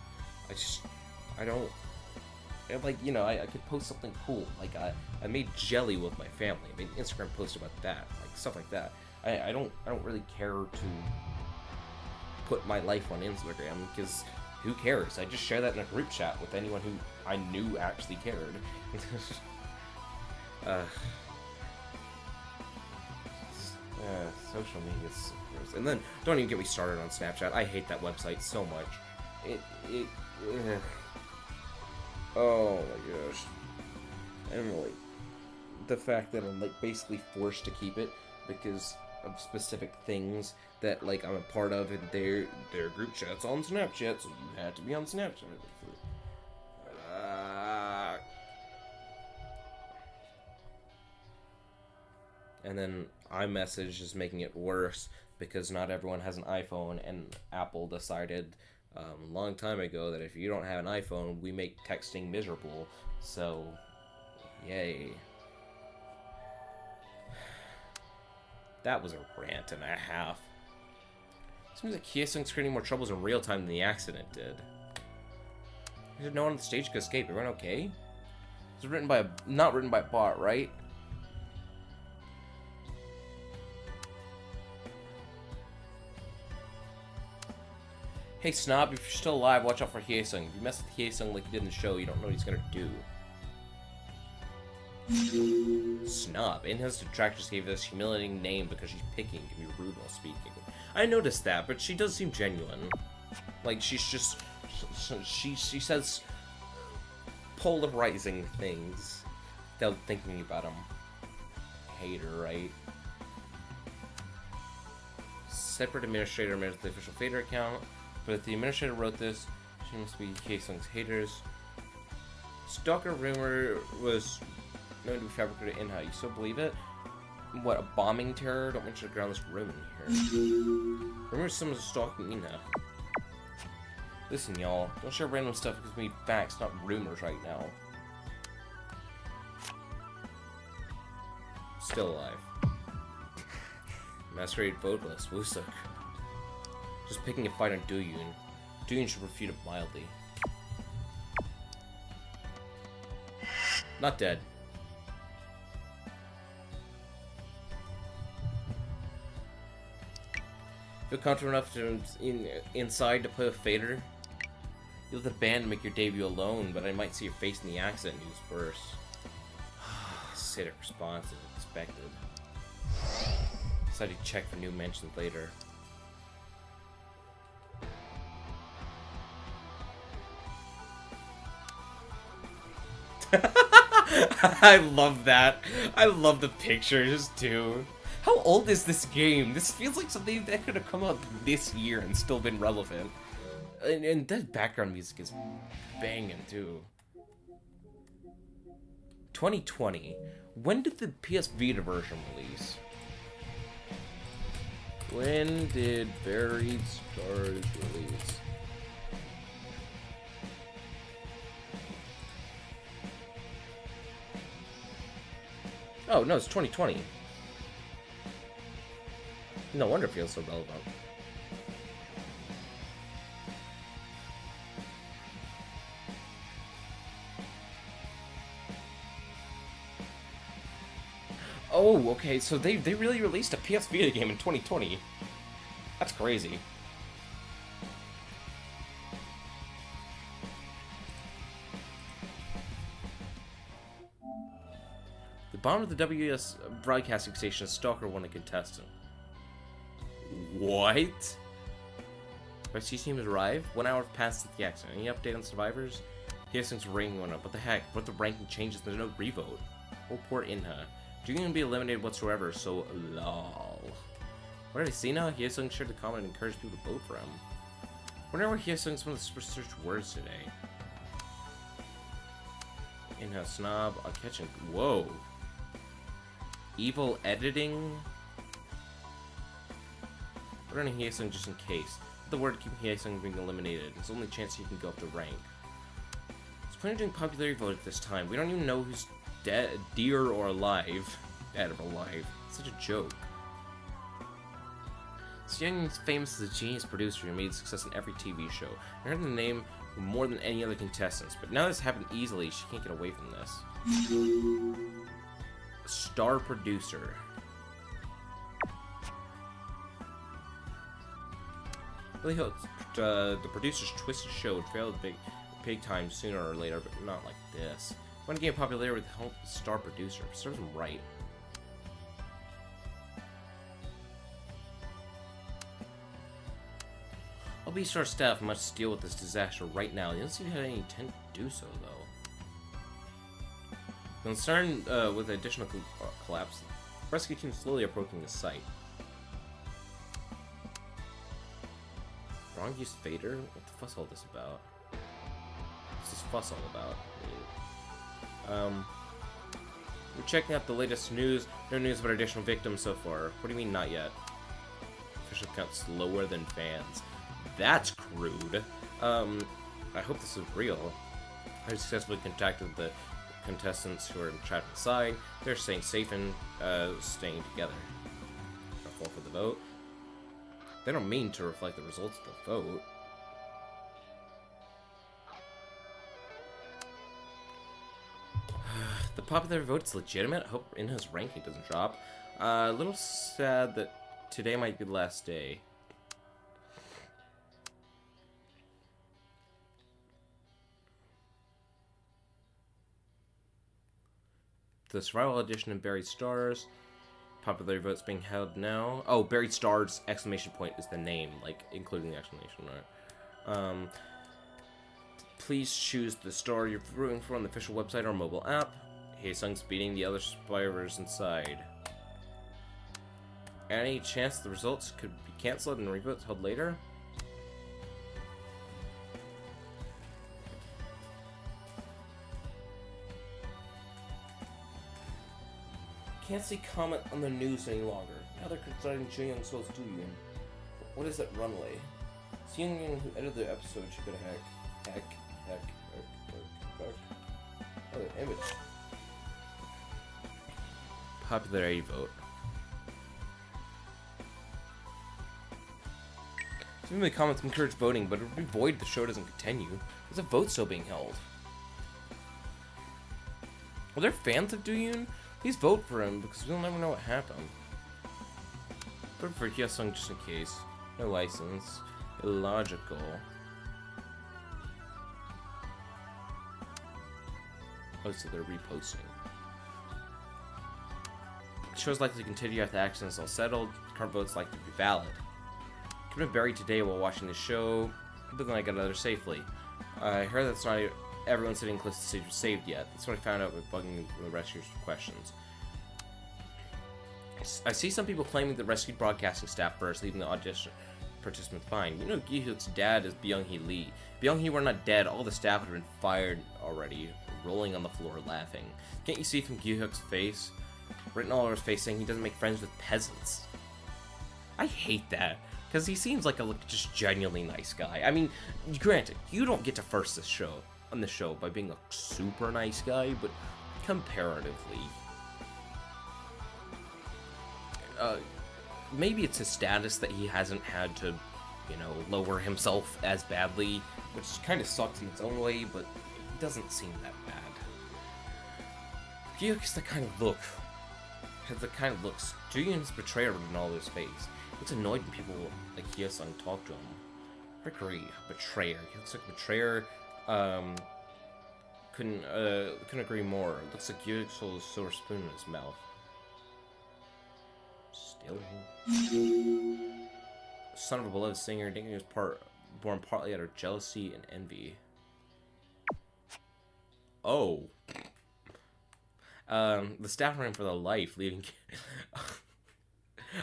I don't, like, you know, I could post something cool. Like, I made jelly with my family. I made an Instagram post about that. Like, stuff like that. I don't really care to put my life on Instagram, because who cares? I just share that in a group chat with anyone who I knew actually cared. Social media is so gross. And then, don't even get me started on Snapchat. I hate that website so much. Oh my gosh. And like, the fact that I'm like basically forced to keep it because of specific things that like I'm a part of, and their group chats on Snapchat, so you had to be on Snapchat. And then iMessage is making it worse because not everyone has an iPhone, and Apple decided a long time ago that if you don't have an iPhone, we make texting miserable. So, yay. That was a rant and a half. Seems like Hyesung's creating more troubles in real time than the accident did. There's no one on the stage could escape. Everyone okay? It's written by not written by a bot, right? Hey Snob, if you're still alive, watch out for Hyesung. If you mess with Hyesung like you did in the show, you don't know what he's gonna do. Snob. In-house detractors gave this humiliating name because she's picking to be rude while speaking. I noticed that, but she does seem genuine. Like, she's just... She says polarizing things without thinking about them. Hate her, right? Separate administrator manages the official Fader account, but if the administrator wrote this, she must be Hyesung's haters. Stalker rumor was known to be fabricated in-house. You still believe it? What, a bombing terror? Don't mention the groundless rumor here. Rumors someone's stalking Ina. Listen, y'all. Don't share random stuff because we need facts, not rumors right now. Still alive. Masquerade vocalist, Wusuk. Just picking a fight on Duyun. Duyun should refute it mildly. Not dead. Feel comfortable enough to inside to play with Fader? You let the band make your debut alone, but I might see your face in the accident news first. Acidic response as expected. Decided to check for new mentions later. I love that. I love the pictures too. How old is this game? This feels like something that could have come out this year and still been relevant. And that background music is banging too. 2020. When did the PS Vita version release? When did Buried Stars release? Oh, no, it's 2020. No wonder it feels so relevant. Oh, okay, so they really released a PS Vita game in 2020. That's crazy. The bottom of the WS broadcasting station, Stalker won a contestant. What? Rescue team has arrived. 1 hour past the accident. Any update on survivors? Hyacinth's ranking went up. What the heck? What the ranking changes? There's no revote. Oh, poor Inha. You're gonna be eliminated whatsoever, so lol. What did I see now? Hyacinth shared the comment and encouraged people to vote for him. Wonder where Hyacinth's one of the super search words today. Inha snob. I'll catch him. Whoa. Evil editing. Put on Hyacinth just in case. The word keeping Hyacinth being eliminated. It's the only chance he can go up the rank. He's planning doing popularity vote at this time. We don't even know who's dead, dear or alive. Dead or alive. It's such a joke. Young's famous as a genius producer who made success in every TV show. I heard the name more than any other contestants, but now this happened easily. She can't get away from this. Star producer. Really hope the producer's twisted show would fail the big time sooner or later, but not like this. I want to gain popularity with the help of the star producer. Serves him right. LB Star staff must deal with this disaster right now. They don't seem to have any intent to do so, though. Concerned with additional collapse, the rescue team slowly approaching the site. Wrong use fader? What the fuss all this about? What's this fuss all about? We're checking out the latest news. No news about additional victims so far. What do you mean not yet? Official count slower than fans. That's crude. I hope this is real. I successfully contacted the contestants who are trapped inside. They're staying safe and staying together. I'll fall for the vote. They don't mean to reflect the results of the vote. The popular vote's legitimate. I hope Inha's ranking doesn't drop. A little sad that today might be the last day. The survival edition of Buried Stars. Popular votes being held now. Oh, Buried Stars! Exclamation point is the name, like including the exclamation mark. Please choose the star you're rooting for on the official website or mobile app. Haesung's beating the other survivors inside. Any chance the results could be cancelled and revotes held later? Can't see comment on the news any longer. Now they're criticizing Jung So's Dooyun. What is that runway? Seeing who edited the episode should go to heck. Oh, the image. Popularity vote. Some of the comments encourage voting, but it would be void if the show doesn't continue. There's a vote still being held. Are there fans of Dooyun? Please vote for him, because we'll never know what happened. Vote for Hyesung just in case. No license. Illogical. Oh, so they're reposting. The show's likely to continue after the accidents all settled. Current votes likely to be valid. Could have been buried today while watching the show, but then I got out safely. I heard that's not everyone sitting close to the stage was saved yet. That's what I found out by bugging the rescuers for questions. I see some people claiming the rescued broadcasting staff first, leaving the audition participants behind. You know Gi-hook's dad is Byung-hee Lee. If Byung-hee were not dead, all the staff would have been fired already, rolling on the floor laughing. Can't you see from Gi-hook's face? Written all over his face saying he doesn't make friends with peasants. I hate that, because he seems like a just genuinely nice guy. I mean, granted, you don't get to first this show on the show by being a super nice guy, but comparatively, maybe it's his status that he hasn't had to, you know, lower himself as badly, which kind of sucks in its own way, but it doesn't seem that bad. Gi-hook is the kind of look has the kind of looks. Julian's betrayer written all over his face. It's annoyed when people like Hyo-sung talk to him. I agree, betrayer. He looks like a betrayer. Couldn't agree more. It looks like Yuso's silver spoon in his mouth. Still. Son of a beloved singer, thinking he was born partly out of jealousy and envy. Oh. The staff ran for the life, leaving.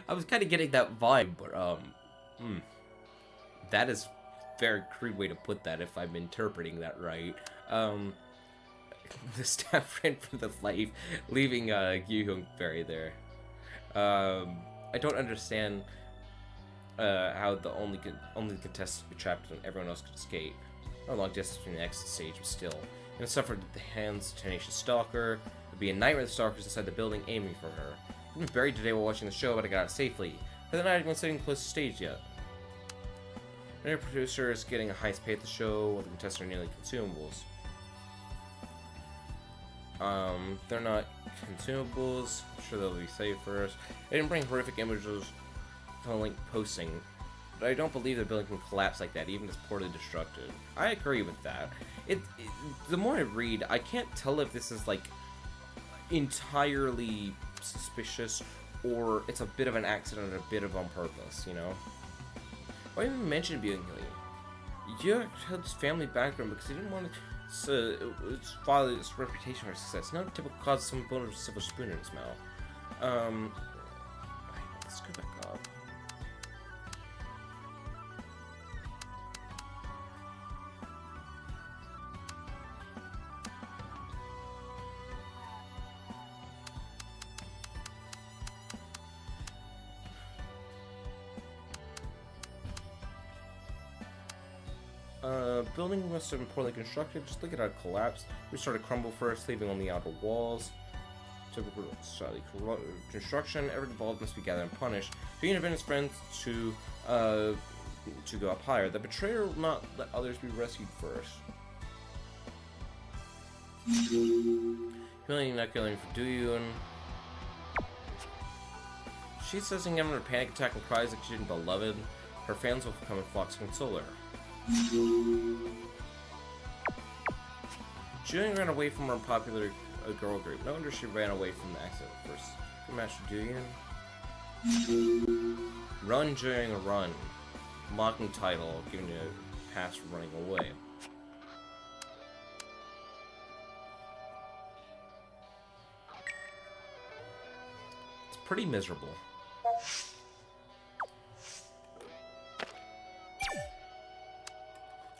I was kind of getting that vibe, but that is a very crude way to put that if I'm interpreting that right. The staff ran for the life, leaving Yu-hyung buried there. I don't understand how the only contestant could be trapped and everyone else could escape. No long distance between the exit stage, but still. And suffered at the hands of a tenacious stalker. It'd be a nightmare of the stalkers inside the building aiming for her. I've been buried today while watching the show, but I got out safely. But they're not even sitting close to the stage yet. Another producer is getting a highest pay at the show, while the contestants are nearly consumables. They're not consumables. I'm sure they'll be saved first. They didn't bring horrific images from the link posting, but I don't believe the building can collapse like that, even if it's poorly destructed. I agree with that. The more I read, I can't tell if this is like entirely suspicious or it's a bit of an accident or a bit of on purpose, you know? Why even mention being Yuck had his family background because he didn't want to its father's reputation for success. Not a typical cause of some bone of silver spoon in his mouth. Let's go back up. Building must have been poorly constructed. Just look at how it collapsed. We started to crumble first, leaving only outer walls. Typical construction. Everyone involved must be gathered and punished. Being and his friends to go up higher. The betrayer will not let others be rescued first. Feeling not killing for Duyun. She's sensing him under a panic attack and cries like she's beloved. Her fans will come and flock to console her. Julian ran away from her unpopular girl group. No wonder she ran away from the accident first. Good match, Julian. Run, Julian, run. Mocking title, giving you a pass for running away. It's pretty miserable.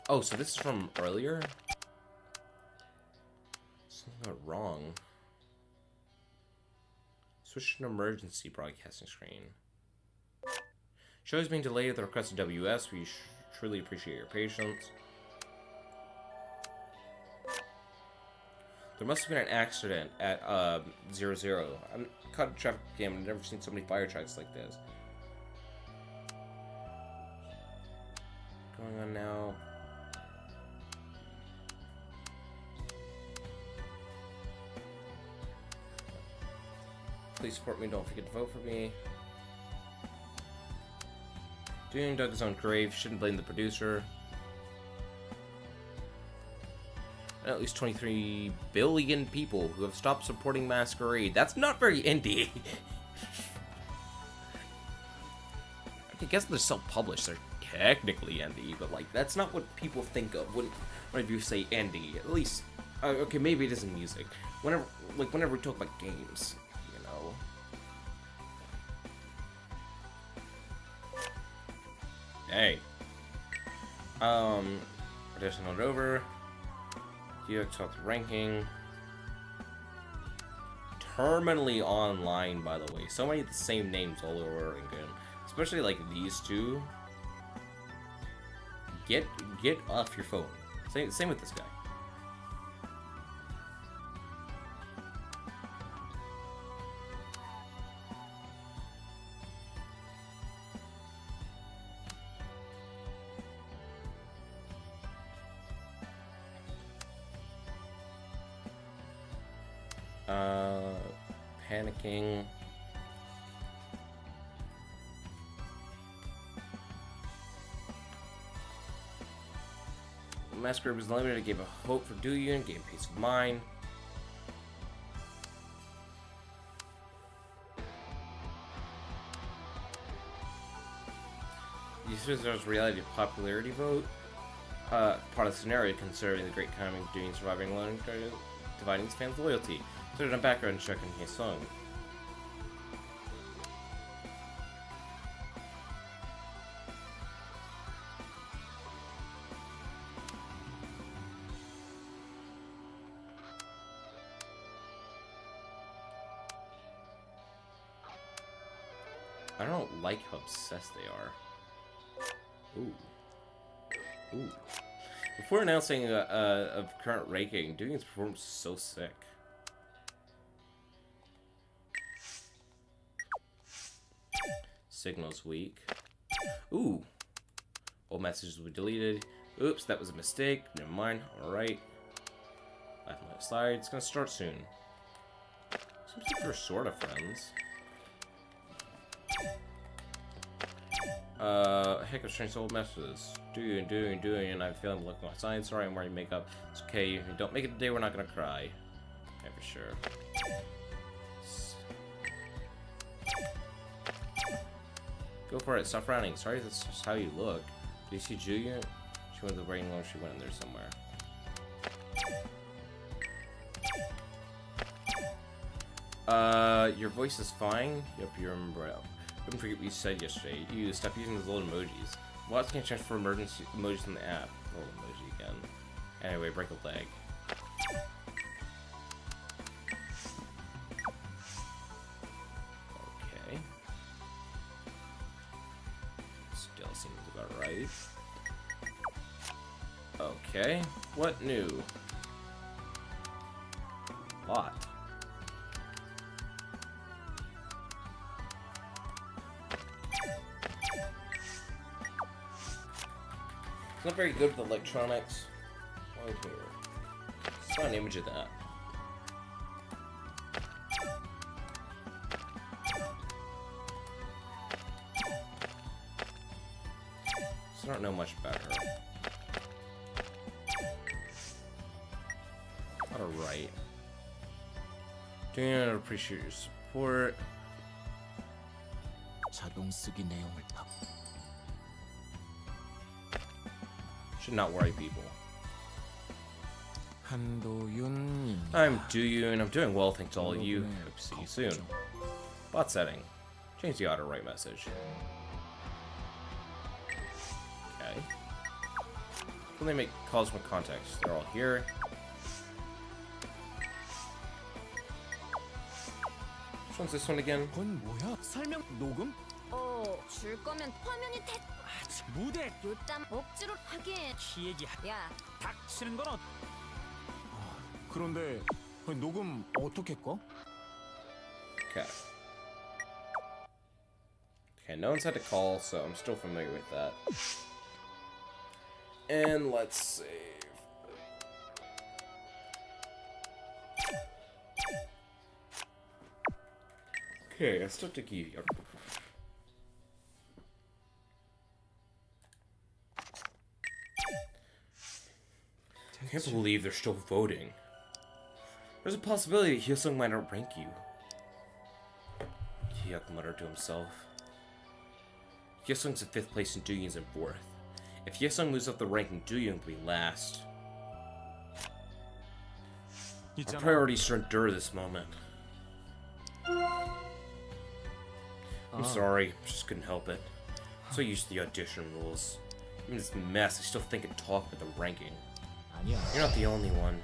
Oh, so this is from earlier? Something went wrong. Switch to an emergency broadcasting screen. Show is being delayed at the request of WS. We truly appreciate your patience. There must have been an accident at 00. I'm caught in a traffic jam. I've never seen so many fire trucks like this. Going on now. Please support me, don't forget to vote for me. Dune dug his own grave, shouldn't blame the producer. And at least 23 billion people who have stopped supporting Masquerade. That's not very indie. I guess they're self-published, they're technically indie, but like, that's not what people think of whenever you say indie. At least, okay, maybe it isn't music. Whenever we talk about games. Hey. Additional over. You talk ranking. Terminally online, by the way. So many of the same names all over again. Especially like these two. Get off your phone. Same with this guy. Panicking. Masquerade was limited, it gave a hope for Duyun, gave peace of mind. There's reality of popularity vote. Part of the scenario considering the great timing doing surviving alone dividing his fans' loyalty. So there's a background check in his song. I don't like how obsessed they are. Ooh. Ooh. Before announcing a current ranking, doing his performance is so sick. Signals weak. Ooh. Old messages were deleted. Oops, that was a mistake. Never mind. Alright. Left and right slide. It's gonna start soon. Seems like we're sort of friends. Heck of strange old messages. Doing, and I feel I'm looking my sign. Sorry, I'm wearing makeup. It's okay. If you don't make it today, we're not gonna cry. Yeah, for sure. Go for it. Stop frowning. Sorry, that's just how you look. Do you see Julia? She went to the rain loan. She went in there somewhere. Your voice is fine. Yep, you remember it. Don't forget what you said yesterday. You stop using those little emojis. Lots can change for emergency emojis in the app. Little emoji again. Anyway, break a leg. Okay. Still seems about right. Okay. What new? Lot. Not very good with electronics. Right here. Saw an image of that. So I don't know much about her. Alright. Doing I appreciate your support. 자동 쓰기 내용을 봐. Should not worry people. 한도윤. I'm Duyun. I'm doing well thanks to all of you. Hope to see you soon. Bot setting. Change the auto write message. Okay. When they make calls from context, they're all here. Which one's this one again? 그건 뭐야? 설명 녹음? 줄 거면 화면이 무대 요땀 억지로 하긴. 키 얘기 야, 닥치는 건 그런데 녹음 어떻게 꺼? Okay. Okay, no one's had to call, so I'm still familiar with that. And let's save. Okay, I still have to keep. I can't believe they're still voting. There's a possibility that Hyosung might outrank you. Hyuk muttered to himself. Hyosung's in 5th place and Duyun's in 4th. If Hyosung moves up the ranking, Duyun will be last. Our priorities to endure this moment. I'm sorry, I just couldn't help it. I'm so used to the audition rules. Even this mess, I still think and talk about the ranking. 아니야. You're not the only one.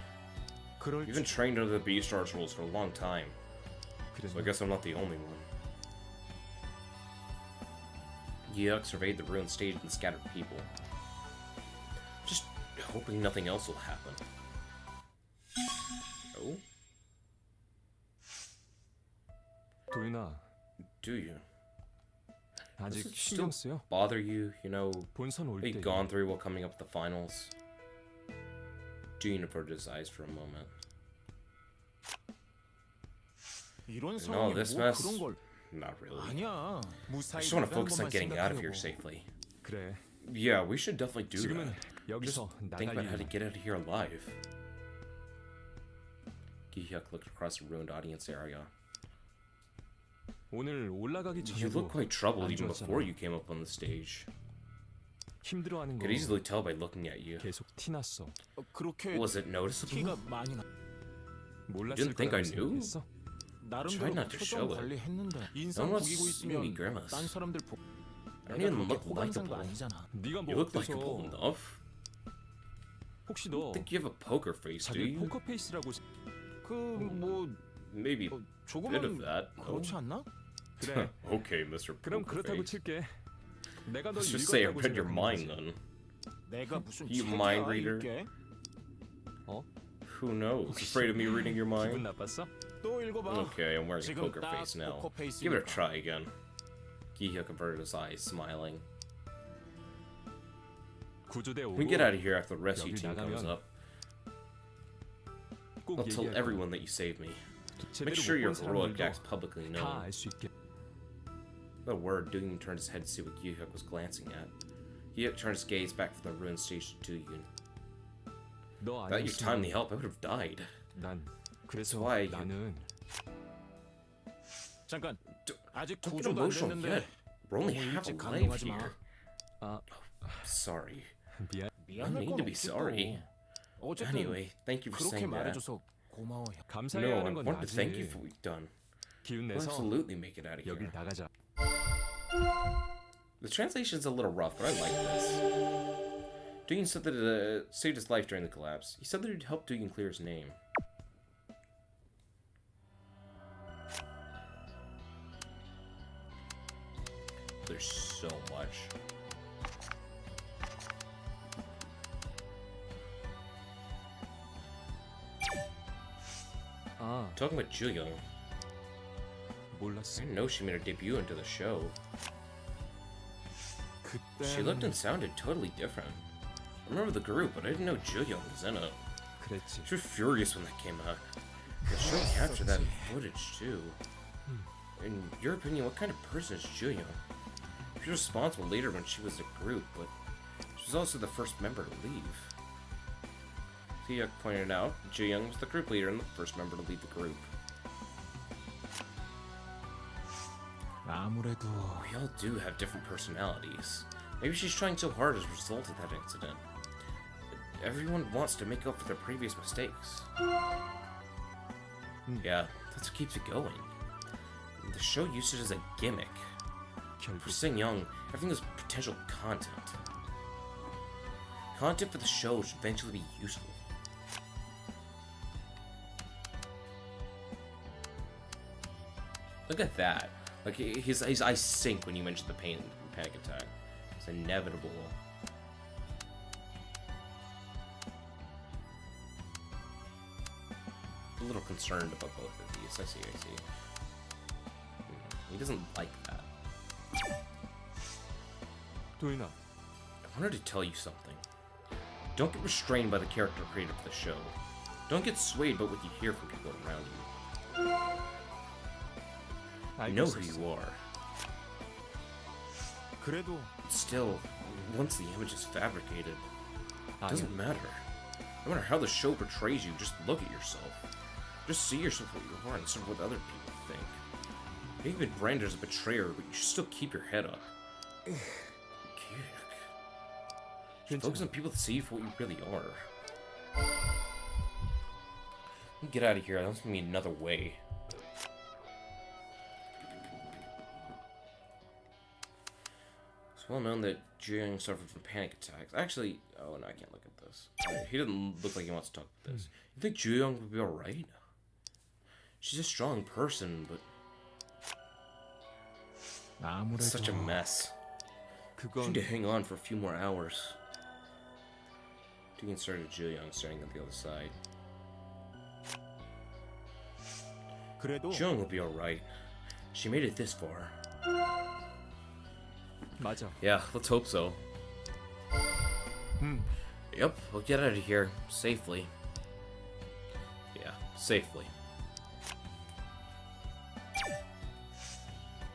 그럴 You've been trained under the B-Stars rules for a long time. 그래서 So I guess I'm not the only one. Hyuk surveyed the ruined stage and scattered people. Just hoping nothing else will happen. Oh? 도윤아, Do you? 아직 Does it 신경 still 쓰여? bother you, you know, 본선 올 what 때. you've gone through while coming up with the finals? Duyun averted his eyes for a moment. 이런 No, 상황에 this 뭐 mess... 그런 걸 Not really. 아니야. I 무사히 just want to 나가는 focus on 것만 getting out of here 생각하려고. safely. 그래. Yeah, we should definitely do 지금은 that. Just 여기서 think about how to 나갈 get out of here alive. Gi-hyuk looked across the ruined audience area. 오늘 올라가기 You 전에도 look quite troubled 안 even 좋았잖아. before you came up on the stage. 힘들어하는 거 Could easily tell by looking at you. 계속 티났어. 그렇게 Was it noticeable? 키가 많이 나. 몰랐을 didn't think I 거라고 knew? 생각했어. 나름대로 Tried not to show 표정 it. 관리했는데 No 인상 one's 구기고 seen me 있으면 grimace. 딴 사람들 보. I 내가 didn't 그렇게 look 호감상도 likable. 아니잖아. 네가 You 뭐 look 어때서 likable enough. 혹시 너 I think you have a poker face, do 자기 you? 포커 페이스라고 그뭐 Maybe a bit of 조금은 that. 그렇지 않나? 그래. Okay, Mr. 그럼 Poker 그렇다고 Face. 칠게. 내가 널 Let's just say I 읽었다고 read your 생각하는 mind 거지. then. 내가 무슨 You 책이야, mind reader? 이게? Who knows? Afraid of me reading your 기분 mind? 나빴어? 또 읽어봐. Okay, I'm wearing a 지금 poker 딱 face now. 포커 페이스니까. Give it a try again. Gi-hyuk averted his eyes, smiling. 구조대 오고 We get out of here after the rescue 여기 team comes 나가면 up. 꼭 I'll tell 얘기할 everyone that you saved me. 제대로 Make sure 못 your 본 heroic 사람들도 act's publicly known. 다 알 수 있게. Without a word, Dooyun turned his head to see what Gi-hyuk was glancing at. Gi-hyuk turned his gaze back from the ruined stage to Dooyun. 너 Without your timely 아니었으면 help, I would have died. 난 그래서 why you- 나는 잠깐. 아직 Don't get 구조도 안 emotional 됐는데 yet. We're only 너무 half 일찍 alive 감동하지 마. here. 아 Sorry. 미안. No 미안할 need 건 to be 없지 sorry. 또. 어쨌든 Anyway, thank you for 그렇게 saying that. 말해줘서 고마워. 형. 감사해야 No, I 하는 건 wanted to thank you 나지. for what you've done. 기운 We'll 내서 absolutely make it out of here. 여길 나가자. The translation's a little rough, but I like this. Dooyun said that it saved his life during the collapse. He said that it helped Dooyun clear his name. There's so much. 아 Talking about Juyoung, I 몰랐어. didn't know she made her debut into the show. She looked and sounded totally different. I remember the group, but I didn't know Juyoung was in it. 그랬지. She was furious when that came out. The show captured that footage too. In your opinion, what kind of person is Juyoung? She was responsible later when she was a group, but she was also the first member to leave. Hyuk pointed out, Juyoung was the group leader and the first member to leave the group. 아무래도 We all do have different personalities. Maybe she's trying so hard as a result of that incident. Everyone wants to make up for their previous mistakes. Yeah, that's what keeps it going. The show used it as a gimmick. For 결국 Sing Young, everything was potential content. Content for the show should eventually be useful. Look at that. Like his eyes sink when you mention the panic attack. It's inevitable. A little concerned about both of these. I see. He doesn't like that. 도윤아 I wanted to tell you something. Don't get restrained by the character created for the show. Don't get swayed by what you hear from people around you. I know who you are. 그래도 Still, once the image is fabricated, it 아니야. doesn't matter. No matter how the show portrays you, just look at yourself. Just see yourself what you are instead of what other people think. You've been branded as a betrayer, but you should still keep your head up. Just focus on people that see you for what you really are. Get out of here. That's gonna be another way. It's well known that Jiang suffered from panic attacks. Actually, oh no, I can't look at this. He doesn't look like he wants to talk about this. You think Jiang would be alright? She's a strong person, but 아무래도 it's such a mess. She 그건 need to hang on for a few more hours. Deacon started Jiyoung standing on the other side. 그래도 Jiyoung will be alright. She made it this far. 맞아. Yeah, let's hope so. Yep, we'll get out of here safely. Yeah, safely.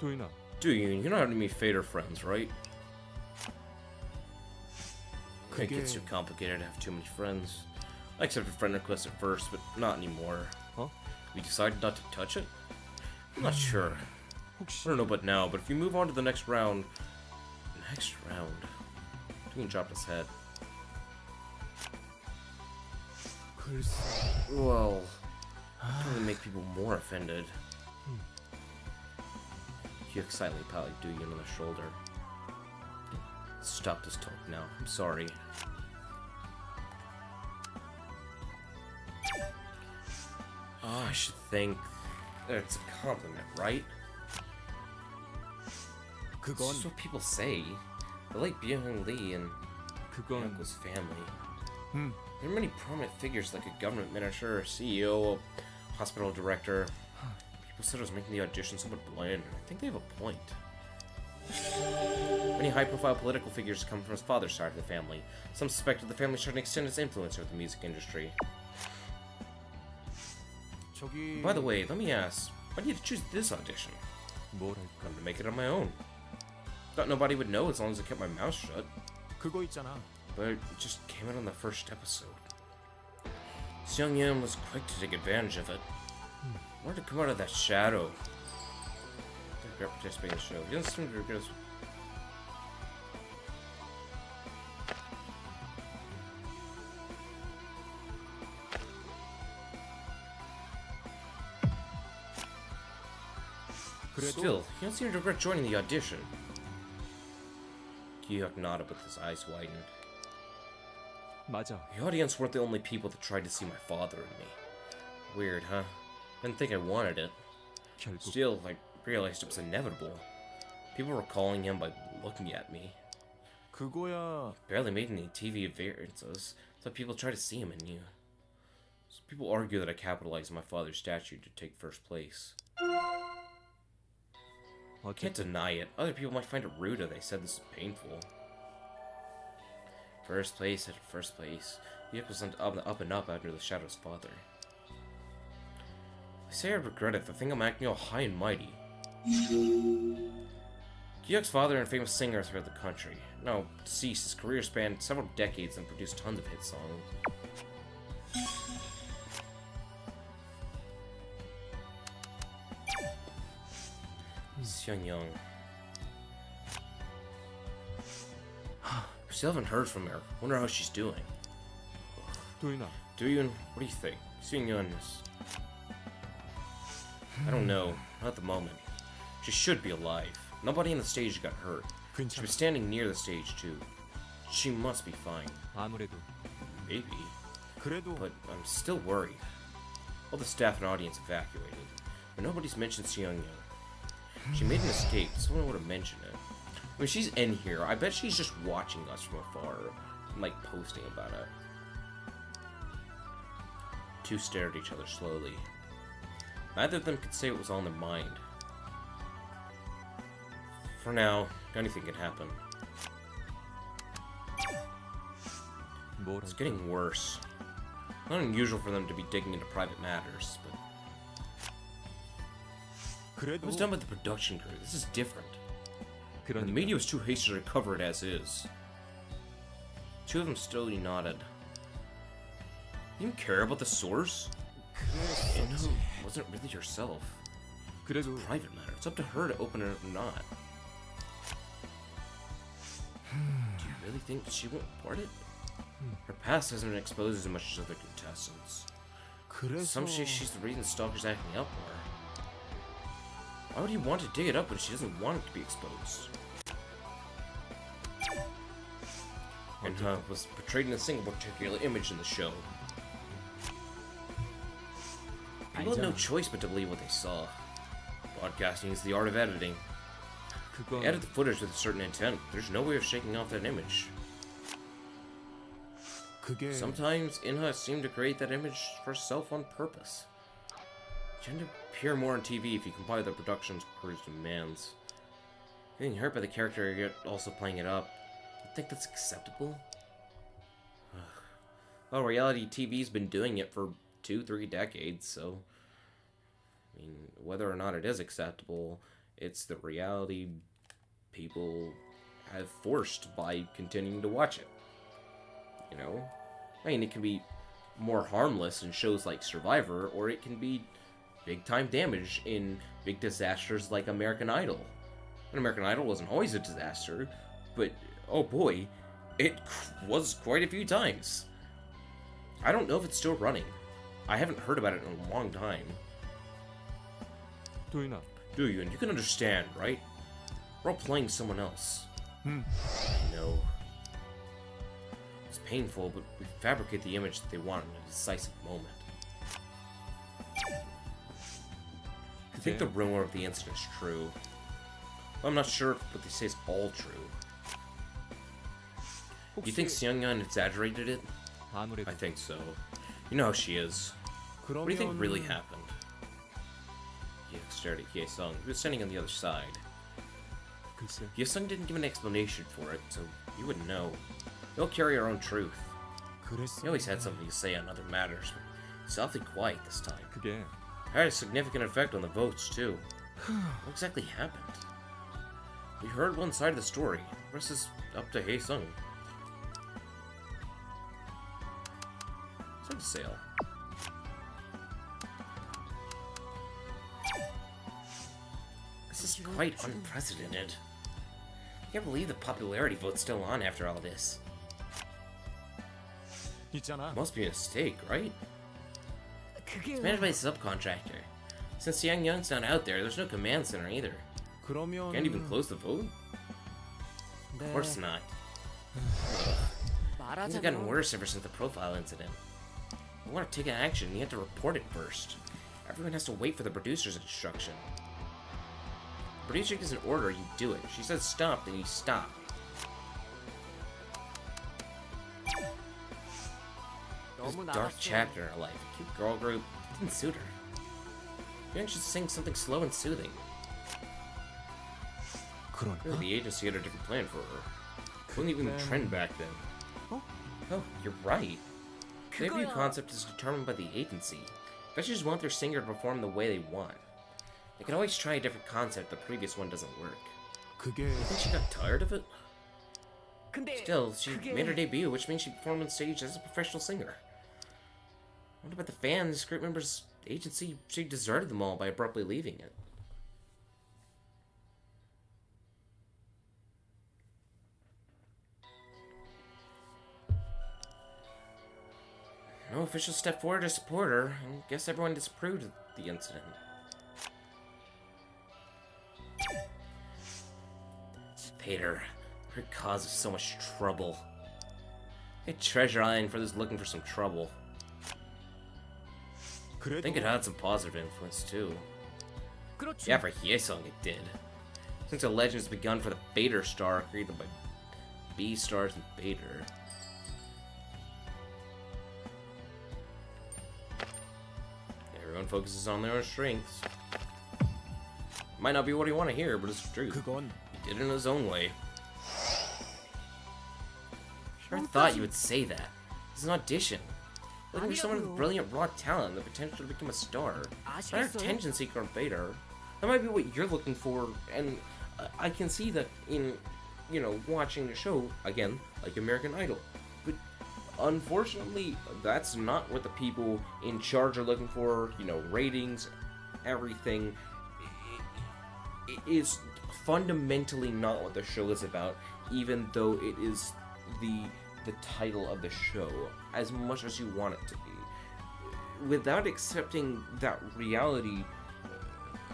도윤아 Dude, you're not having me Fader friends, right? It gets too complicated to have too many friends. I accepted friend requests at first, but not anymore. Huh? We decided not to touch it? I'm not sure. I 혹시 don't know about now, but if we move on to the next round... Next round? He dropped his head. 글쎄. Well... That would make people more offended. He excitedly patted Dooyan on the shoulder. Stop this talk now. I'm sorry. Oh, I should think that it's a compliment, right? It's 그건 just what people say. The late Byung Lee and 그건 Uncle's family. Hmm. There are many prominent figures like a government minister, a CEO, a hospital director. People said I was making the audition somewhat bland, and I think they have a point. Many high-profile political figures come from his father's side of the family. Some suspected the family trying to extend its influence over the music industry. 저기 By the way, let me ask, why did you choose this audition? 뭐랄까. I'm to make it on my own. Thought nobody would know as long as I kept my mouth shut, 그거 있잖아. but it just came out on the first episode. Seung Yim was quick to take advantage of it. Wanted to come out of that shadow. Didn't regret participating in the show. He doesn't seem to regret his... Still, he don't seem to regret joining the audition. Kyuk nodded with his eyes widened. 맞아. The audience weren't the only people that tried to see my father in me. Weird, huh? Didn't think I wanted it. 결국 Still, I realized it was inevitable. People were calling him by looking at me. 그거야. Barely made any TV appearances, so people try to see him in you. So people argue that I capitalized on my father's statue to take first place. I can't 어쨌든 deny it. Other people might find it rude if they said this is painful. First place after first place. Yip was up and up after the Shadow's father. I say I regret it, I think I'm acting all high and mighty. Kyuk's father and famous singer throughout the country. Now deceased, his career spanned several decades and produced tons of hit songs. Seung Young. We still haven't heard from her. Wonder how she's doing. 도윤아. Dooyun, what do you think? Seung Young is... I don't know. Not at the moment. She should be alive. Nobody on the stage got hurt. She 괜찮아. was standing near the stage too. She must be fine. 아무래도 Maybe. 그래도 But I'm still worried. All the staff and audience evacuated. But nobody's mentioned Seung Young. She made an escape. Someone would have mentioned it. When she's in here, I bet she's just watching us from afar and like posting about it. Two stared at each other slowly. Neither of them could say what was on their mind. For now, anything can happen. 뭐랄까. It's getting worse. Not unusual for them to be digging into private matters, but it 그래도 was done by the production crew. This is different. And the 그러니까 media was too hasty to cover it as is. Two of them slowly nodded. You even care about the source? You know, it wasn't really yourself. 그래도 Private matter. It's up to her to open it or not. Do you really think she won't report it? Her past hasn't been exposed as much as other contestants. 그래서 Some say she's the reason Stalker's acting up more. Why would he want to dig it up when she doesn't want it to be exposed? And was portrayed in a single particular image in the show. People had no choice but to believe what they saw. Broadcasting is the art of editing. They 그건 edit the footage with a certain intent. There's no way of shaking off that image. 그게 Sometimes Inha seem to create that image for herself on purpose. You tend to appear more on TV if you comply with the production crew's demands. Getting hurt by the character yet also playing it up. You think that's acceptable? Well, reality TV's been doing it for 2-3 decades, so... I mean, whether or not it is acceptable, it's the reality people have forced by continuing to watch it. You know? I mean, it can be more harmless in shows like Survivor, or it can be big-time damage in big disasters like American Idol. And American Idol wasn't always a disaster, but, oh boy, it was quite a few times. I don't know if it's still running. I haven't heard about it in a long time. 도윤아, Do you? And you can understand, right? We're all playing someone else. I know. It's painful, but we fabricate the image that they want in a decisive moment. I think the rumor of the incident is true. Well, I'm not sure if what they say is all true. You think Seongyun exaggerated it? 아무래도 I think so. You know how she is. What do you think really happened? He stared at Hye-sung, who was standing on the other side. 글쎄, Hye-sung didn't give an explanation for it, so you wouldn't know. They'll carry our own truth. He always had something to say on other matters, but he's awfully quiet this time. 그게 Had a significant effect on the votes, too. What exactly happened? We heard one side of the story. The rest is up to Hye-sung. It's hard to sail. This is quite unprecedented. I can't believe the popularity vote's still on after all this. 있잖아. Must be a mistake, right? 그게 It's managed by a subcontractor. Since Yang Young's not out there, there's no command center either. 그러면 Can't even close the vote? 네, Of course not. Things have gotten 말하자면 worse ever since the profile incident. If you want to take action, you have to report it first. Everyone has to wait for the producer's instruction. The producer gives an order, you do it. She says stop, then you stop. There's 너무 a dark 나갔어. chapter in her life. A cute girl group didn't suit her. Maybe should sing something slow and soothing. Really, 그러니까 the agency had a different plan for her. Wasn't even the trend back then. Oh, you're right. The debut 그거야. concept is determined by the agency. Investors want their singer to perform the way they want. They can always try a different concept if the previous one doesn't work. 그게 You think she got tired of it? 근데 Still, she 그게 made her debut, which means she performed on stage as a professional singer. What about the fans? Group members' agency, she deserted them all by abruptly leaving it. No official step forward to support her. I guess everyone disapproved of the incident. Hate her. Her cause of so much trouble. A treasure island for those looking for some trouble. I 그래도 think it had some positive influence too. 그렇지. Yeah, for Hye-sung it did. Since a legend has begun for the Bader star, created by B stars and Bader. Everyone focuses on their own strengths. Might not be what you want to hear, but it's the truth. 그건 He did it in his own way. Sure thought you would say that. It's an audition. Looking for someone with brilliant raw talent and the potential to become a star. Not a 아시겠어요? attention seeker or Bader. That might be what you're looking for, and I can see that in, you know, watching the show, again, like American Idol. But unfortunately, that's not what the people in charge are looking for, you know, ratings, everything. It is fundamentally not what the show is about, even though it is the title of the show, as much as you want it to be. Without accepting that reality,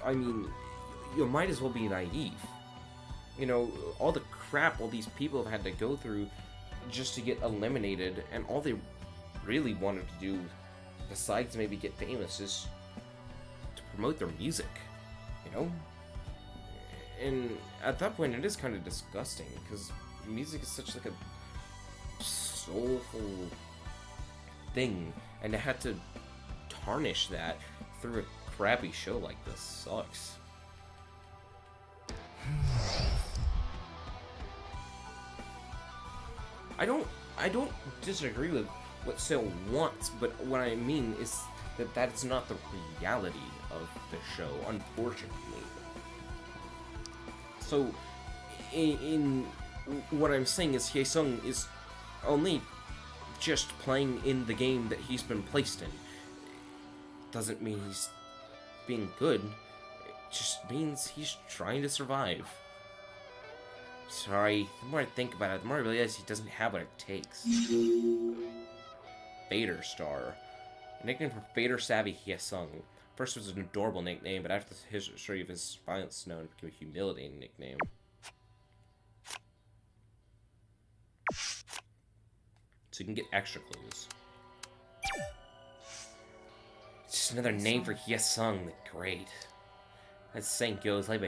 I mean, you might as well be naive. You know, all the crap all these people have had to go through just to get eliminated, and all they really wanted to do, besides maybe get famous, is to promote their music, you know? And at that point, it is kind of disgusting, because music is such like a soulful thing, and to have to tarnish that through a crappy show like this sucks. I don't disagree with what Sale wants, but what I mean is that that's not the reality of the show, unfortunately. So, in what I'm saying is Hye-sung is only just playing in the game that he's been placed in. Doesn't mean he's being good. It just means he's trying to survive. Sorry, the more I think about it, the more I realize he doesn't have what it takes. Vader Star. A nickname for Vader Savvy Hyesung. First was an adorable nickname, but after the history of his violence known, it became a humiliating nickname. So you can get extra clues. It's just another name for Hyesung. Great. As the saying goes, live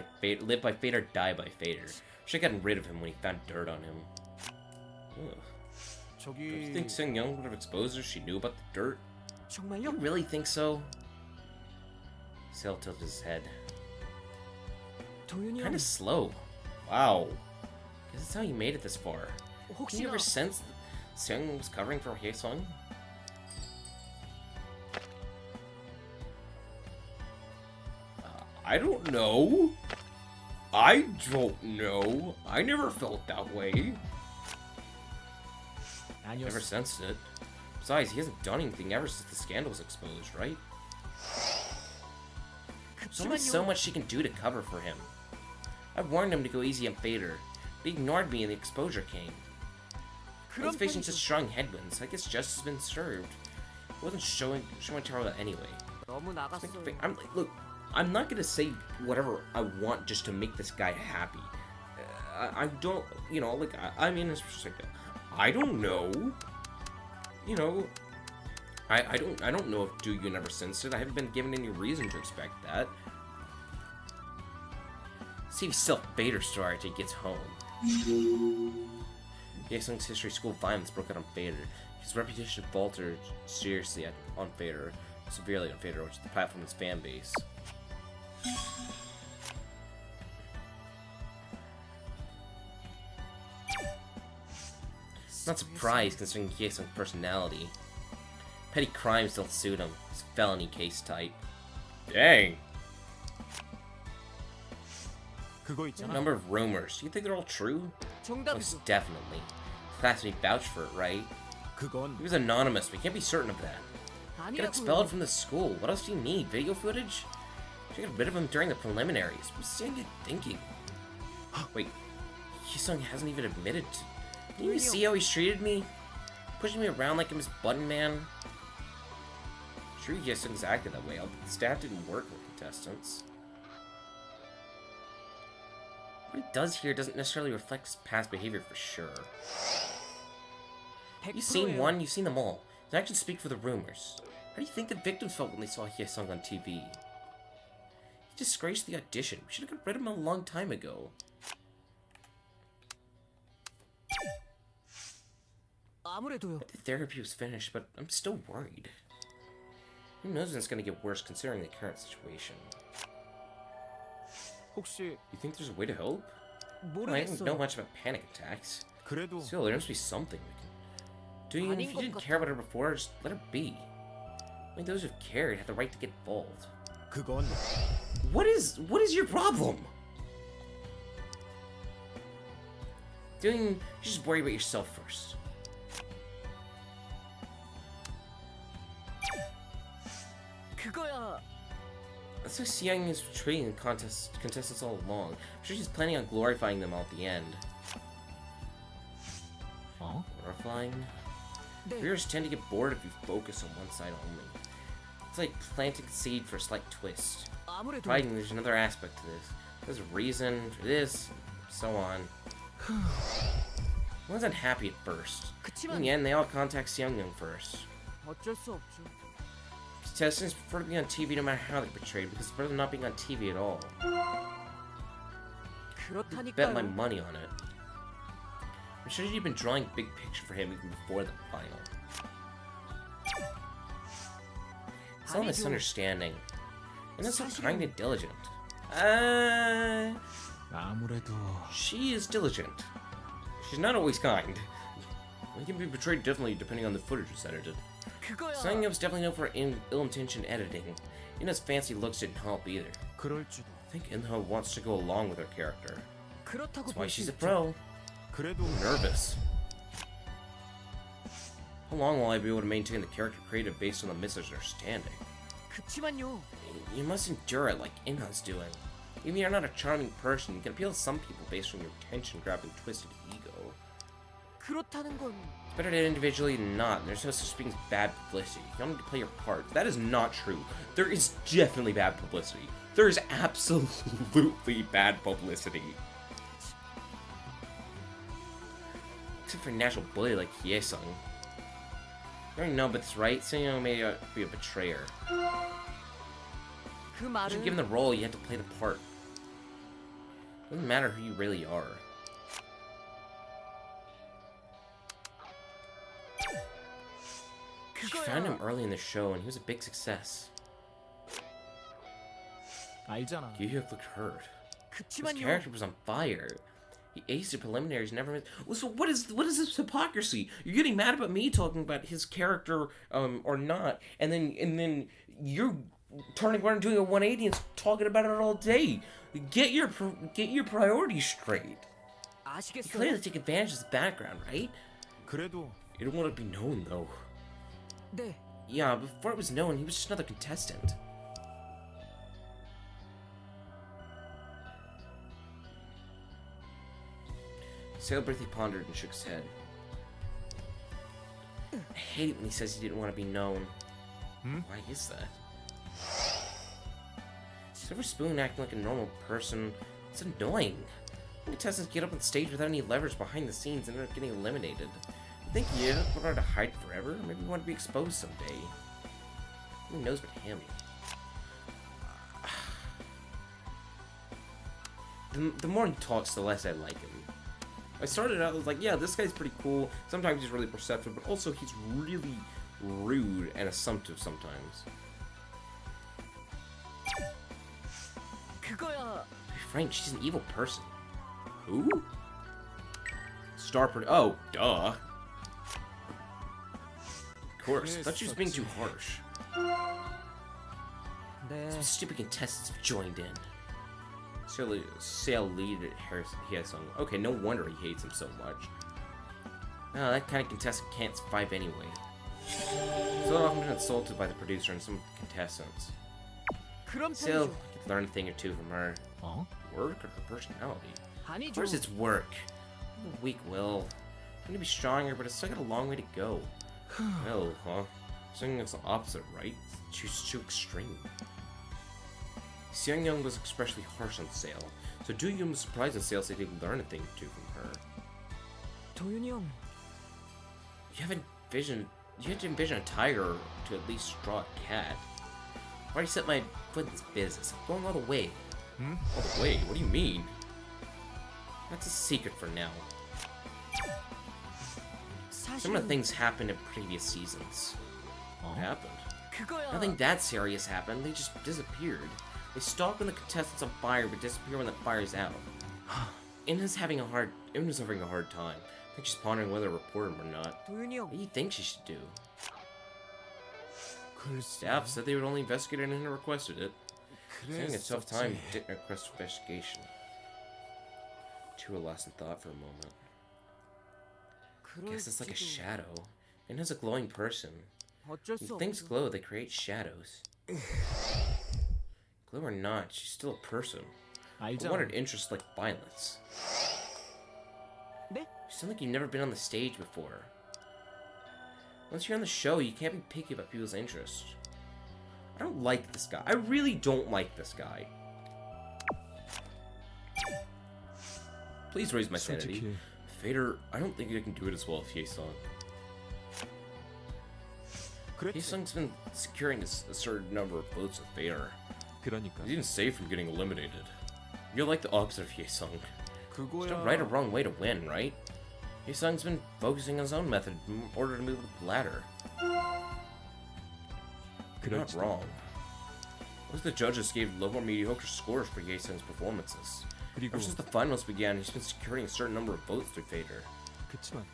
by fate or die by fader. Should have gotten rid of him when he found dirt on him. Ugh. Don't you think Sung Young would have exposed her? She knew about the dirt. 정말요? You really think so? Sale tilted his head. 도윤이 Kind 형 of slow. Wow. Guess that's how you made it this far. Can you 혹시나 ever sense that Seung was covering for Hyesung? I don't know. I don't know. I never felt that way. Never 아니었어. sensed it. Besides, he hasn't done anything ever since the scandal was exposed, right? There's only so much she can do to cover for him. I warned him to go easy on Vader, but he ignored me and the exposure came. He's facing such strong headwinds. I guess justice has been served. He wasn't showing terror anyway. 너무 나갔어. I'm like, look, I'm not gonna say whatever I want just to make this guy happy. I don't, you know, like I mean, it's just like, I don't know. You know, I don't know if Do You never sensed it. I haven't been given any reason to expect that. See if self Vader story till he gets home. Hyesung's history of school violence broke out on Vader. His reputation faltered seriously on Vader, severely on Vader, which is the platform of his fan base. Not surprised considering Hyesung's personality. Petty crimes don't suit him. He's felony case type. Dang. 그거 A 있잖아. number of rumors. Do you think they're all true? 정답이죠. Most definitely. Classmate vouched for it, right? 그건 He was anonymous. We can't be certain of that. Get expelled from the school. What else do you need? Video footage? She got rid of him during the preliminaries. What's Sang thinking? Wait, Hyesung hasn't even admitted to... Didn't you see how he's treated me? Pushing me around like I'm his button man? Sure, Hyesung's acted that way. The staff didn't work with contestants. What he does here doesn't necessarily reflect his past behavior for sure. You've seen one, you've seen them all. His actions speak for the rumors. How do you think the victims felt when they saw Hyesung on TV? He disgraced the audition. We should have got rid of him a long time ago. 아무래도요. The therapy was finished, but I'm still worried. Who knows when it's gonna get worse considering the current situation? 혹시 You think there's a way to help? Well, I don't know 모르겠어요. much about panic attacks. 그래도 Still, there must be something we can do. You, if you didn't care about her before, just let her be. I mean, those who've cared have the right to get involved. 그건 What is your problem? You just worry about yourself first. 그거야. That's what Seung is portraying the contestants all along. I'm sure she's planning on glorifying them all at the end. 어? Glorifying? 네. Viewers tend to get bored if you focus on one side only. It's like planting a seed for a slight twist. 아무래도 Providing there's another aspect to this. There's a reason for this, so on. One's unhappy at first. In 그치만 the end, they all contact Seung first. 어쩔 수 없죠. Contestants prefer to be on TV no matter how they're portrayed because it's better than not being on TV at all. Bet my 그렇다니까요. money on it. I'm sure you've been drawing big picture for him even before the final. It's all 아니죠. misunderstanding. You're not so 사실은- kind and diligent. 아무래도 She is diligent. She's not always kind. It can be portrayed differently depending on the footage it's edited. 그거야. Sang-yeop's definitely known for ill-intentioned editing. Ina's fancy looks didn't help either. 그럴지도. I think Inho wants to go along with her character. 그렇다고 That's why 볼 수 she's a 있죠. pro. 그래도 Nervous. How long will I be able to maintain the character created based on the misunderstanding? 그치만요. You must endure it like Inha's doing. Even if you're not a charming person, you can appeal to some people based on your attention-grabbing twisted ego. 그렇다는 건 It's better to individually than not. There's no such thing as bad publicity. You don't need to play your part. That is not true. There is definitely bad publicity. There is absolutely bad publicity. Except for a natural bully like Hye-sung. You already know about this, right? Seung may be a betrayer. 그 You 말은 should give him the role, you have to play the part. Doesn't matter who you really are. She found him early in the show, and he was a big success. 알잖아. Gi-hyuk looked hurt. His 그치만요. character was on fire. He aced the preliminaries, never missed. Well, so what is this hypocrisy? You're getting mad about me talking about his character, or not, and then you're turning around and doing a 180 and talking about it all day. Get your priorities straight. You 아시겠어요? clearly take advantage of the background, right? 그래도 You don't want to be known, though. 네. Yeah, before it was known, he was just another contestant. Sailor briefly pondered and shook his head. I hate it when he says he didn't want to be known. Why is that? Silver Spoon acting like a normal person. It's annoying. Contestants get up on stage without any leverage behind the scenes and end up getting eliminated. You think he didn't put her to hide forever? Maybe he wanted to be exposed someday. Who knows but him? The more he talks, the less I like him. I started out, I was like, yeah, this guy's pretty cool. Sometimes he's really perceptive, but also he's really rude and assumptive sometimes. 그거야. To be frank, she's an evil person. Who? Oh, duh. Of course, I thought she was being too harsh. 네. Some stupid contestants have joined in. Sale lead at Hye-sung. Okay, no wonder he hates him so much. No, that kind of contestant can't survive anyway. So often been insulted by the producer and some of the contestants. 그런 Still, 편이죠. I could learn a thing or two from her. 어? Work or her personality? Of 아니죠. course it's work. I have a weak will. I need to be stronger, but it's still got a long way to go. Well, huh? Something that's the opposite, right? She's too extreme. Seung Young was especially harsh on Sale, so Do Yoon was surprised when Sale said he could learn a thing or two from her. 도윤이 형. You have to envision a tiger to at least draw a cat. I've already set my foot in this business. I'm going all the way. All the way? What do you mean? That's a secret for now. Some of the 사실은 things happened in previous seasons. What happened? 그거야. Nothing that serious happened. They just disappeared. They stalk when the contestants on fire, but disappear when the fire's out. Inna's having a hard time. I think she's pondering whether to report him or not. 도윤이 형. What do you think she should do? 글쎄. Staff said they would only investigate it and Inna requested it. Having a tough time 그랬었지. didn't request investigation. Two were lost in thought for a moment. Guess it's like a 그럴지도. shadow. Inna's a glowing person. 어쩔 수 When things 없죠. glow, they create shadows. Glow or not, she's still a person. I 알잖아. wanted interests like violence. 네? You sound like you've never been on the stage before. Once you're on the show, you can't be picky about people's interests. I don't like this guy. I really don't like this guy. Please raise my sanity. 솔직히 Vader, I don't think I can do it as well as Hye-sung. 그랬지. Hye-sung's been securing a certain number of votes with Vader. 그러니까. He's even saved from getting eliminated. You're like the opposite of Hye-sung. There's 그거야. no right or wrong way to win, right? Hye-sung's been focusing on his own method in order to move up the ladder. You're not 그럴지도. wrong. Most of the judges gave low or mediocre scores for Hye-sung's performances. 그리고 Ever since the finals began, he's been securing a certain number of votes through Vader. 그치만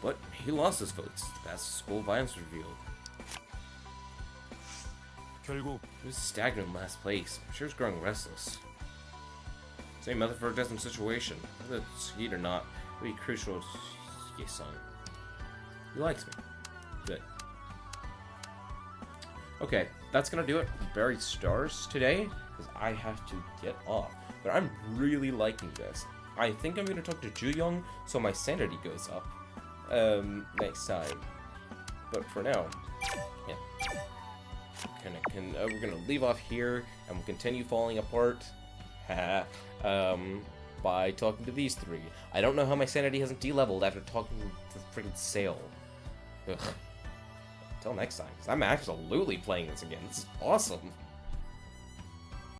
But he lost his votes as the school violence revealed. 결국 He was stagnant in last place. I'm sure he's growing restless. Same method for a destined situation. Whether it's heat or not, it would be crucial to Hye-sung. He likes me. Good. Okay, that's gonna do it for Buried Stars today, because I have to get off. But I'm really liking this. I think I'm gonna talk to Ju-young so my sanity goes up next time. But for now, yeah. We're gonna leave off here, and we'll continue falling apart by talking to these three. I don't know how my sanity hasn't de-leveled after talking to the freaking Sail. Ugh. Until next time, because I'm absolutely playing this again. This is awesome.